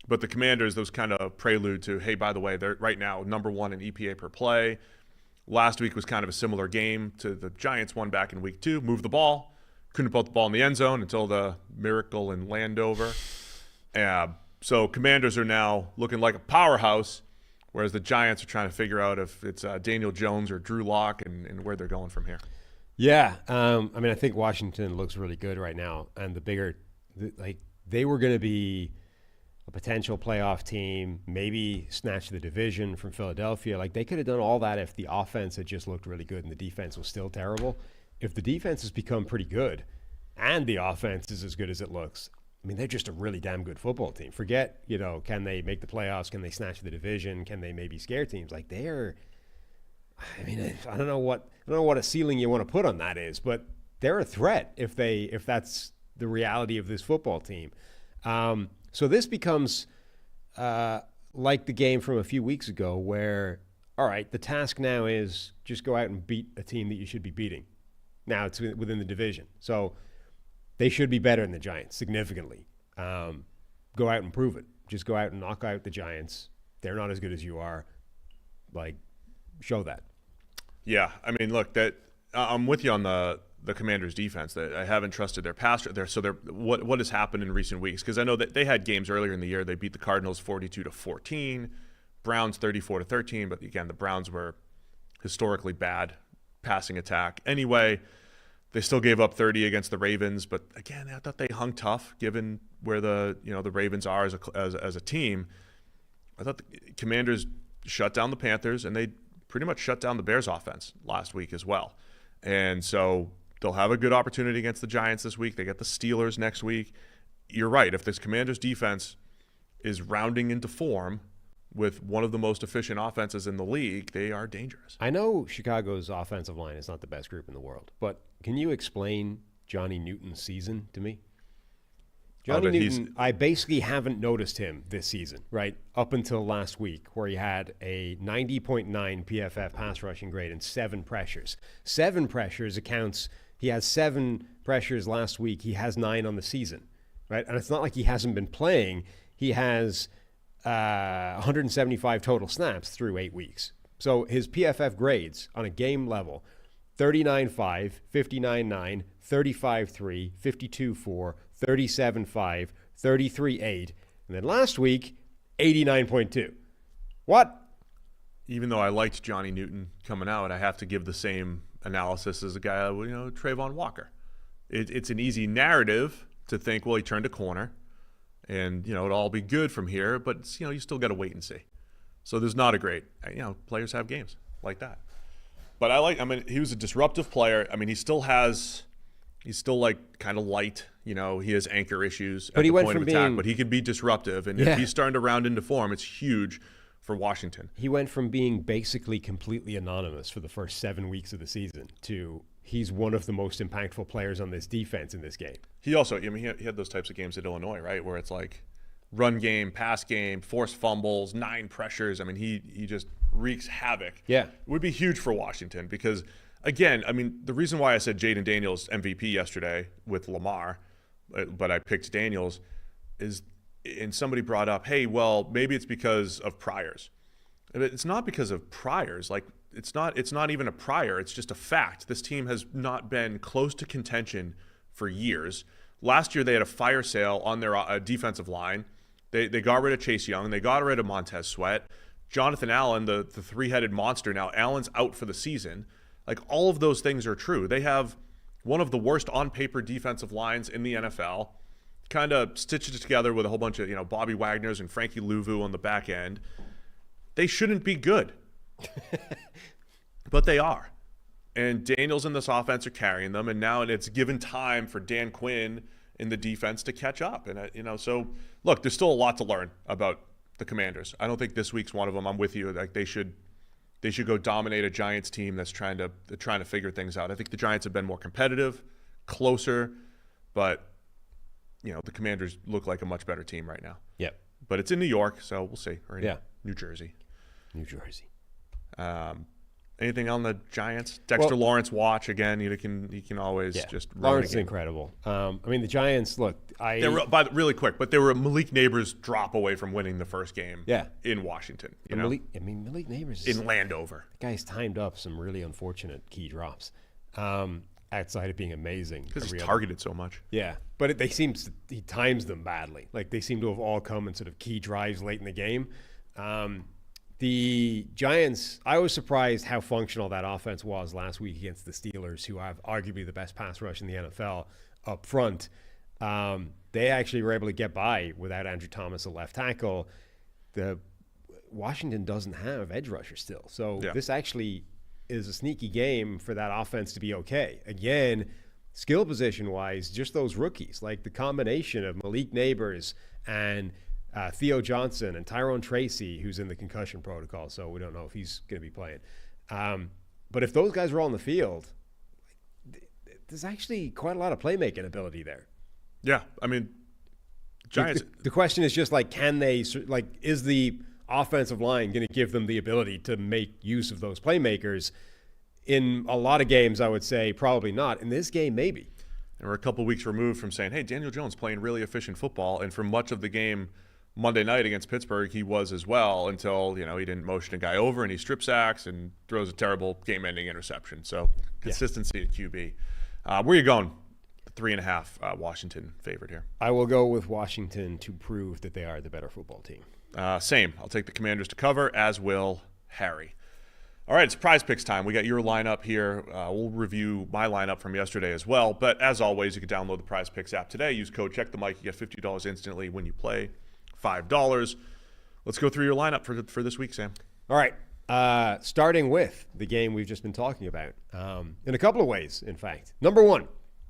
Speaker 1: But the Commanders, those kind of prelude to, hey, by the way, they're right now #1 in EPA per play. Last week was kind of a similar game to the Giants one back in Week 2. Moved the ball. Couldn't put the ball in the end zone until the miracle in Landover. So Commanders are now looking like a powerhouse, whereas the Giants are trying to figure out if it's Daniel Jones or Drew Lock and where they're going from here.
Speaker 2: Yeah, I mean, I think Washington looks really good right now, and they were going to be a potential playoff team, maybe snatch the division from Philadelphia. Like, they could have done all that if the offense had just looked really good and the defense was still terrible. If the defense has become pretty good and the offense is as good as it looks, I mean, they're just a really damn good football team. Forget, can they make the playoffs? Can they snatch the division? Can they maybe scare teams? Like, they're, I mean, I don't know what a ceiling you want to put on that is, but they're a threat if that's the reality of this football team. So this becomes like the game from a few weeks ago where, all right, the task now is just go out and beat a team that you should be beating. Now it's within the division. So they should be better than the Giants significantly. Go out and prove it. Just go out and knock out the Giants. They're not as good as you are. Like, show that.
Speaker 1: Yeah, I mean, look, I'm with you on the Commanders' defense. That I haven't trusted their pass there. So what has happened in recent weeks? Because I know that they had games earlier in the year. They beat the Cardinals 42-14, Browns 34-13. But again, the Browns were historically bad passing attack. Anyway, they still gave up 30 against the Ravens. But again, I thought they hung tough given where the Ravens are as a team. I thought the Commanders shut down the Panthers, and they pretty much shut down the Bears offense last week as well. And so they'll have a good opportunity against the Giants this week. They get the Steelers next week. You're right. If this Commanders defense is rounding into form with one of the most efficient offenses in the league, they are dangerous.
Speaker 2: I know Chicago's offensive line is not the best group in the world, but can you explain Johnny Newton's season to me? Johnny Newton, I basically haven't noticed him this season, right? Up until last week, where he had a 90.9 PFF pass rushing grade and 7 pressures. 7 pressures accounts, he has 7 pressures last week. He has 9 on the season, right? And it's not like he hasn't been playing. He has 175 total snaps through 8 weeks. So his PFF grades on a game level, 39.5, 59.9, 35.3, 52.4, 37.5, 33.8, and then last week, 89.2. What?
Speaker 1: Even though I liked Johnny Newton coming out, I have to give the same analysis as a guy, Trayvon Walker. It's an easy narrative to think, well, he turned a corner, and it'll all be good from here. But you still got to wait and see. So there's not a great, players have games like that. But he was a disruptive player. I mean, he's still like kind of light. He has anchor issues at the point of attack, but he could be disruptive. And if he's starting to round into form, it's huge for Washington.
Speaker 2: He went from being basically completely anonymous for the first 7 weeks of the season to he's one of the most impactful players on this defense in this game.
Speaker 1: He also, he had those types of games at Illinois, right, where it's like run game, pass game, forced fumbles, 9 pressures. I mean, he just wreaks havoc.
Speaker 2: Yeah.
Speaker 1: It would be huge for Washington because, again, I mean, the reason why I said Jaden Daniels MVP yesterday with Lamar, but I picked Daniels, and somebody brought up, hey, well, maybe it's because of priors. It's not because of priors. Like, it's not even a prior. It's just a fact. This team has not been close to contention for years. Last year, they had a fire sale on their defensive line. They got rid of Chase Young. They got rid of Montez Sweat. Jonathan Allen, the three-headed monster now, Allen's out for the season. Like, all of those things are true. They have one of the worst on-paper defensive lines in the NFL, kind of stitched it together with a whole bunch of, Bobby Wagner's and Frankie Louvu on the back end. They shouldn't be good. But they are. And Daniels and this offense are carrying them, and now it's given time for Dan Quinn in the defense to catch up. And so look, there's still a lot to learn about the Commanders. I don't think this week's one of them. I'm with you. Like they should go dominate a Giants team that's trying to figure things out. I think the Giants have been more competitive, closer, but the Commanders look like a much better team right now.
Speaker 2: Yep.
Speaker 1: But it's in New York, so we'll see. Or in New Jersey. Anything on the Giants? Dexter Lawrence watch again. You can always just run
Speaker 2: Lawrence is incredible. The Giants. Look,
Speaker 1: really quick, but they were Malik Neighbors drop away from winning the first game.
Speaker 2: Yeah.
Speaker 1: In Washington.
Speaker 2: Malik Neighbors
Speaker 1: in Landover.
Speaker 2: The guy's timed up some really unfortunate key drops. Outside of being amazing,
Speaker 1: because he's targeted so much.
Speaker 2: Yeah, but he times them badly. Like they seem to have all come in sort of key drives late in the game. The Giants, I was surprised how functional that offense was last week against the Steelers, who have arguably the best pass rush in the NFL up front. They actually were able to get by without Andrew Thomas, a left tackle. Washington doesn't have edge rushers still. So this actually is a sneaky game for that offense to be okay. Again, skill position-wise, just those rookies, like the combination of Malik Neighbors and Theo Johnson and Tyrone Tracy, who's in the concussion protocol, so we don't know if he's going to be playing. But if those guys are all in the field, there's actually quite a lot of playmaking ability there.
Speaker 1: Yeah, Giants.
Speaker 2: The question is just can they, is the offensive line going to give them the ability to make use of those playmakers? In a lot of games, I would say probably not. In this game, maybe.
Speaker 1: And we're a couple weeks removed from saying, hey, Daniel Jones playing really efficient football, and for much of the game Monday night against Pittsburgh, he was as well until, he didn't motion a guy over and he strip sacks and throws a terrible game-ending interception. So consistency at QB. Where are you going? 3.5 Washington favored here.
Speaker 2: I will go with Washington to prove that they are the better football team.
Speaker 1: Same. I'll take the Commanders to cover, as will Harry. All right, it's PrizePicks time. We got your lineup here. We'll review my lineup from yesterday as well. But as always, you can download the PrizePicks app today. Use code CheckTheMic. You get $50 instantly when you play. $5. Let's go through your lineup for this week, Sam.
Speaker 2: All right. Starting with the game we've just been talking about. In a couple of ways, in fact. Number one,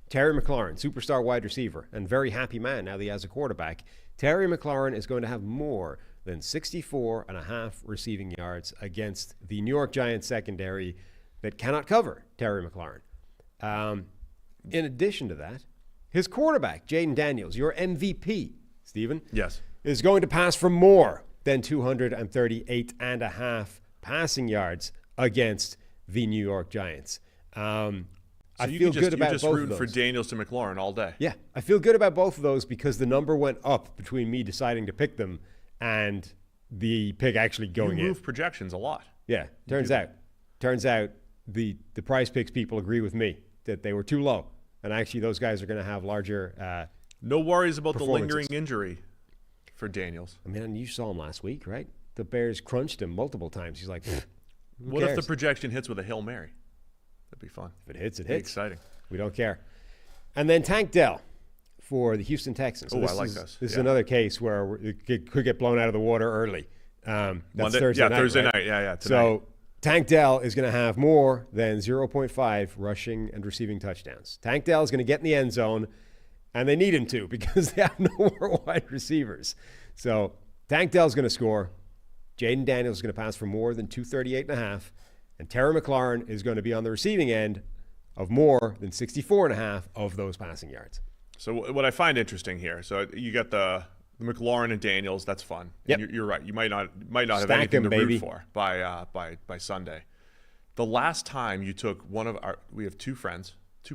Speaker 2: Terry McLaurin, superstar wide receiver, and very happy man now that he has a quarterback. Terry McLaurin is going to have more than 64.5 receiving yards against the New York Giants secondary that cannot cover Terry McLaurin. In addition to that, his quarterback, Jaden Daniels, your MVP, Stephen,
Speaker 1: yes, is
Speaker 2: going to pass for more than 238.5 passing yards against the New York Giants.
Speaker 1: I feel good about both of those. You're just rooting for Daniels to McLaurin all day.
Speaker 2: Yeah, I feel good about both of those because the number went up between me deciding to pick them and the pick actually going in.
Speaker 1: You move projections a lot.
Speaker 2: Yeah, turns out the PrizePicks people agree with me that they were too low, and actually those guys are going to have larger.
Speaker 1: No worries about the lingering injury for Daniels.
Speaker 2: You saw him last week, right? The Bears crunched him multiple times. He's like,
Speaker 1: what if the projection hits with a Hail Mary? That'd be fun.
Speaker 2: If it hits, it hits.
Speaker 1: Exciting.
Speaker 2: We don't care. And then Tank Dell for the Houston Texans.
Speaker 1: So I like this.
Speaker 2: This is another case where it could get blown out of the water early. That's Thursday night.
Speaker 1: Thursday
Speaker 2: right?
Speaker 1: night. Yeah. Tonight.
Speaker 2: So Tank Dell is going to have more than 0.5 rushing and receiving touchdowns. Tank Dell is going to get in the end zone, and they need him to because they have no more wide receivers. So Tank Dell is going to score. Jaden Daniels is going to pass for more than 238.5. And Terry McLaurin is going to be on the receiving end of more than 64.5 of those passing yards.
Speaker 1: So what I find interesting here, so you got the McLaurin and Daniels, that's fun.
Speaker 2: Yep.
Speaker 1: And you're right. You might not have
Speaker 2: Stack
Speaker 1: anything
Speaker 2: him,
Speaker 1: to
Speaker 2: baby.
Speaker 1: root for by Sunday. The last time you took we have two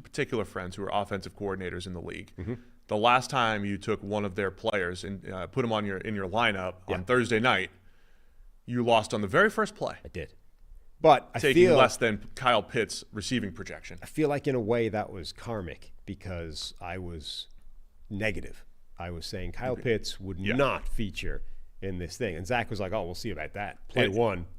Speaker 1: particular friends who are offensive coordinators in the league. Mm-hmm. The last time you took one of their players and put him in your lineup on Thursday night, you lost on the very first play.
Speaker 2: I did. But I
Speaker 1: taking
Speaker 2: feel
Speaker 1: less than Kyle Pitts' receiving projection.
Speaker 2: I feel like in a way that was karmic because I was negative. I was saying Kyle Pitts would not feature in this thing. And Zach was like, we'll see about that. Play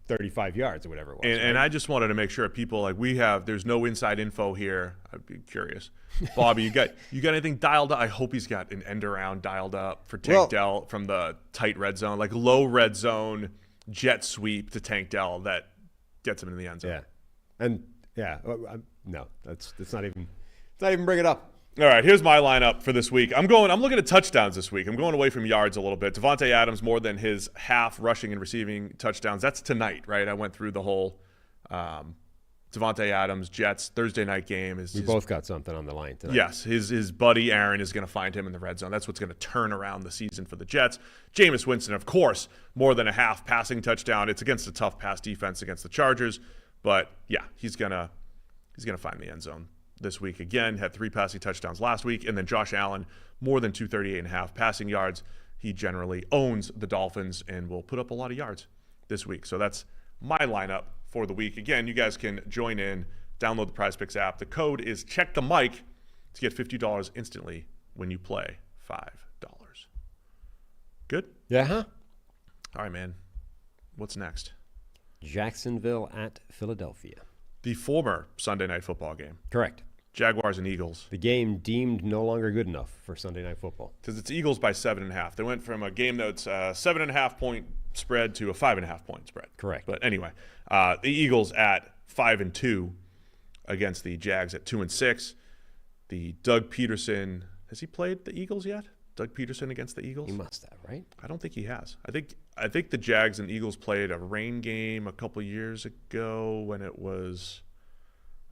Speaker 2: 35 yards or whatever it was.
Speaker 1: And I just wanted to make sure people there's no inside info here. I'd be curious. Bobby, you got anything dialed up? I hope he's got an end around dialed up for Tank Dell from the tight red zone, like low red zone jet sweep to Tank Dell that gets him in the end zone.
Speaker 2: Yeah. And Yeah. No, that's not even bring it up.
Speaker 1: All right, here's my lineup for this week. I'm looking at touchdowns this week. I'm going away from yards a little bit. Devontae Adams more than his half rushing and receiving touchdowns. That's tonight, right? I went through the whole Devontae Adams Jets Thursday night game.
Speaker 2: We both got something on the line tonight.
Speaker 1: Yes, his buddy Aaron is going to find him in the red zone. That's what's going to turn around the season for the Jets. Jameis Winston, of course, more than a half passing touchdown. It's against a tough pass defense against the Chargers, but yeah, he's gonna find the end zone this week again. Had 3 passing touchdowns last week, and then Josh Allen more than 238.5 passing yards. He generally owns the Dolphins and will put up a lot of yards this week. So that's my lineup for the week. Again, you guys can join in, download the PrizePicks app. The code is check the mic to get $50 instantly when you play $5. Good?
Speaker 2: Yeah. Huh?
Speaker 1: All right, man. What's next?
Speaker 2: Jacksonville at Philadelphia.
Speaker 1: The former Sunday Night Football game.
Speaker 2: Correct.
Speaker 1: Jaguars and Eagles.
Speaker 2: The game deemed no longer good enough for Sunday Night Football.
Speaker 1: Because it's Eagles by 7.5. They went from a game that's 7.5 point spread to a 5.5 point spread.
Speaker 2: Correct.
Speaker 1: But anyway, the Eagles at 5-2 against the Jags at 2-6. The Doug Peterson, has he played the Eagles yet? Doug Peterson against the Eagles?
Speaker 2: He must have, right?
Speaker 1: I don't think he has. I think the Jags and Eagles played a rain game a couple years ago when it was,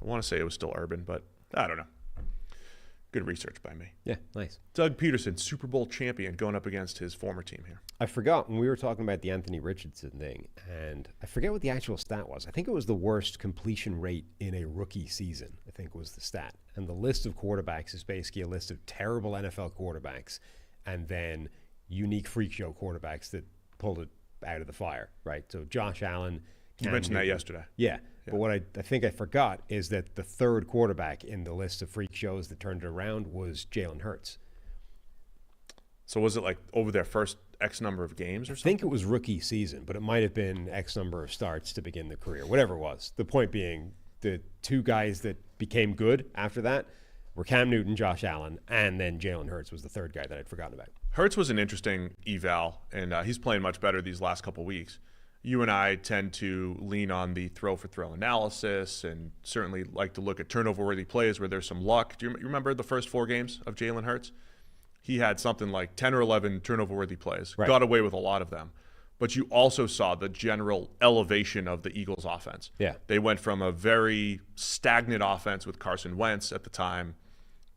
Speaker 1: I want to say it was still Urban, but I don't know. Good research by me.
Speaker 2: Yeah, nice.
Speaker 1: Doug Peterson, Super Bowl champion, going up against his former team here.
Speaker 2: I forgot when we were talking about the Anthony Richardson thing, and I forget what the actual stat was. I think it was the worst completion rate in a rookie season, I think was the stat. And the list of quarterbacks is basically a list of terrible NFL quarterbacks and then unique freak show quarterbacks that pulled it out of the fire, right? So Josh Allen.
Speaker 1: You mentioned that yesterday.
Speaker 2: Yeah. But what I think I forgot is that the third quarterback in the list of freak shows that turned it around was Jalen Hurts.
Speaker 1: So was it like over their first X number of games or something?
Speaker 2: I think it was rookie season, but it might have been X number of starts to begin the career, whatever it was. The point being, the 2 guys that became good after that were Cam Newton, Josh Allen, and then Jalen Hurts was the third guy that I'd forgotten about.
Speaker 1: Hurts was an interesting eval, and he's playing much better these last couple weeks. You and I tend to lean on the throw-for-throw analysis and certainly like to look at turnover-worthy plays where there's some luck. Do you remember the first 4 games of Jalen Hurts? He had something like 10 or 11 turnover-worthy plays, right. Got away with a lot of them. But you also saw the general elevation of the Eagles' offense.
Speaker 2: Yeah.
Speaker 1: They went from a very stagnant offense with Carson Wentz at the time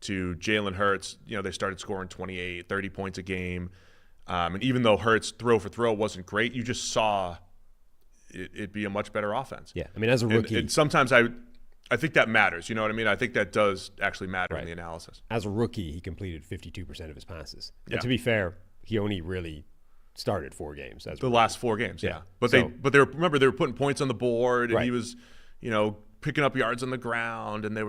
Speaker 1: to Jalen Hurts. You know, they started scoring 28, 30 points a game. And even though Hurts' throw-for-throw wasn't great, you just saw it'd be a much better offense.
Speaker 2: Yeah, I mean, as a rookie.
Speaker 1: And sometimes I think that matters. You know what I mean? I think that does actually matter in the analysis.
Speaker 2: As a rookie, he completed 52% of his passes.
Speaker 1: Yeah.
Speaker 2: And to be fair, he only really started 4 games.
Speaker 1: The last 4 games, yeah. But they were putting points on the board, and he was, picking up yards on the ground, and they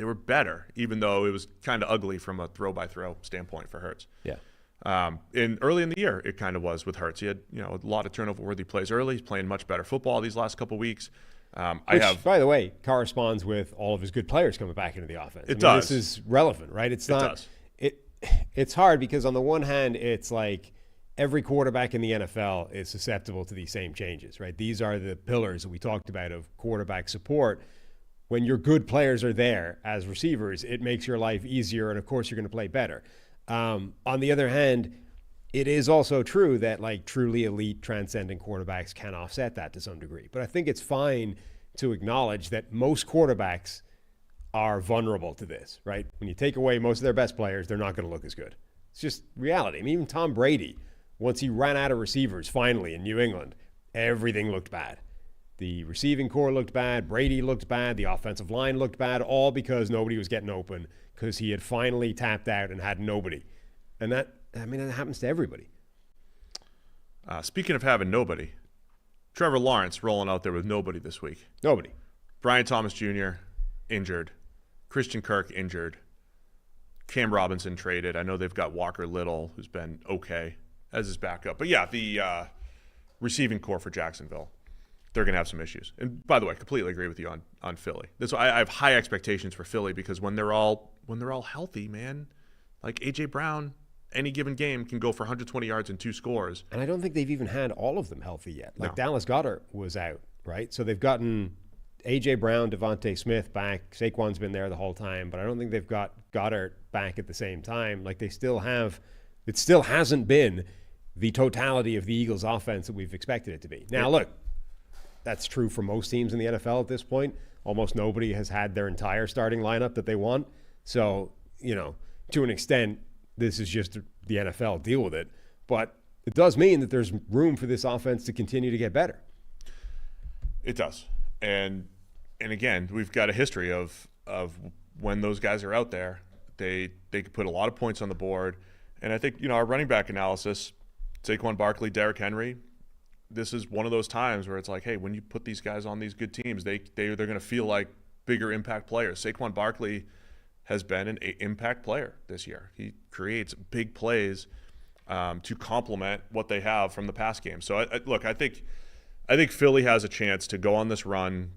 Speaker 1: were better, even though it was kind of ugly from a throw-by-throw standpoint for Hurts.
Speaker 2: Yeah.
Speaker 1: And early in the year, it kind of was with Hurts. He had, a lot of turnover-worthy plays early. He's playing much better football these last couple weeks.
Speaker 2: Which, by the way, corresponds with all of his good players coming back into the offense.
Speaker 1: It does.
Speaker 2: This is relevant, right? It's not. It's hard because on the one hand, it's like every quarterback in the NFL is susceptible to these same changes, right? These are the pillars that we talked about of quarterback support. When your good players are there as receivers, it makes your life easier, and of course, you're going to play better. On the other hand, it is also true that like truly elite transcendent quarterbacks can offset that to some degree. But I think it's fine to acknowledge that most quarterbacks are vulnerable to this, right? When you take away most of their best players, they're not going to look as good. It's just reality. I mean, even Tom Brady, once he ran out of receivers finally in New England, everything looked bad. The receiving core looked bad, Brady looked bad, the offensive line looked bad, all because nobody was getting open because he had finally tapped out and had nobody. And that happens to everybody.
Speaker 1: Speaking of having nobody, Trevor Lawrence rolling out there with nobody this week.
Speaker 2: Nobody.
Speaker 1: Brian Thomas Jr. injured. Christian Kirk injured. Cam Robinson traded. I know they've got Walker Little, who's been okay as his backup. But yeah, the receiving core for Jacksonville, they're going to have some issues. And by the way, I completely agree with you on Philly. I have high expectations for Philly because when they're all healthy, man, like A.J. Brown, any given game can go for 120 yards and 2 scores.
Speaker 2: And I don't think they've even had all of them healthy yet. Like Dallas Goedert was out, right? So they've gotten A.J. Brown, Devontae Smith back. Saquon's been there the whole time, but I don't think they've got Goddard back at the same time. Like they still have, it still hasn't been the totality of the Eagles offense that we've expected it to be. Now, look, that's true for most teams in the NFL at this point. Almost nobody has had their entire starting lineup that they want. So, to an extent, this is just the NFL. Deal with it. But it does mean that there's room for this offense to continue to get better.
Speaker 1: It does. And again, we've got a history of when those guys are out there, they can put a lot of points on the board. And I think, our running back analysis, Saquon Barkley, Derrick Henry, this is one of those times where it's like, hey, when you put these guys on these good teams, they're going to feel like bigger impact players. Saquon Barkley has been an impact player this year. He creates big plays to complement what they have from the pass game. So, I think Philly has a chance to go on this run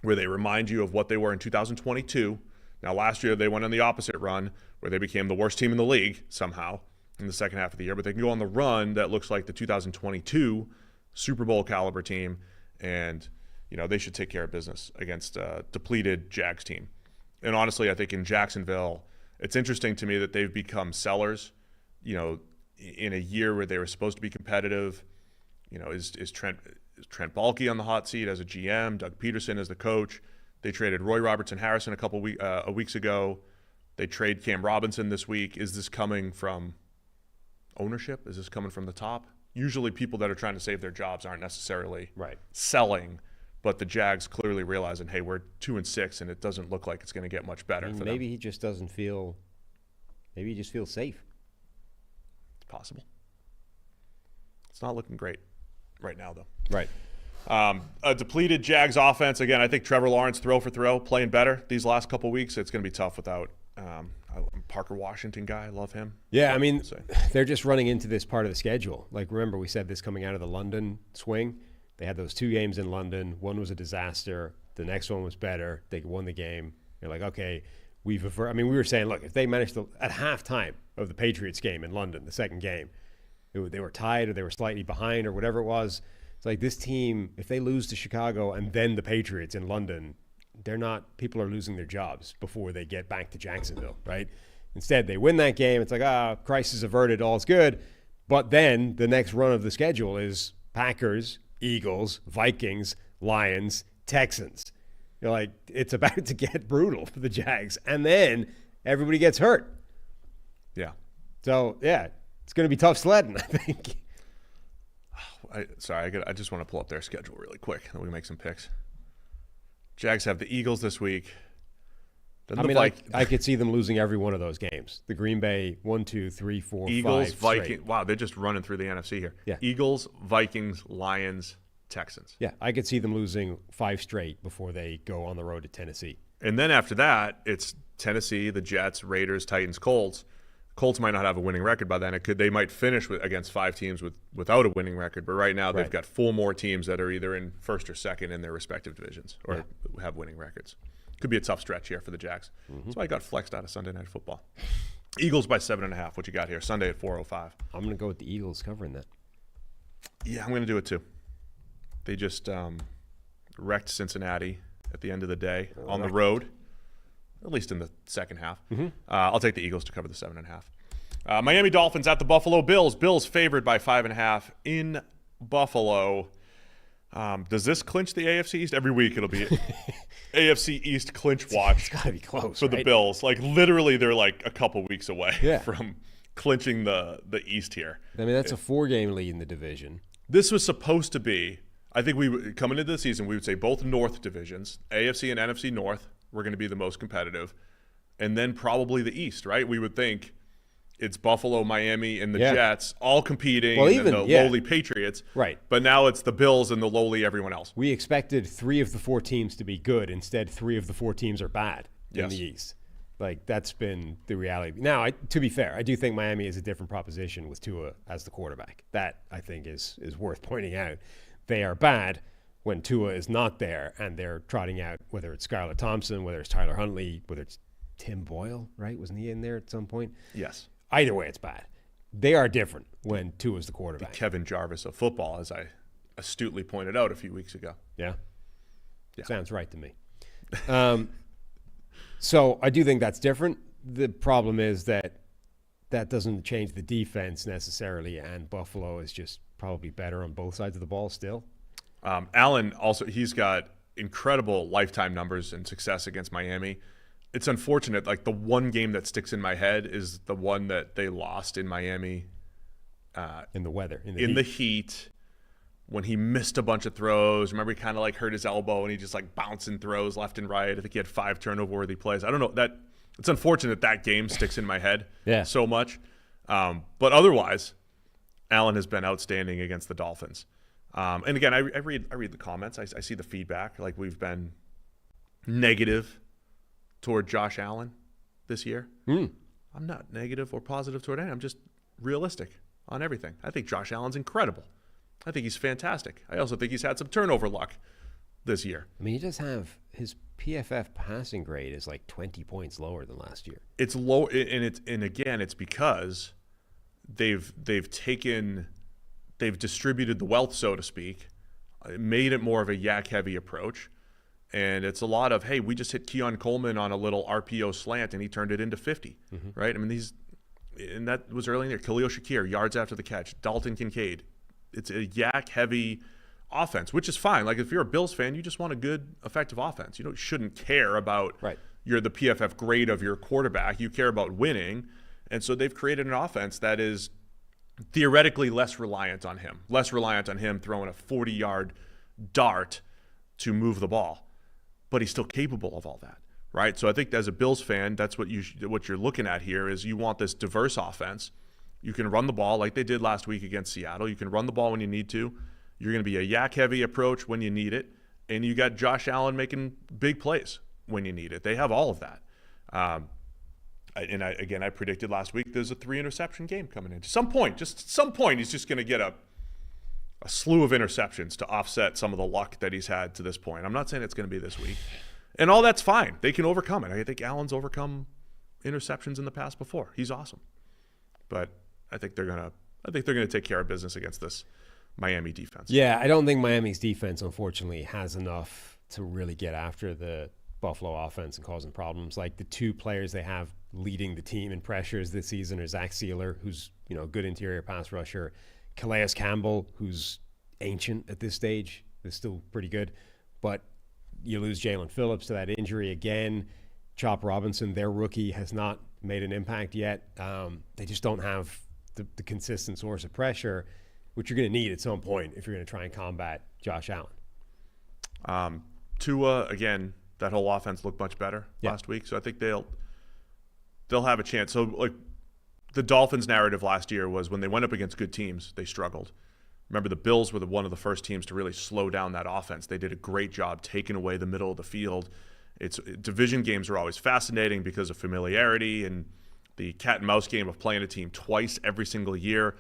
Speaker 1: where they remind you of what they were in 2022. Now, last year they went on the opposite run where they became the worst team in the league somehow in the second half of the year. But they can go on the run that looks like the 2022 Super Bowl caliber team, and they should take care of business against a depleted Jags team. And honestly, I think in Jacksonville, it's interesting to me that they've become sellers. In a year where they were supposed to be competitive, is Trent Baalke on the hot seat as a GM, Doug Peterson as the coach. They traded Roy Robertson Harrison a weeks ago. They trade Cam Robinson this week. Is this coming from ownership? Is this coming from the top? Usually people that are trying to save their jobs aren't necessarily selling, but the Jags clearly realizing, hey, we're 2-6 and it doesn't look like it's going to get much better for them.
Speaker 2: Maybe he just doesn't feel – maybe he just feels safe.
Speaker 1: It's possible. It's not looking great right now, though.
Speaker 2: Right.
Speaker 1: A depleted Jags offense. Again, I think Trevor Lawrence, throw for throw, playing better these last couple weeks. It's going to be tough without I'm a Parker Washington guy. I love him.
Speaker 2: Yeah, they're just running into this part of the schedule. Like, remember, we said this coming out of the London swing. They had those 2 games in London. One was a disaster. The next one was better. They won the game. You're like, okay, we were saying, look, if they managed to, at halftime of the Patriots game in London, the second game, they were tied or they were slightly behind or whatever it was. It's like this team, if they lose to Chicago and then the Patriots in London, people are losing their jobs before they get back to Jacksonville, right? Instead, they win that game. It's like, crisis averted, all's good. But then the next run of the schedule is Packers, Eagles, Vikings, Lions, Texans. You're like, it's about to get brutal for the Jags. And then everybody gets hurt.
Speaker 1: Yeah.
Speaker 2: So, yeah, it's going to be tough sledding, I think.
Speaker 1: I just want to pull up their schedule really quick, and we can make some picks. Jags have the Eagles this week.
Speaker 2: I could see them losing every one of those games. The Green Bay 1, 2, 3, 4,
Speaker 1: Eagles,
Speaker 2: 5
Speaker 1: Vikings.
Speaker 2: straight.
Speaker 1: Wow, they're just running through the NFC here.
Speaker 2: Yeah.
Speaker 1: Eagles, Vikings, Lions, Texans.
Speaker 2: Yeah, I could see them losing 5 straight before they go on the road to Tennessee.
Speaker 1: And then after that, it's Tennessee, the Jets, Raiders, Titans, Colts. Colts might not have a winning record by then. They might finish against 5 teams without a winning record, but right now they've got 4 more teams that are either in first or second in their respective divisions or have winning records. Could be a tough stretch here for the Jags. That's why I got flexed out of Sunday Night Football. Eagles by 7.5. What you got here? Sunday at 4:05.
Speaker 2: I'm going to go with the Eagles covering that.
Speaker 1: Yeah, I'm going to do it too. They just wrecked Cincinnati at the end of the day on the road, at least in the second half. I'll take the Eagles to cover the 7.5. Miami Dolphins at the Buffalo Bills. Bills favored by 5.5 in Buffalo. Does this clinch the AFC East? Every week it'll be AFC East clinch watch.
Speaker 2: It's got to be close
Speaker 1: for the Bills. Like literally, they're like a couple weeks away from clinching the East here.
Speaker 2: I mean, that's a 4-game lead in the division.
Speaker 1: This was supposed to be. I think coming into the season, we would say both North divisions, AFC and NFC North, were going to be the most competitive, and then probably the East. Right? We would think. It's Buffalo, Miami, and the Jets all competing, and the lowly Patriots.
Speaker 2: Right.
Speaker 1: But now it's the Bills and the lowly everyone else.
Speaker 2: We expected 3 of the 4 teams to be good. Instead, 3 of the 4 teams are bad in the East. Like, that's been the reality. Now, to be fair, I do think Miami is a different proposition with Tua as the quarterback. That, I think, is worth pointing out. They are bad when Tua is not there, and they're trotting out, whether it's Skylar Thompson, whether it's Tyler Huntley, whether it's Tim Boyle, right? Wasn't he in there at some point?
Speaker 1: Yes.
Speaker 2: Either way, it's bad. They are different when Tua is the quarterback.
Speaker 1: The Kevin Jarvis of football, as I astutely pointed out a few weeks ago.
Speaker 2: Yeah. Yeah. Sounds right to me. So I do think that's different. The problem is that doesn't change the defense necessarily, and Buffalo is just probably better on both sides of the ball still.
Speaker 1: Allen also, he's got incredible lifetime numbers and success against Miami. It's unfortunate. Like, the one game that sticks in my head is the one that they lost in Miami.
Speaker 2: In the weather.
Speaker 1: In the heat, when he missed a bunch of throws. Remember, he kind of like hurt his elbow and he just like bouncing throws left and right. I think he had 5 turnover-worthy plays. I don't know. It's unfortunate that game sticks in my head so much. But otherwise, Allen has been outstanding against the Dolphins. And again, I read the comments. I see the feedback. Like, we've been negative toward Josh Allen this year. I'm not negative or positive toward anything. I'm just realistic on everything. I think Josh Allen's incredible. I think he's fantastic. I also think he's had some turnover luck this year.
Speaker 2: I mean, he does have his PFF passing grade is like 20 points lower than last year.
Speaker 1: It's low, and again, it's because they've distributed the wealth, so to speak, made it more of a yak-heavy approach. And it's a lot of, hey, we just hit Keon Coleman on a little RPO slant, and he turned it into 50, right? I mean, and that was early in there. Khalil Shakir, yards after the catch. Dalton Kincaid. It's a yak-heavy offense, which is fine. Like, if you're a Bills fan, you just want a good, effective offense. You shouldn't care about the PFF grade of your quarterback. You care about winning. And so they've created an offense that is theoretically less reliant on him throwing a 40-yard dart to move the ball. But he's still capable of all that, right? So I think as a Bills fan, that's what you're looking at here is you want this diverse offense. You can run the ball like they did last week against Seattle. You can run the ball when you need to. You're going to be a yak-heavy approach when you need it. And you got Josh Allen making big plays when you need it. They have all of that. I predicted last week there's a 3-interception game coming in. At some point, he's just going to get a slew of interceptions to offset some of the luck that he's had to this point. I'm not saying it's going to be this week. And all that's fine. They can overcome it. I think Allen's overcome interceptions in the past before. He's awesome. But I think they're going to take care of business against this Miami defense.
Speaker 2: Yeah, I don't think Miami's defense, unfortunately, has enough to really get after the Buffalo offense and causing problems. Like, the 2 players they have leading the team in pressures this season are Zach Sealer, who's a good interior pass rusher, Calais Campbell, who's ancient at this stage, is still pretty good. But you lose Jalen Phillips to that injury again. Chop Robinson, their rookie, has not made an impact yet. They just don't have the consistent source of pressure, which you're going to need at some point if you're going to try and combat Josh Allen.
Speaker 1: Tua, again, that whole offense looked much better last week, so I think they'll have a chance. So, like, the Dolphins' narrative last year was when they went up against good teams, they struggled. Remember, the Bills were one of the first teams to really slow down that offense. They did a great job taking away the middle of the field. Division games are always fascinating because of familiarity and the cat and mouse game of playing a team twice every single year.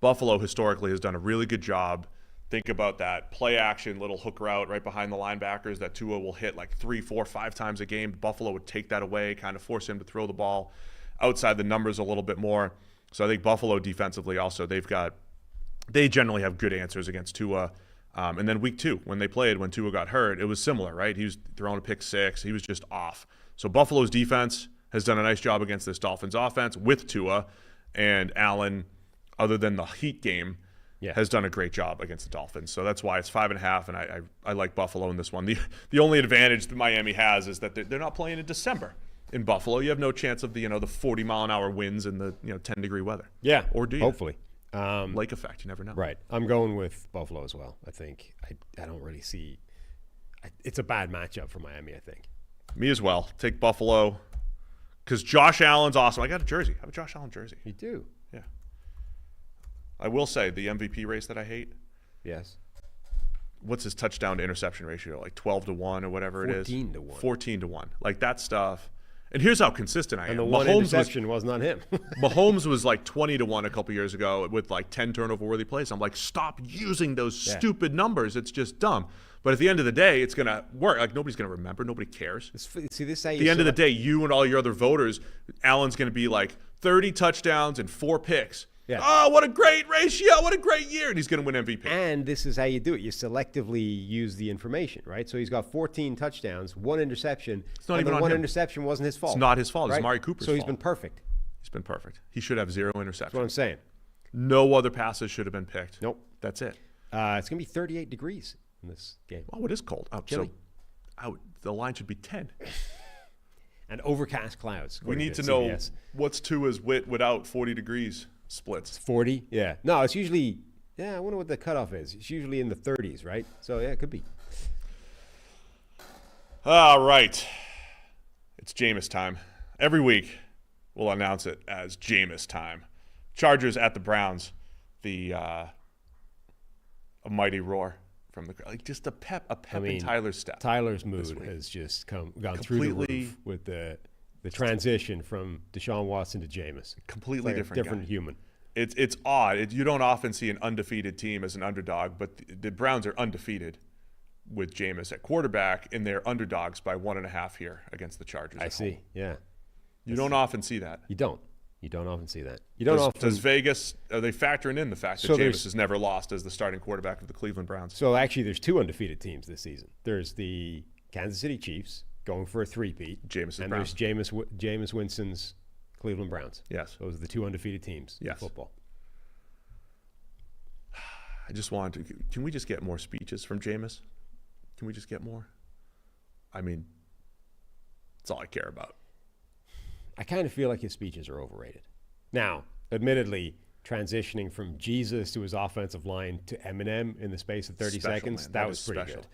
Speaker 1: Buffalo historically has done a really good job. Think about that play action, little hook route right behind the linebackers that Tua will hit like 3, 4, 5 times a game. Buffalo would take that away, kind of force him to throw the ball outside the numbers a little bit more. So I think Buffalo defensively also, they generally have good answers against Tua. And then week 2, when Tua got hurt, it was similar, right? He was throwing a pick 6. He was just off. So Buffalo's defense has done a nice job against this Dolphins offense with Tua, and Allen, other than the Heat game, has done a great job against the Dolphins. So that's why it's 5.5, and I like Buffalo in this one. The only advantage that Miami has is that they're not playing in December. In Buffalo, you have no chance of the 40-mile-an-hour winds and the 10-degree weather.
Speaker 2: Yeah,
Speaker 1: or do you?
Speaker 2: Hopefully.
Speaker 1: Lake effect, you never know.
Speaker 2: Right. I'm going with Buffalo as well. I think I don't really see it's a bad matchup for Miami, I think.
Speaker 1: Me as well. Take Buffalo because Josh Allen's awesome. I got a jersey. I have a Josh Allen jersey.
Speaker 2: You do?
Speaker 1: Yeah. I will say the MVP race that I hate.
Speaker 2: Yes.
Speaker 1: What's his touchdown to interception ratio? Like 12-1 or whatever it is.
Speaker 2: 14-1.
Speaker 1: 14-1. Like that stuff. And here's how consistent I am.
Speaker 2: And the one interception was not him.
Speaker 1: Mahomes was like 20-1 a couple years ago with like 10 turnover-worthy plays. I'm like, stop using those stupid numbers. It's just dumb. But at the end of the day, it's going to work. Like, nobody's going to remember. Nobody cares.
Speaker 2: See, this
Speaker 1: at the end of the day, you and all your other voters, Allen's going to be like 30 touchdowns and 4 picks.
Speaker 2: Yeah.
Speaker 1: Oh, what a great ratio. What a great year. And he's going to win MVP.
Speaker 2: And this is how you do it. You selectively use the information, right? So he's got 14 touchdowns, 1 interception.
Speaker 1: It's not
Speaker 2: and
Speaker 1: even
Speaker 2: the
Speaker 1: on
Speaker 2: one
Speaker 1: him.
Speaker 2: interception wasn't his fault.
Speaker 1: It's not his fault.
Speaker 2: Right?
Speaker 1: It's Amari Cooper's fault.
Speaker 2: So he's been perfect.
Speaker 1: He's been perfect. He should have 0 interceptions.
Speaker 2: That's what I'm saying.
Speaker 1: No other passes should have been picked.
Speaker 2: Nope.
Speaker 1: That's it.
Speaker 2: It's going to be 38 degrees in this game.
Speaker 1: Oh, it is cold. Oh,
Speaker 2: Chilly.
Speaker 1: So the line should be 10.
Speaker 2: And overcast clouds.
Speaker 1: We need to
Speaker 2: CBS.
Speaker 1: know what's Tua's wit without 40 degrees splits.
Speaker 2: 40? Yeah. No, it's usually, I wonder what the cutoff is. It's usually in the 30s, right? So, yeah, it could be.
Speaker 1: All right. It's Jameis time. Every week, we'll announce it as Jameis time. Chargers at the Browns. A mighty roar from the crowd. Like just a pep in Tyler's step.
Speaker 2: Tyler's mood has just gone through the roof with the transition from Deshaun Watson to Jameis.
Speaker 1: Completely
Speaker 2: like different human.
Speaker 1: It's odd. You don't often see an undefeated team as an underdog, but the Browns are undefeated with Jameis at quarterback, and they're underdogs by 1.5 here against the Chargers.
Speaker 2: I see. Yeah.
Speaker 1: You don't often see that.
Speaker 2: You don't often see that.
Speaker 1: Does Vegas, are they factoring in the fact that Jameis has never lost as the starting quarterback of the Cleveland Browns?
Speaker 2: So actually there's 2 undefeated teams this season. There's the Kansas City Chiefs going for a 3-peat.
Speaker 1: And
Speaker 2: there's Jameis Winston's Cleveland Browns.
Speaker 1: Yes.
Speaker 2: Those are the 2 undefeated teams in football.
Speaker 1: I just wanted to, can we just get more speeches from Jameis? Can we just get more? I mean, that's all I care about.
Speaker 2: I kind of feel like his speeches are overrated. Now, admittedly, transitioning from Jesus to his offensive line to Eminem in the space of 30 seconds, that was pretty good.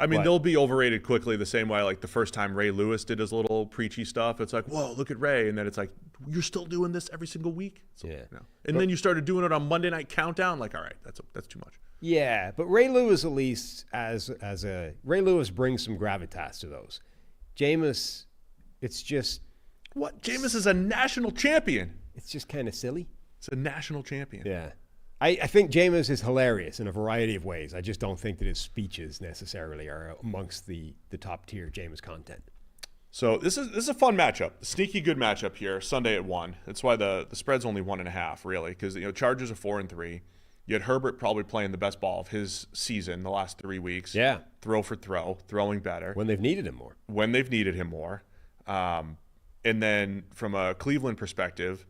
Speaker 1: I mean, they'll be overrated quickly the same way like the first time Ray Lewis did his little preachy stuff. It's like, whoa, look at Ray. And then it's like, you're still doing this every single week? So,
Speaker 2: yeah.
Speaker 1: No. And then you started doing it on Monday Night Countdown. Like, all right, that's too much.
Speaker 2: Yeah, but Ray Lewis at least Ray Lewis brings some gravitas to those. Jameis, it's just...
Speaker 1: What? Jameis is a national champion.
Speaker 2: It's just kind of silly.
Speaker 1: It's a national champion.
Speaker 2: Yeah. I think Jameis is hilarious in a variety of ways. I just don't think that his speeches necessarily are amongst the top tier Jameis content.
Speaker 1: So this is a fun matchup, a sneaky good matchup here. Sunday at 1. That's why the spread's only 1.5 really, because Chargers are 4-3. You had Herbert probably playing the best ball of his season the last 3 weeks.
Speaker 2: Yeah,
Speaker 1: throw for throw, throwing better
Speaker 2: when they've needed him more.
Speaker 1: And then from a Cleveland perspective,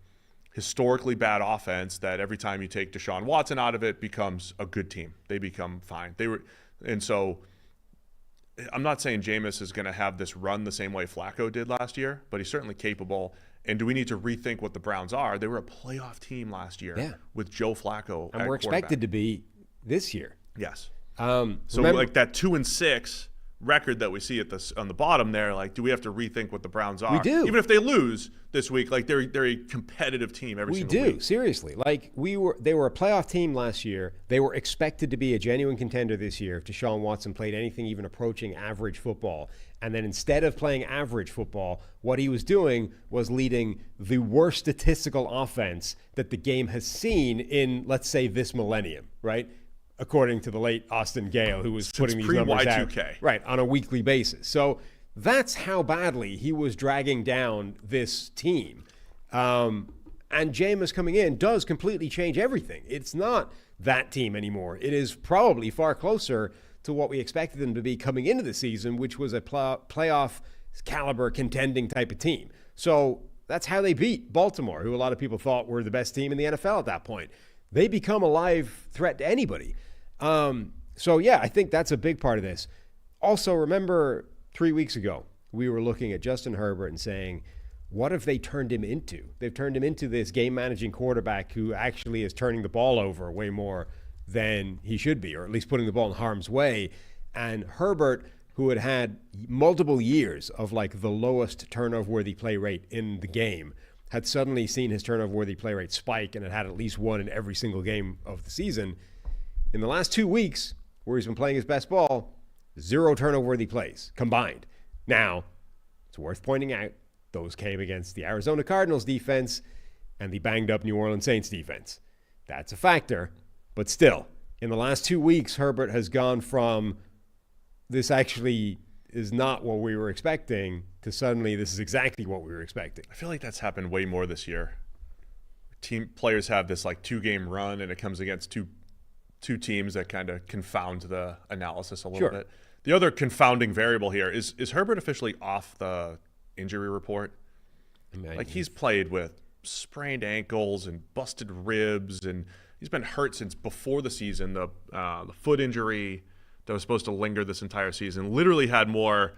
Speaker 1: historically bad offense that every time you take Deshaun Watson out of it becomes a good team. They become fine. And so I'm not saying Jameis is going to have this run the same way Flacco did last year, but he's certainly capable. And do we need to rethink what the Browns are? They were a playoff team last year with Joe Flacco.
Speaker 2: And we're expected to be this year.
Speaker 1: Yes. Like that 2-6 record that we see on the bottom there, like, do we have to rethink what the Browns are?
Speaker 2: We do.
Speaker 1: Even if they lose this week, like they're a competitive team every single week. We do,
Speaker 2: seriously. Like they were a playoff team last year. They were expected to be a genuine contender this year if Deshaun Watson played anything even approaching average football. And then instead of playing average football, what he was doing was leading the worst statistical offense that the game has seen in, let's say, this millennium, right? According to the late Austin Gale, who was putting these numbers out right on a weekly basis. So that's how badly he was dragging down this team. And Jameis coming in does completely change everything. It's not that team anymore. It is probably far closer to what we expected them to be coming into the season, which was a playoff caliber contending type of team. So that's how they beat Baltimore, who a lot of people thought were the best team in the NFL at that point. They become a live threat to anybody. I think that's a big part of this. Also, remember 3 weeks ago, we were looking at Justin Herbert and saying, what have they turned him into? They've turned him into this game-managing quarterback who actually is turning the ball over way more than he should be, or at least putting the ball in harm's way. And Herbert, who had multiple years of like the lowest turnover-worthy play rate in the game, had suddenly seen his turnover-worthy play rate spike and had at least one in every single game of the season. In the last 2 weeks, where he's been playing his best ball, 0 turnover-worthy plays combined. Now, it's worth pointing out, those came against the Arizona Cardinals defense and the banged-up New Orleans Saints defense. That's a factor, but still, in the last 2 weeks, Herbert has gone from this actually is not what we were expecting to suddenly this is exactly what we were expecting.
Speaker 1: I feel like that's happened way more this year. players have this like 2-game run, and it comes against two teams that kind of confound the analysis a little bit. The other confounding variable here is Herbert officially off the injury report? Like, he's played with sprained ankles and busted ribs, and he's been hurt since before the season. The foot injury that was supposed to linger this entire season literally had more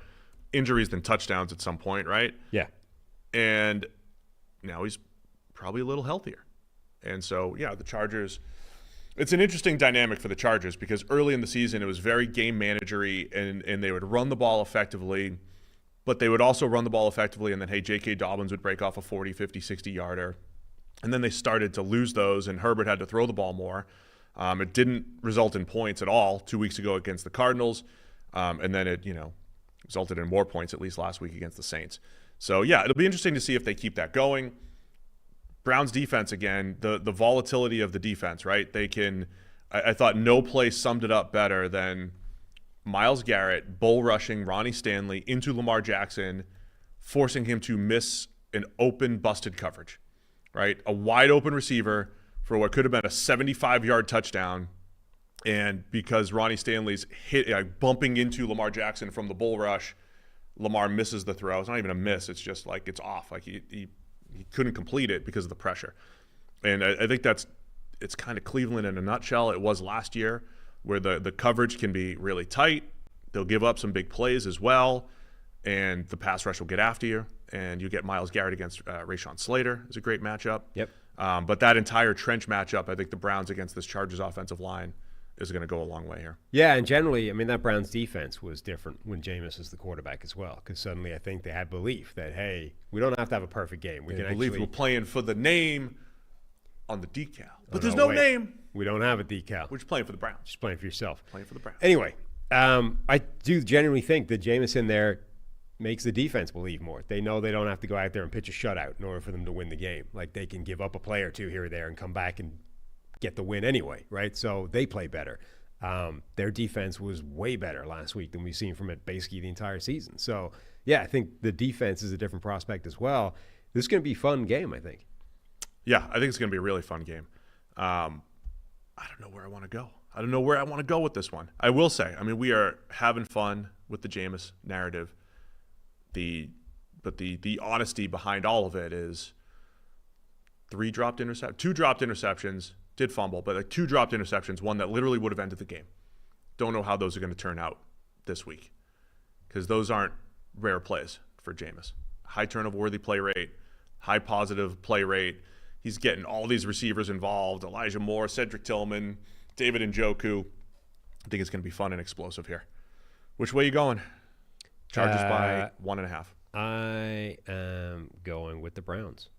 Speaker 1: injuries than touchdowns at some point, right?
Speaker 2: Yeah.
Speaker 1: And now he's probably a little healthier. And so, yeah, the Chargers, it's an interesting dynamic for the Chargers because early in the season it was very game managery, and they would run the ball effectively, but they would also run the ball effectively, and then, hey, J.K. Dobbins would break off a 40, 50, 60-yarder. And then they started to lose those, and Herbert had to throw the ball more. It didn't result in points at all 2 weeks ago against the Cardinals, and then it, resulted in more points at least last week against the Saints. So, yeah, it'll be interesting to see if they keep that going. Browns defense, again, the volatility of the defense, right? They can – I thought no play summed it up better than Myles Garrett bull rushing Ronnie Stanley into Lamar Jackson, forcing him to miss an open busted coverage, right? A wide open receiver for what could have been a 75-yard touchdown, and because Ronnie Stanley's bumping into Lamar Jackson from the bull rush, Lamar misses the throw. It's not even a miss. It's just like it's off. Like he couldn't complete it because of the pressure. And I think it's kind of Cleveland in a nutshell. It was last year where the coverage can be really tight. They'll give up some big plays as well, and the pass rush will get after you. And you get Myles Garrett against Rashawn Slater. It's a great matchup.
Speaker 2: Yep.
Speaker 1: But that entire trench matchup, I think the Browns against this Chargers offensive line is going to go a long way here.
Speaker 2: Yeah, and generally, I mean, that Browns defense was different when Jameis was the quarterback as well, because suddenly I think they had belief that, hey, we don't have to have a perfect game. We can
Speaker 1: believe
Speaker 2: actually...
Speaker 1: we're playing for the name on the decal. But there's no name.
Speaker 2: We don't have a decal.
Speaker 1: We're just playing for the Browns.
Speaker 2: Just playing for yourself.
Speaker 1: Playing for the Browns.
Speaker 2: Anyway, I do genuinely think that Jameis in there makes the defense believe more. They know they don't have to go out there and pitch a shutout in order for them to win the game. Like, they can give up a play or two here or there and come back and get the win anyway, right? So they play better. Their defense was way better last week than we've seen from it basically the entire season. So, yeah, I think the defense is a different prospect as well. This is going to be a fun game, I think.
Speaker 1: Yeah, I think it's going to be a really fun game. I don't know where I want to go. I don't know where I want to go with this one. I will say, I mean, we are having fun with the Jameis narrative. But the honesty behind all of it is two dropped interceptions, did fumble, but like 2 dropped interceptions, one that literally would have ended the game. Don't know how those are going to turn out this week because those aren't rare plays for Jameis. High turnover-worthy play rate, high positive play rate. He's getting all these receivers involved, Elijah Moore, Cedric Tillman, David Njoku. I think it's going to be fun and explosive here. Which way are you going? Chargers by 1.5.
Speaker 2: I am going with the Browns.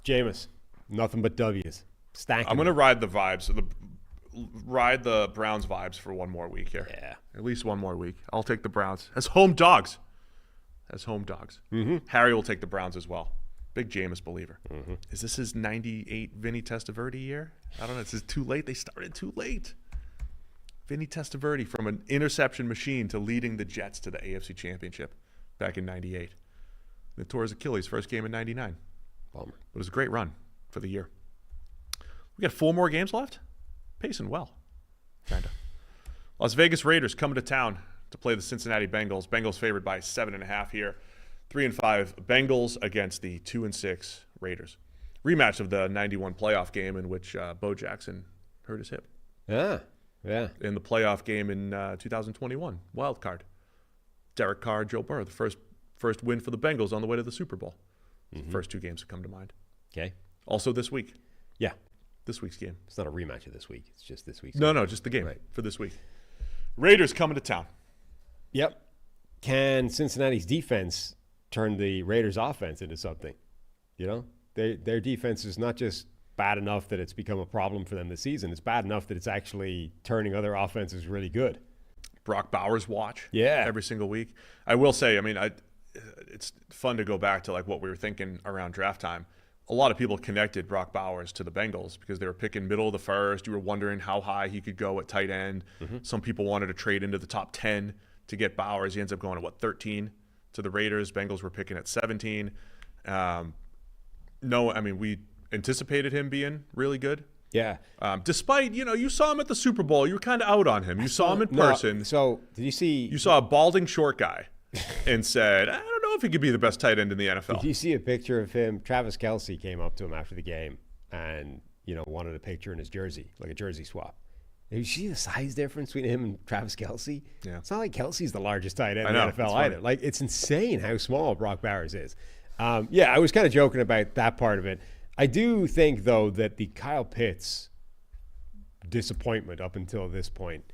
Speaker 2: Jameis, nothing but W's. Stacking.
Speaker 1: I'm going to ride the vibes, ride the Browns vibes for one more week here.
Speaker 2: Yeah.
Speaker 1: At least one more week. I'll take the Browns as home dogs. Mm-hmm. Harry will take the Browns as well. Big Jameis believer. Mm-hmm. Is this his 98 Vinny Testaverde year? I don't know. This is too late. They started too late. Vinny Testaverde from an interception machine to leading the Jets to the AFC Championship back in 98. Then tore his Achilles first game in 99.
Speaker 2: Bummer.
Speaker 1: But it was a great run for the year. We got 4 more games left. Pacing well. Kind of. Las Vegas Raiders coming to town to play the Cincinnati Bengals. Bengals favored by 7.5 here. 3-5 Bengals against the 2-6 Raiders. Rematch of the 91 playoff game in which Bo Jackson hurt his hip.
Speaker 2: Yeah.
Speaker 1: In the playoff game in 2021, wild card. Derek Carr, Joe Burrow, the first win for the Bengals on the way to the Super Bowl. Mm-hmm. The first 2 games that come to mind.
Speaker 2: Okay.
Speaker 1: Also this week.
Speaker 2: Yeah.
Speaker 1: This week's game.
Speaker 2: It's not a rematch of this week. It's just this week's
Speaker 1: game.
Speaker 2: No,
Speaker 1: just the game for this week. Raiders coming to town.
Speaker 2: Yep. Can Cincinnati's defense turn the Raiders' offense into something? You know, their defense is not just bad enough that it's become a problem for them this season. It's bad enough that it's actually turning other offenses really good.
Speaker 1: Brock Bowers watch.
Speaker 2: Yeah.
Speaker 1: Every single week. I will say, I mean, it's fun to go back to like what we were thinking around draft time. A lot of people connected Brock Bowers to the Bengals because they were picking middle of the first. You were wondering how high he could go at tight end. Mm-hmm. Some people wanted to trade into the top 10 to get Bowers. He ends up going to 13 to the Raiders. Bengals were picking at 17. No, I mean, we anticipated him being really good.
Speaker 2: Yeah.
Speaker 1: Despite, you saw him at the Super Bowl. You were kind of out on him. You saw him in person.
Speaker 2: So did you see?
Speaker 1: You saw a balding short guy and said, I don't know if he could be the best tight end in the NFL.
Speaker 2: Did you see a picture of him? Travis Kelce came up to him after the game and, wanted a picture in his jersey, like a jersey swap. Did you see the size difference between him and Travis Kelce?
Speaker 1: Yeah.
Speaker 2: It's not like Kelsey's the largest tight end in the NFL either. Like, it's insane how small Brock Bowers is. I was kind of joking about that part of it. I do think, though, that the Kyle Pitts disappointment up until this point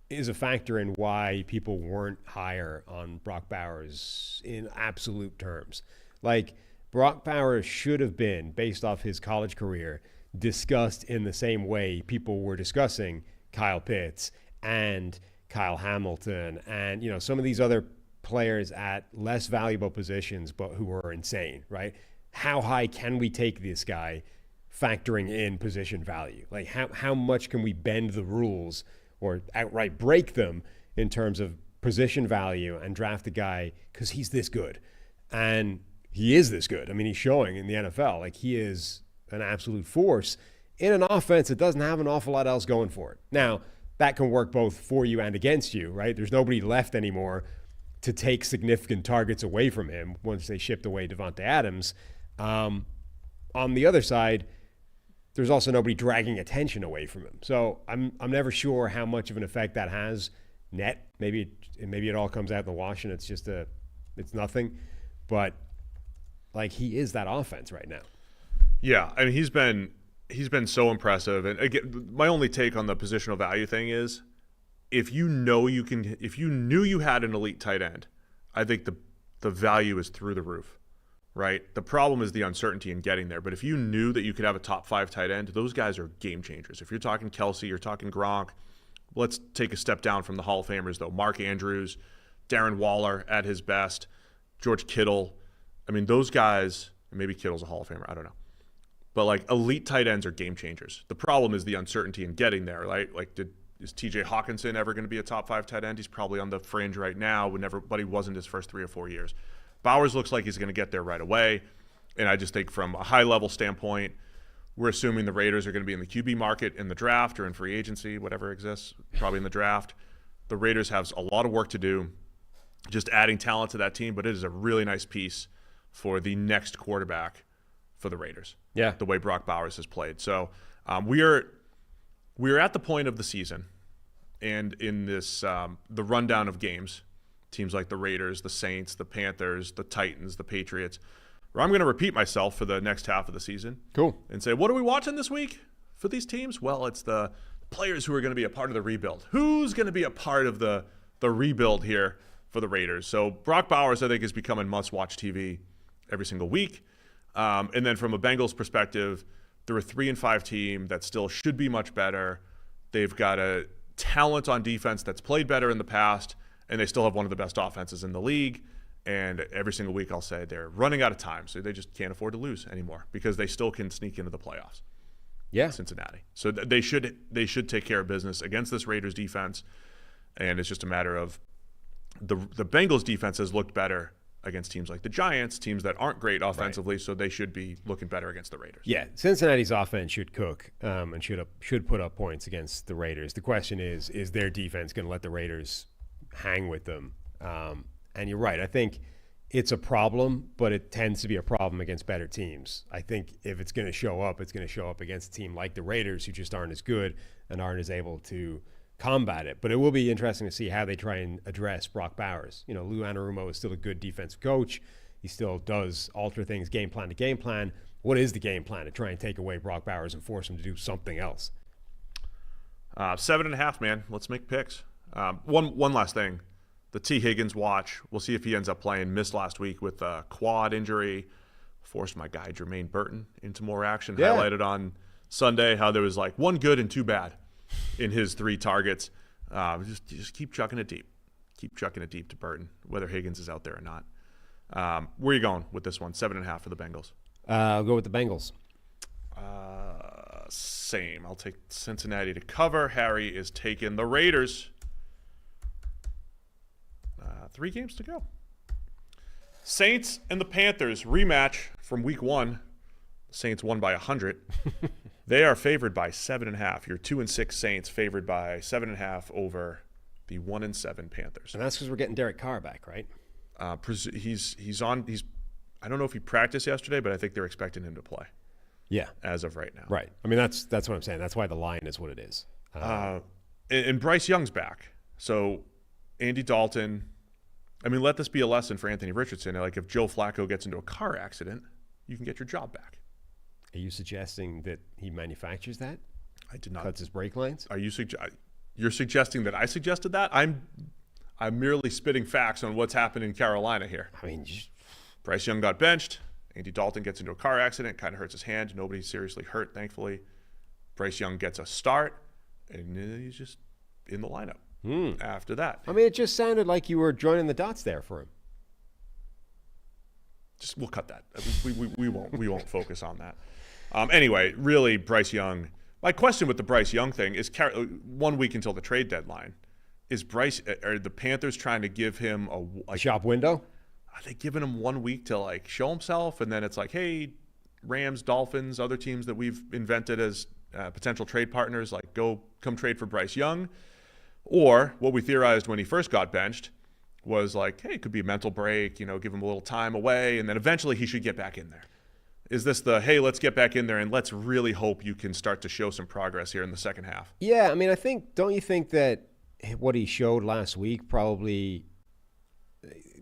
Speaker 2: is a factor in why people weren't higher on Brock Bowers in absolute terms. Like, Brock Bowers should have been, based off his college career, discussed in the same way people were discussing Kyle Pitts and Kyle Hamilton and, some of these other players at less valuable positions but who are insane, right? How high can we take this guy factoring in position value? Like, how much can we bend the rules or outright break them in terms of position value and draft a guy because he's this good? And he is this good. I mean, he's showing in the NFL. Like, he is an absolute force in an offense that doesn't have an awful lot else going for it. Now, that can work both for you and against you, right? There's nobody left anymore to take significant targets away from him once they shipped away Devontae Adams. On the other side, there's also nobody dragging attention away from him. So I'm never sure how much of an effect that has net. Maybe it all comes out in the wash and it's nothing. But like, he is that offense right now.
Speaker 1: Yeah, I mean, he's been so impressive. And again, my only take on the positional value thing is, if you knew you had an elite tight end, I think the value is through the roof, right? The problem is the uncertainty in getting there. But if you knew that you could have a top 5 tight end, those guys are game changers. If you're talking Kelce, you're talking Gronk. Let's take a step down from the Hall of Famers, though. Mark Andrews, Darren Waller at his best, George Kittle. I mean, those guys, maybe Kittle's a Hall of Famer, I don't know. But like, elite tight ends are game changers. The problem is the uncertainty in getting there, right? Like, is TJ Hawkinson ever going to be a top 5 tight end? He's probably on the fringe right now, but he wasn't his first 3 or 4 years. Bowers looks like he's going to get there right away. And I just think from a high level standpoint, we're assuming the Raiders are going to be in the QB market in the draft or in free agency, whatever exists, probably in the draft. The Raiders have a lot of work to do, just adding talent to that team, but it is a really nice piece for the next quarterback for the Raiders.
Speaker 2: Yeah.
Speaker 1: The way Brock Bowers has played. So we are at the point of the season, and in this the rundown of games, teams like the Raiders, the Saints, the Panthers, the Titans, the Patriots, where I'm going to repeat myself for the next half of the season.
Speaker 2: Cool.
Speaker 1: And say, what are we watching this week for these teams? Well, it's the players who are going to be a part of the rebuild. Who's going to be a part of the rebuild here for the Raiders? So Brock Bowers, I think, is becoming must-watch TV every single week. And then from a Bengals perspective, they're a 3-5 team that still should be much better. They've got a talent on defense that's played better in the past, and they still have one of the best offenses in the league. And every single week I'll say they're running out of time, so they just can't afford to lose anymore because they still can sneak into the playoffs.
Speaker 2: Yeah.
Speaker 1: Cincinnati. So they should take care of business against this Raiders defense, and it's just a matter of the Bengals defense has looked better against teams like the Giants, teams that aren't great offensively, right. So they should be looking better against the Raiders.
Speaker 2: Yeah, Cincinnati's offense should cook and should put up points against the Raiders. The question is their defense going to let the Raiders hang with them? And you're right. I think it's a problem, but it tends to be a problem against better teams. I think if it's going to show up, it's going to show up against a team like the Raiders, who just aren't as good and aren't as able to combat it. But it will be interesting to see how they try and address Brock Bowers. Lou Anarumo is still a good defensive coach. He still does alter things game plan to game plan. What is the game plan to try and take away Brock Bowers and force him to do something else?
Speaker 1: 7.5, man. Let's make picks. One last thing. The T. Higgins watch. We'll see if he ends up playing. Missed last week with a quad injury. Forced my guy Jermaine Burton into more action. Yeah. Highlighted on Sunday how there was like 1 good and 2 bad in his 3 targets. Just keep chucking it deep. Keep chucking it deep to Burton, whether Higgins is out there or not. Where are you going with this one? 7.5 for the Bengals.
Speaker 2: I'll go with the Bengals.
Speaker 1: Same. I'll take Cincinnati to cover. Harry is taking the Raiders. 3 games to go. Saints and the Panthers rematch from week 1. Saints won by 100. They are favored by 7.5. Your 2-6 Saints favored by 7.5 over the 1-7 Panthers.
Speaker 2: And that's because we're getting Derek Carr back, right?
Speaker 1: He's on. I don't know if he practiced yesterday, but I think they're expecting him to play.
Speaker 2: Yeah,
Speaker 1: as of right now.
Speaker 2: Right. I mean, that's what I'm saying. That's why the line is what it is.
Speaker 1: And Bryce Young's back. So Andy Dalton. I mean, let this be a lesson for Anthony Richardson. Like, if Joe Flacco gets into a car accident, you can get your job back.
Speaker 2: Are you suggesting that he manufactures that?
Speaker 1: I did not.
Speaker 2: Cuts his brake lines?
Speaker 1: Are you you're suggesting that I suggested that? I'm merely spitting facts on what's happened in Carolina here.
Speaker 2: I mean,
Speaker 1: Bryce Young got benched. Andy Dalton gets into a car accident, kind of hurts his hand. Nobody's seriously hurt, thankfully. Bryce Young gets a start, and he's just in the lineup after that.
Speaker 2: I mean, it just sounded like you were joining the dots there for him.
Speaker 1: We'll cut that. We won't focus on that. Anyway, really, Bryce Young. My question with the Bryce Young thing is 1 week until the trade deadline. Are the Panthers trying to give him a
Speaker 2: shop window?
Speaker 1: Are they giving him 1 week to like show himself, and then it's like, hey, Rams, Dolphins, other teams that we've invented as potential trade partners, like come trade for Bryce Young? Or what we theorized when he first got benched was like, hey, it could be a mental break, give him a little time away, and then eventually he should get back in there. Is this hey, let's get back in there and let's really hope you can start to show some progress here in the second half?
Speaker 2: Yeah, I mean, don't you think that what he showed last week probably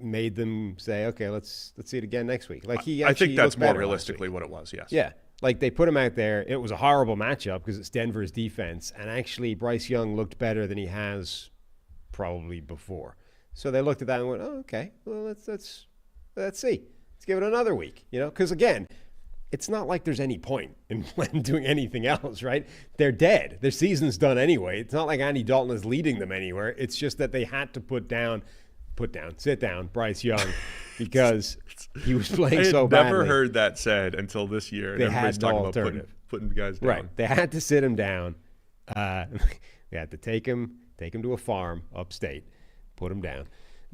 Speaker 2: made them say, okay, let's see it again next week? Like
Speaker 1: I think that's more realistically what it was, yes.
Speaker 2: Yeah, like they put him out there. It was a horrible matchup because it's Denver's defense, and actually Bryce Young looked better than he has probably before. So they looked at that and went, oh, okay, well, let's see. Let's give it another week, because again, it's not like there's any point in doing anything else, right? They're dead. Their season's done anyway. It's not like Andy Dalton is leading them anywhere. It's just that they had to sit down Bryce Young because he was playing so badly.
Speaker 1: I had never heard that said until this year.
Speaker 2: They had no alternative.
Speaker 1: Putting guys down.
Speaker 2: Right. They had to sit him down. They had to take him to a farm upstate, put him down.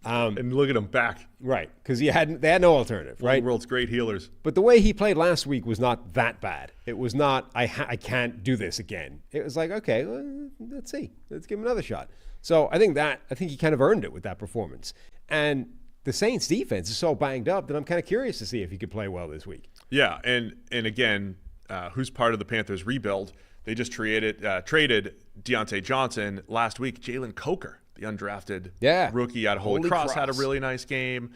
Speaker 1: And look at him back.
Speaker 2: Right, because they had no alternative, right?
Speaker 1: One of the world's great healers.
Speaker 2: But the way he played last week was not that bad. It was not, I can't do this again. It was like, okay, well, let's see. Let's give him another shot. So I think he kind of earned it with that performance. And the Saints defense is so banged up that I'm kind of curious to see if he could play well this week.
Speaker 1: Yeah, and again, who's part of the Panthers rebuild? They just traded Deontay Johnson last week. Jalen Coker, the undrafted rookie out of Holy Cross, had a really nice game.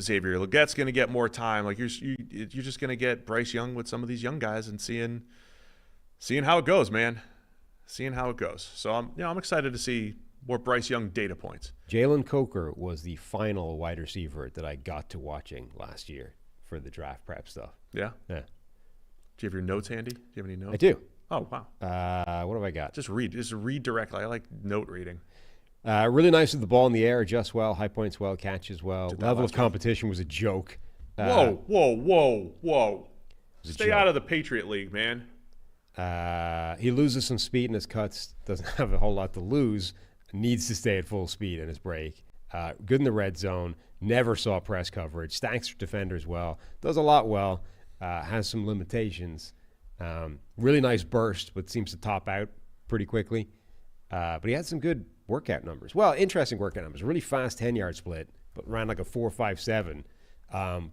Speaker 1: Xavier Legette's going to get more time. Like you're just going to get Bryce Young with some of these young guys and seeing how it goes, man. Seeing how it goes. So I'm excited to see more Bryce Young data points.
Speaker 2: Jalen Coker was the final wide receiver that I got to watching last year for the draft prep stuff.
Speaker 1: Yeah.
Speaker 2: Yeah.
Speaker 1: Do you have your notes handy? Do you have any notes?
Speaker 2: I do.
Speaker 1: Oh, wow.
Speaker 2: What have I got?
Speaker 1: Just read directly. I like note reading.
Speaker 2: Really nice with the ball in the air, adjusts well, high points well, catches well. Level of competition was a joke.
Speaker 1: Whoa. Stay out of the Patriot League, man.
Speaker 2: He loses some speed in his cuts, doesn't have a whole lot to lose, needs to stay at full speed in his break. Good in the red zone, never saw press coverage, stacks defenders well, does a lot well, has some limitations. Really nice burst, but seems to top out pretty quickly. But he had some good workout numbers. Well, interesting workout numbers. Really fast 10-yard split, but ran like a 4.57,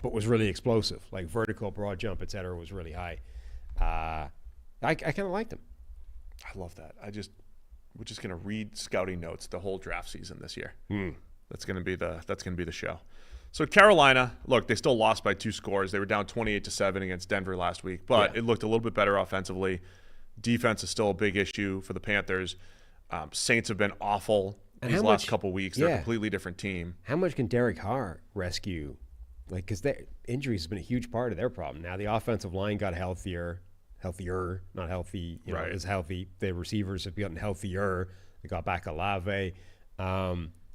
Speaker 2: but was really explosive. Like vertical, broad jump, et cetera, was really high. I kind of liked him.
Speaker 1: I love that. We're just going to read scouting notes the whole draft season this year. That's going to be the show. So Carolina, look, they still lost by 2 scores. They were down 28-7 against Denver last week, but it looked a little bit better offensively. Defense is still a big issue for the Panthers. Saints have been awful these last couple weeks. They're a completely different team.
Speaker 2: How much can Derek Carr rescue? Like, because injuries has been a huge part of their problem. Now the offensive line got healthier, not healthy, is healthy. The receivers have gotten healthier. They got back Olave.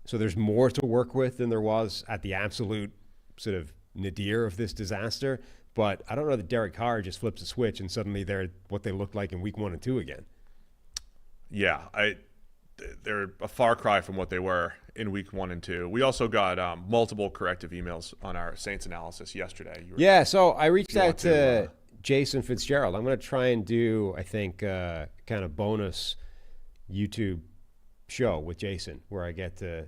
Speaker 2: So there's more to work with than there was at the absolute sort of nadir of this disaster. But I don't know that Derek Carr just flips a switch and suddenly they're what they looked like in week 1 and 2 again.
Speaker 1: Yeah, they're a far cry from what they were in week 1 and 2. We also got multiple corrective emails on our Saints analysis yesterday.
Speaker 2: So I reached out to Jason Fitzgerald. I'm going to try and do, I think, kind of bonus YouTube show with Jason where I get to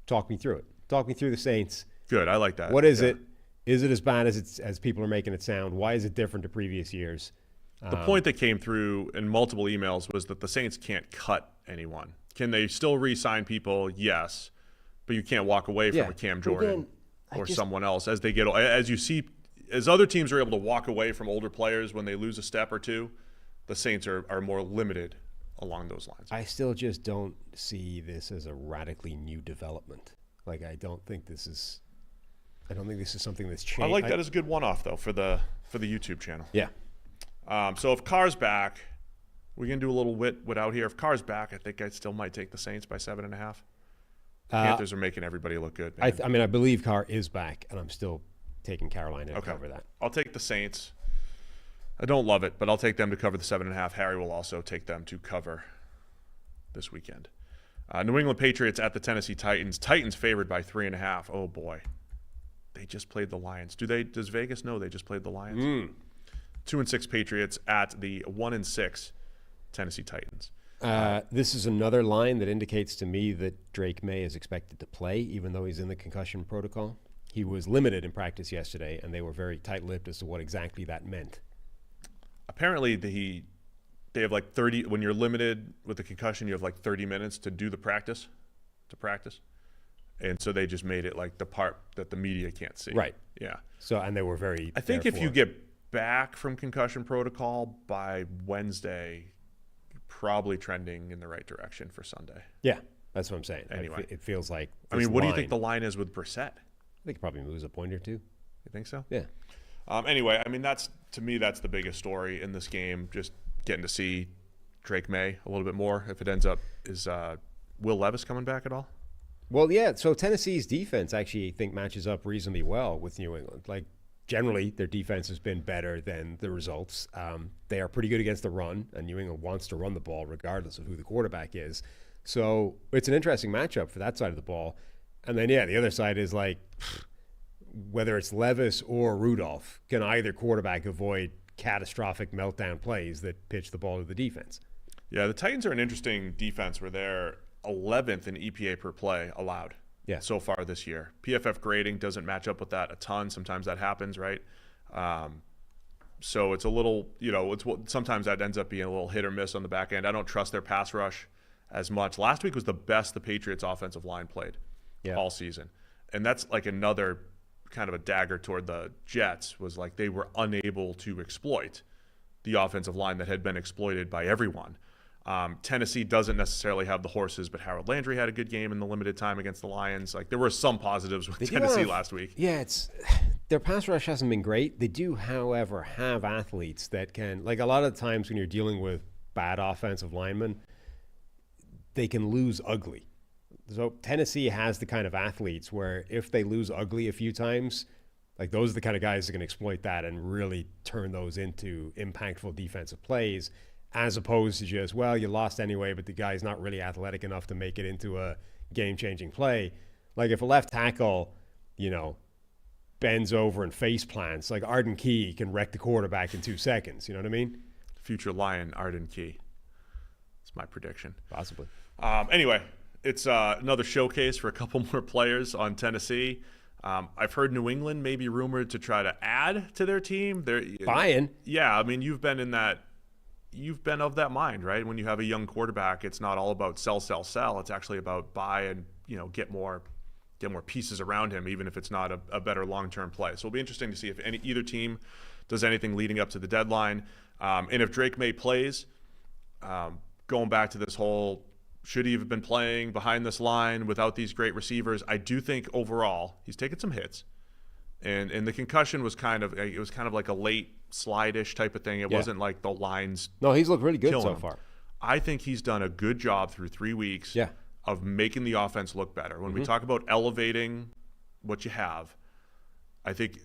Speaker 2: talk me through it. Talk me through the Saints.
Speaker 1: Good. I like that.
Speaker 2: What is it? Is it as bad as people are making it sound? Why is it different to previous years?
Speaker 1: The point that came through in multiple emails was that the Saints can't cut anyone. Can they still re-sign people? Yes. But you can't walk away from a Cam Jordan or someone else as they get, as you see, as other teams are able to walk away from older players when they lose a step or two, the Saints are more limited along those lines.
Speaker 2: I still just don't see this as a radically new development. Like, I don't think this is something that's changed.
Speaker 1: I like that as a good one-off though for the YouTube channel.
Speaker 2: Yeah.
Speaker 1: So if Carr's back, we can do a little wit out here. If Carr's back, I think I still might take the Saints by 7.5. Panthers are making everybody look good.
Speaker 2: I believe Carr is back, and I'm still taking Carolina to cover that.
Speaker 1: I'll take the Saints. I don't love it, but I'll take them to cover the 7.5. Harry will also take them to cover this weekend. New England Patriots at the Tennessee Titans. Titans favored by 3.5. Oh boy, they just played the Lions. Does Vegas know they just played the Lions? 2-6 Patriots at the 1-6 Tennessee Titans.
Speaker 2: This is another line that indicates to me that Drake May is expected to play, even though he's in the concussion protocol. He was limited in practice yesterday, and they were very tight-lipped as to what exactly that meant.
Speaker 1: Apparently, they have like 30. When you're limited with the concussion, you have like 30 minutes to do the practice, and so they just made it like the part that the media can't see.
Speaker 2: Right.
Speaker 1: Yeah.
Speaker 2: So, and they were very.
Speaker 1: I think if you get back from concussion protocol by Wednesday, you're probably trending in the right direction for Sunday.
Speaker 2: Yeah, that's what I'm saying.
Speaker 1: Anyway,
Speaker 2: it feels like.
Speaker 1: What do you think the line is with Brissett?
Speaker 2: I think it probably moves a point or two.
Speaker 1: You think so?
Speaker 2: Yeah.
Speaker 1: Anyway, that's the biggest story in this game. Just getting to see Drake May a little bit more. If it ends up, is Will Levis coming back at all?
Speaker 2: Well, yeah. So Tennessee's defense actually, I think, matches up reasonably well with New England. Like, generally, their defense has been better than the results. They are pretty good against the run, and New England wants to run the ball regardless of who the quarterback is. So it's an interesting matchup for that side of the ball. And then, the other side is like, whether it's Levis or Rudolph, can either quarterback avoid catastrophic meltdown plays that pitch the ball to the defense?
Speaker 1: Yeah, the Titans are an interesting defense where they're 11th in EPA per play allowed so far this year. PFF grading doesn't match up with that a ton. Sometimes that happens, right? So it's a little, sometimes that ends up being a little hit or miss on the back end. I don't trust their pass rush as much. Last week was the best the Patriots offensive line played all season. And that's like another kind of a dagger toward the Jets, was like they were unable to exploit the offensive line that had been exploited by everyone. Tennessee doesn't necessarily have the horses, but Harold Landry had a good game in the limited time against the Lions. Like, there were some positives with Tennessee last week.
Speaker 2: Yeah, their pass rush hasn't been great. They do, however, have athletes that can, like, a lot of the times when you're dealing with bad offensive linemen, they can lose ugly. So Tennessee has the kind of athletes where if they lose ugly a few times, like, those are the kind of guys that can exploit that and really turn those into impactful defensive plays, as opposed to just, well, you lost anyway, but the guy's not really athletic enough to make it into a game-changing play. Like, if a left tackle, bends over and face plants, like, Arden Key can wreck the quarterback in 2 seconds. You know what I mean?
Speaker 1: Future Lion Arden Key. That's my prediction.
Speaker 2: Possibly.
Speaker 1: Anyway, it's another showcase for a couple more players on Tennessee. I've heard New England may be rumored to try to add to their team.
Speaker 2: Buying.
Speaker 1: Yeah, you've been of that mind, right? When you have a young quarterback, it's not all about sell, sell, sell. It's actually about buy and get more pieces around him, even if it's not a better long-term play. So it'll be interesting to see if either team does anything leading up to the deadline, and if Drake May plays. Going back to this whole, should he have been playing behind this line without these great receivers? I do think overall he's taken some hits, and the concussion was kind of like a late slide-ish type of thing. It wasn't like the lines.
Speaker 2: No, he's looked really good so far.
Speaker 1: I think he's done a good job through 3 weeks of making the offense look better. When we talk about elevating what you have, I think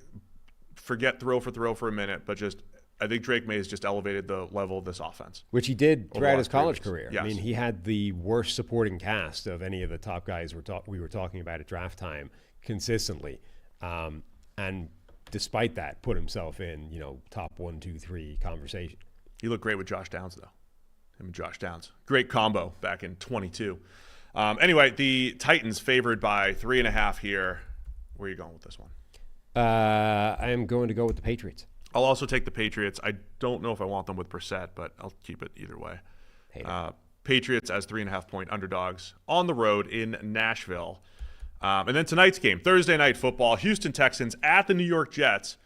Speaker 1: forget throw for a minute, but just I think Drake May has just elevated the level of this offense.
Speaker 2: Which he did throughout his college
Speaker 1: weeks.
Speaker 2: career.
Speaker 1: Yes.
Speaker 2: I mean, he had the worst supporting cast of any of the top guys we were talking about at draft time consistently. And despite that, put himself in, top 1, 2, 3 conversation.
Speaker 1: He looked great with Josh Downs, though. Him and Josh Downs. Great combo back in 22. Anyway, the Titans favored by 3.5 here. Where are you going with this one?
Speaker 2: I am going to go with the Patriots.
Speaker 1: I'll also take the Patriots. I don't know if I want them with Brissett, but I'll keep it either way. Patriots as 3.5-point underdogs on the road in Nashville. And then tonight's game, Thursday night football, Houston Texans at the New York Jets.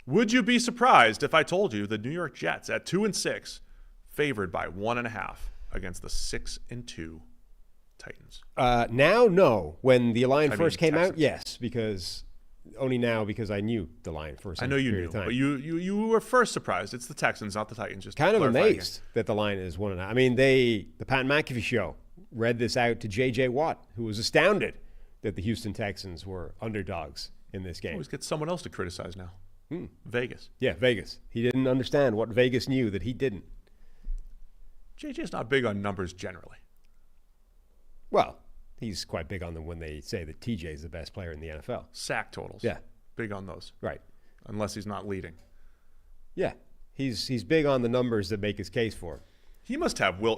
Speaker 1: Would you be surprised if I told you the New York Jets at 2-6 favored by 1.5 against the 6-2 Titans?
Speaker 2: Now, no. When the line first came
Speaker 1: Texans.
Speaker 2: out, yes, because I knew the line for some
Speaker 1: I know you
Speaker 2: period
Speaker 1: knew,
Speaker 2: of time.
Speaker 1: but you were first surprised. It's the Texans, not the Titans. Just
Speaker 2: Kind of
Speaker 1: clarifying
Speaker 2: amazed that the line is 1.5. I mean, the Pat McAfee show read this out to J.J. Watt, who was astounded that the Houston Texans were underdogs in this game.
Speaker 1: Always get someone else to criticize now. Vegas.
Speaker 2: Yeah, Vegas. He didn't understand what Vegas knew that he didn't.
Speaker 1: JJ's not big on numbers generally.
Speaker 2: Well, he's quite big on them when they say that TJ is the best player in the NFL.
Speaker 1: Sack totals.
Speaker 2: Yeah.
Speaker 1: Big on those.
Speaker 2: Right.
Speaker 1: Unless he's not leading.
Speaker 2: Yeah. He's big on the numbers that make his case for him.
Speaker 1: He must have Will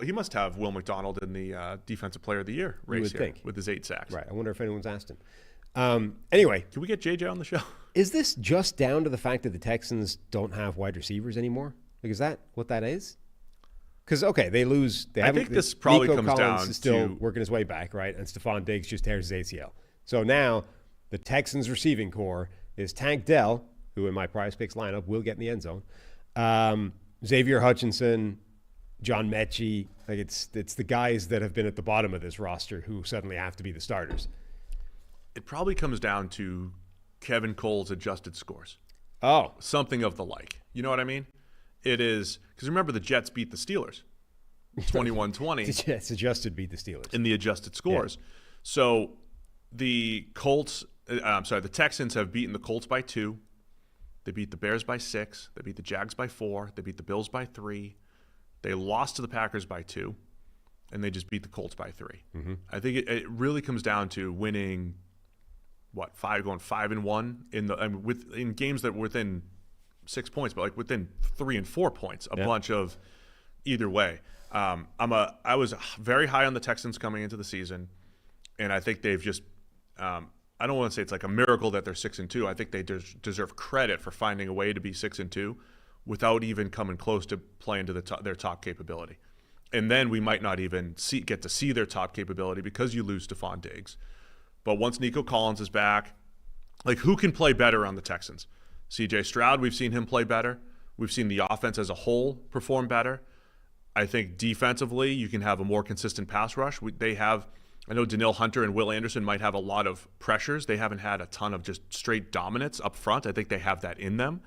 Speaker 1: McDonald in the Defensive Player of the Year race
Speaker 2: would
Speaker 1: here
Speaker 2: think.
Speaker 1: with his 8 sacks.
Speaker 2: Right. I wonder if anyone's asked him. Anyway,
Speaker 1: Can we get JJ on the show?
Speaker 2: is this just down to the fact that the Texans don't have wide receivers anymore? Like, is that what that is? Because, okay, they lose.
Speaker 1: I think this probably
Speaker 2: Nico
Speaker 1: comes
Speaker 2: Collins
Speaker 1: down
Speaker 2: is still
Speaker 1: to-
Speaker 2: working his way back, right? And Stephon Diggs just tears his ACL. So now the Texans receiving core is Tank Dell, who in my PrizePicks lineup will get in the end zone, Xavier Hutchinson, John Mechie. Like, it's the guys that have been at the bottom of this roster who suddenly have to be the starters.
Speaker 1: It probably comes down to Kevin Cole's adjusted scores.
Speaker 2: Oh,
Speaker 1: Something of the like. You know what I mean? It is, because remember the Jets beat the Steelers 21-20
Speaker 2: the Jets adjusted beat the Steelers.
Speaker 1: in the adjusted scores. So the Texans have beaten the Colts by 2. They beat the Bears by 6. They beat the Jags by 4. They beat the Bills by 3. They lost to the Packers by 2. And they just beat the Colts by 3. Mm-hmm. I think it really comes down to winning, going 5-1 in games that were within 6 points, but like within 3 and 4 points, a bunch of either way. I was very high on the Texans coming into the season, and I think they've just I don't want to say it's like a miracle that they're 6-2. I think they deserve credit for finding a way to be 6-2 without even coming close to playing to their top capability. And then we might not even get to see their top capability because you lose Stephon Diggs. But once Nico Collins is back, like, who can play better on the Texans? C.J. Stroud, we've seen him play better. We've seen the offense as a whole perform better. I think defensively, you can have a more consistent pass rush. I know Danielle Hunter and Will Anderson might have a lot of pressures. They haven't had a ton of just straight dominance up front. I think they have that in them.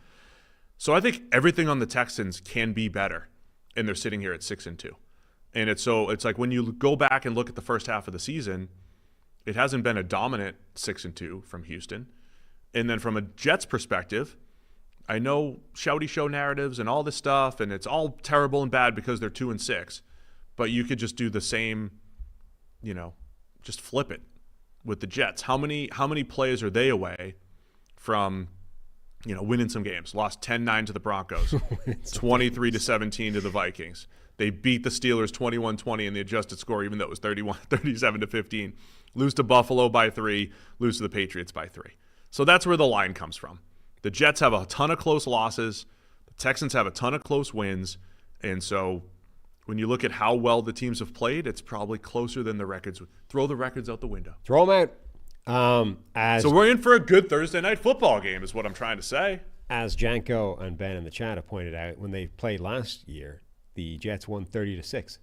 Speaker 1: So I think everything on the Texans can be better, and they're sitting here at 6-2. And it's like when you go back and look at the first half of the season, it hasn't been a dominant 6-2 from Houston. And then from a Jets perspective, I know shouty show narratives and all this stuff, and it's all terrible and bad because they're 2-6. But you could just do the same, just flip it with the Jets. How many plays are they away from, winning some games? Lost 10-9 to the Broncos, 23-17 to the Vikings. They beat the Steelers 21-20 in the adjusted score, even though it was 37-15. Lose to Buffalo by 3, lose to the Patriots by 3. So that's where the line comes from. The Jets have a ton of close losses. The Texans have a ton of close wins. And so when you look at how well the teams have played, it's probably closer than the records. Throw the records out the window.
Speaker 2: Throw them out.
Speaker 1: So we're in for a good Thursday night football game is what I'm trying to say.
Speaker 2: As Janko and Ben in the chat have pointed out, when they played last year, the Jets won 30-6.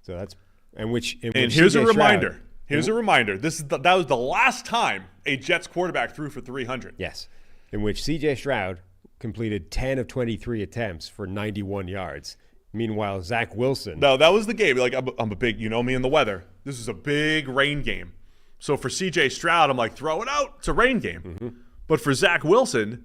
Speaker 2: So that's
Speaker 1: here's a reminder. Here's a reminder. That was the last time a Jets quarterback threw for 300.
Speaker 2: Yes, in which C.J. Stroud completed 10 of 23 attempts for 91 yards. Meanwhile, Zach Wilson.
Speaker 1: No, that was the game. Like, I'm a big, me and the weather. This is a big rain game. So for C.J. Stroud, I'm like, throw it out. It's a rain game. Mm-hmm. But for Zach Wilson,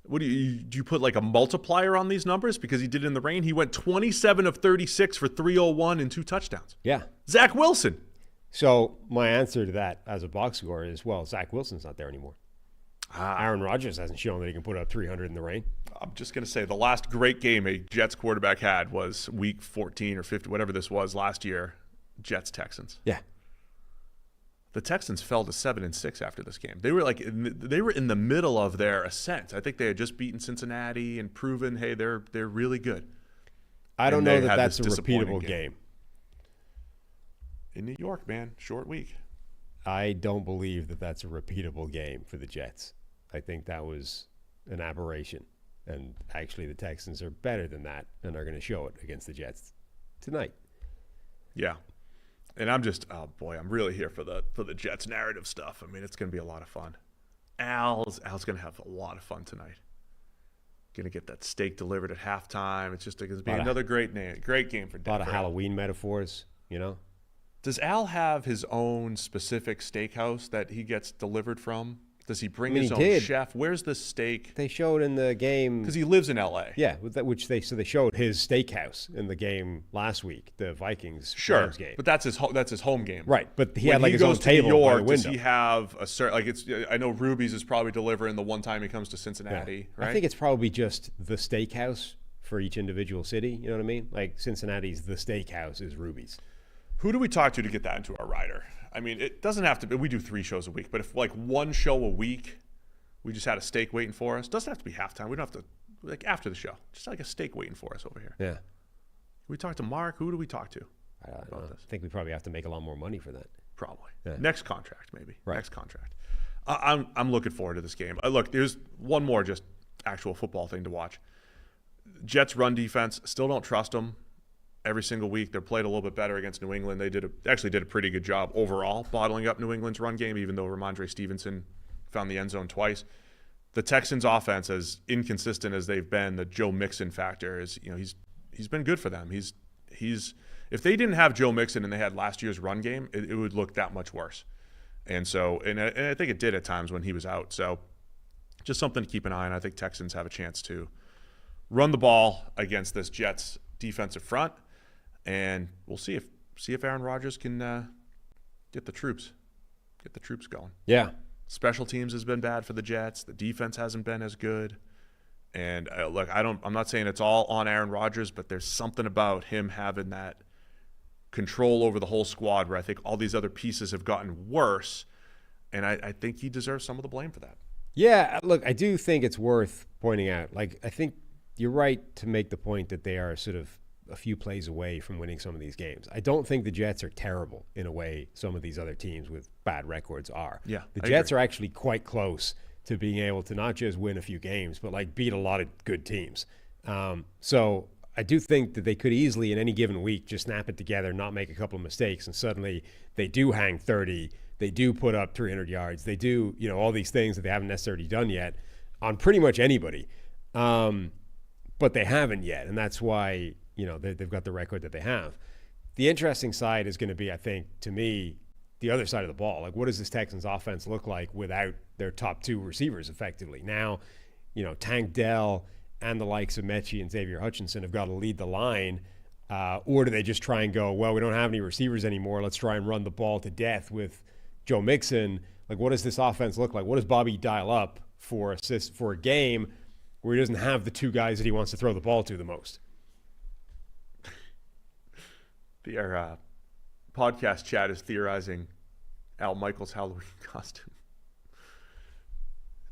Speaker 1: What do you put like a multiplier on these numbers because he did it in the rain? He went 27 of 36 for 301 and 2 touchdowns.
Speaker 2: Yeah.
Speaker 1: Zach Wilson.
Speaker 2: So my answer to that as a box score is, well, Zach Wilson's not there anymore. Aaron Rodgers hasn't shown that he can put up 300 in the rain.
Speaker 1: I'm just going to say the last great game a Jets quarterback had was week 14 or 50, whatever this was last year, Jets-Texans.
Speaker 2: Yeah.
Speaker 1: The Texans fell to 7-6 after this game. They were in the middle of their ascent. I think they had just beaten Cincinnati and proven, hey, they're really good.
Speaker 2: I don't know that that's a repeatable game.
Speaker 1: In New York, man, short week.
Speaker 2: I don't believe that that's a repeatable game for the Jets. I think that was an aberration. And actually the Texans are better than that and are going to show it against the Jets tonight.
Speaker 1: Yeah. And I'm just, oh boy, I'm really here for the Jets narrative stuff. I mean, it's going to be a lot of fun. Al's going to have a lot of fun tonight. Going to get that steak delivered at halftime. It's just going to be another great game for Denver.
Speaker 2: A lot of Halloween metaphors, you know.
Speaker 1: Does Al have his own specific steakhouse that he gets delivered from? Does he bring his own chef? Where's the steak?
Speaker 2: They showed in the game
Speaker 1: because he lives in L.A.
Speaker 2: Yeah, they showed his steakhouse in the game last week, the Vikings Rams game.
Speaker 1: But that's his home game,
Speaker 2: right? But he had like his own table by the window.
Speaker 1: Does he have a certain like it's? I know Ruby's is probably delivering the one time he comes to Cincinnati.
Speaker 2: Yeah.
Speaker 1: Right?
Speaker 2: I think it's probably just the steakhouse for each individual city. You know what I mean? Like Cincinnati's the steakhouse is Ruby's.
Speaker 1: Who do we talk to get that into our rider? I mean, it doesn't have to be. We do 3 shows a week, but if like one show a week, we just had a steak waiting for us. Doesn't have to be halftime. We don't have to like after the show. Just like a steak waiting for us over here.
Speaker 2: Yeah.
Speaker 1: We talk to Mark. Who do we talk to?
Speaker 2: I think we probably have to make a lot more money for that.
Speaker 1: Probably.
Speaker 2: Yeah.
Speaker 1: Next contract, maybe.
Speaker 2: Right.
Speaker 1: Next contract. I'm looking forward to this game. Look, there's one more just actual football thing to watch. Jets run defense. Still don't trust them. Every single week, they're played a little bit better against New England. They actually did a pretty good job overall bottling up New England's run game, even though Ramondre Stevenson found the end zone twice. The Texans' offense, as inconsistent as they've been, the Joe Mixon factor is, he's been good for them. He's if they didn't have Joe Mixon and they had last year's run game, it would look that much worse. And I think it did at times when he was out. So just something to keep an eye on. I think Texans have a chance to run the ball against this Jets defensive front. And we'll see if Aaron Rodgers can get the troops going.
Speaker 2: Yeah.
Speaker 1: Special teams has been bad for the Jets. The defense hasn't been as good. And look, I'm not saying it's all on Aaron Rodgers, but there's something about him having that control over the whole squad where I think all these other pieces have gotten worse. And I think he deserves some of the blame for that.
Speaker 2: Yeah, look, I do think it's worth pointing out. Like, I think you're right to make the point that they are sort of a few plays away from winning some of these games. I don't think the Jets are terrible in a way some of these other teams with bad records are.
Speaker 1: Yeah,
Speaker 2: the Jets are actually quite close to being able to not just win a few games, but like beat a lot of good teams. So I do think that they could easily in any given week just snap it together, not make a couple of mistakes, and suddenly they do hang 30, they do put up 300 yards, they do, all these things that they haven't necessarily done yet on pretty much anybody. But they haven't yet, and that's why they've got the record that they have. The interesting side is going to be, I think, to me, the other side of the ball. Like, what does this Texans offense look like without their top 2 receivers effectively? Now, Tank Dell and the likes of Mechie and Xavier Hutchinson have got to lead the line, or do they just try and go, well, we don't have any receivers anymore, let's try and run the ball to death with Joe Mixon? Like, what does this offense look like? What does Bobby dial up for a game where he doesn't have the 2 guys that he wants to throw the ball to the most?
Speaker 1: Our podcast chat is theorizing Al Michaels' Halloween costume.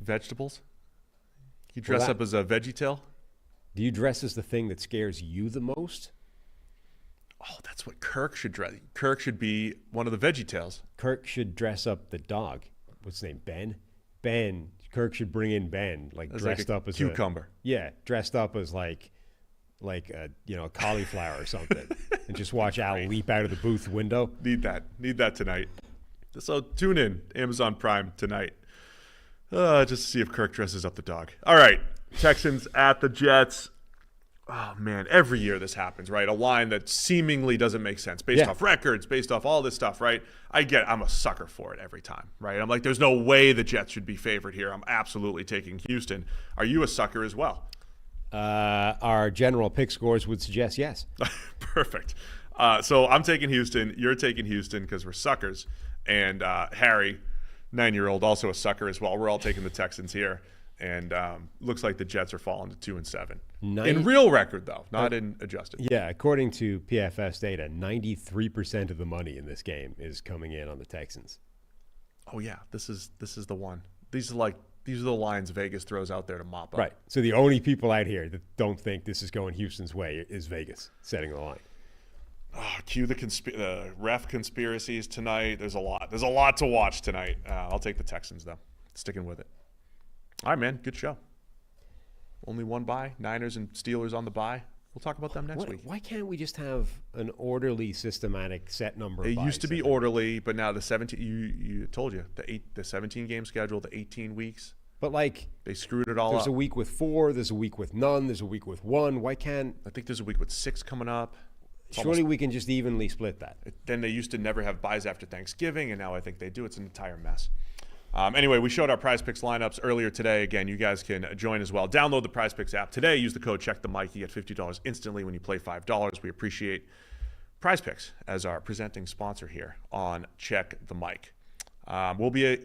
Speaker 1: Vegetables? You dress up as a VeggieTale?
Speaker 2: Do you dress as the thing that scares you the most?
Speaker 1: Oh, that's what Kirk should dress. Kirk should be one of the VeggieTales.
Speaker 2: Kirk should dress up the dog. What's his name? Ben. Kirk should bring in Ben, dressed up as
Speaker 1: cucumber.
Speaker 2: Dressed up as like a cauliflower or something, and just watch Al leap out of the booth window.
Speaker 1: Need that tonight. So tune in Amazon Prime tonight, just to see if Kirk dresses up the dog. All right, Texans at the Jets. oh man, every year this happens, right? A line that seemingly doesn't make sense based off records, based off all this stuff, right? I'm a sucker for it every time, right? I'm like, there's no way the Jets should be favored here. I'm absolutely taking Houston. Are you a sucker as well?
Speaker 2: Our general pick scores would suggest yes.
Speaker 1: Perfect. So I'm taking Houston. You're taking Houston because we're suckers. And Harry, 9-year-old, also a sucker as well. We're all taking the Texans here. And looks like the Jets are falling to 2-7. In real record, though, not in adjusted.
Speaker 2: Yeah, according to PFS data, 93% of the money in this game is coming in on the Texans.
Speaker 1: Oh yeah, this is the one. These are the lines Vegas throws out there to mop up.
Speaker 2: Right. So the only people out here that don't think this is going Houston's way is Vegas setting the line.
Speaker 1: Oh, cue the ref conspiracies tonight. There's a lot. There's a lot to watch tonight. I'll take the Texans though. Sticking with it. All right, man. Good show. Only one bye. Niners and Steelers on the bye. We'll talk about them next week.
Speaker 2: Why can't we just have an orderly, systematic set number of
Speaker 1: It
Speaker 2: buys?
Speaker 1: used to be orderly, but now the 17. You told you the 17 game schedule, the 18 weeks.
Speaker 2: But like
Speaker 1: they screwed it all up.
Speaker 2: There's a week with 4. There's a week with none. There's a week with 1. Why can't?
Speaker 1: I think there's a week with 6 coming up.
Speaker 2: Surely we can just evenly split that.
Speaker 1: Then they used to never have buys after Thanksgiving, and now I think they do. It's an entire mess. Anyway, we showed our PrizePicks lineups earlier today. Again, you guys can join as well. Download the PrizePicks app today. Use the code CheckTheMic. You get $50 instantly when you play $5. We appreciate PrizePicks as our presenting sponsor here on Check the Mic. We'll be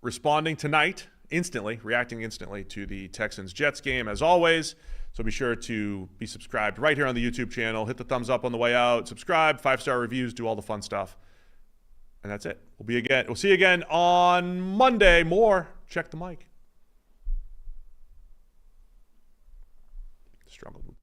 Speaker 1: responding tonight reacting instantly to the Texans-Jets game as always. So be sure to be subscribed right here on the YouTube channel. Hit the thumbs up on the way out. Subscribe, 5-star reviews, do all the fun stuff. And that's it. We'll see you again on Monday. More Check the Mic. Struggled with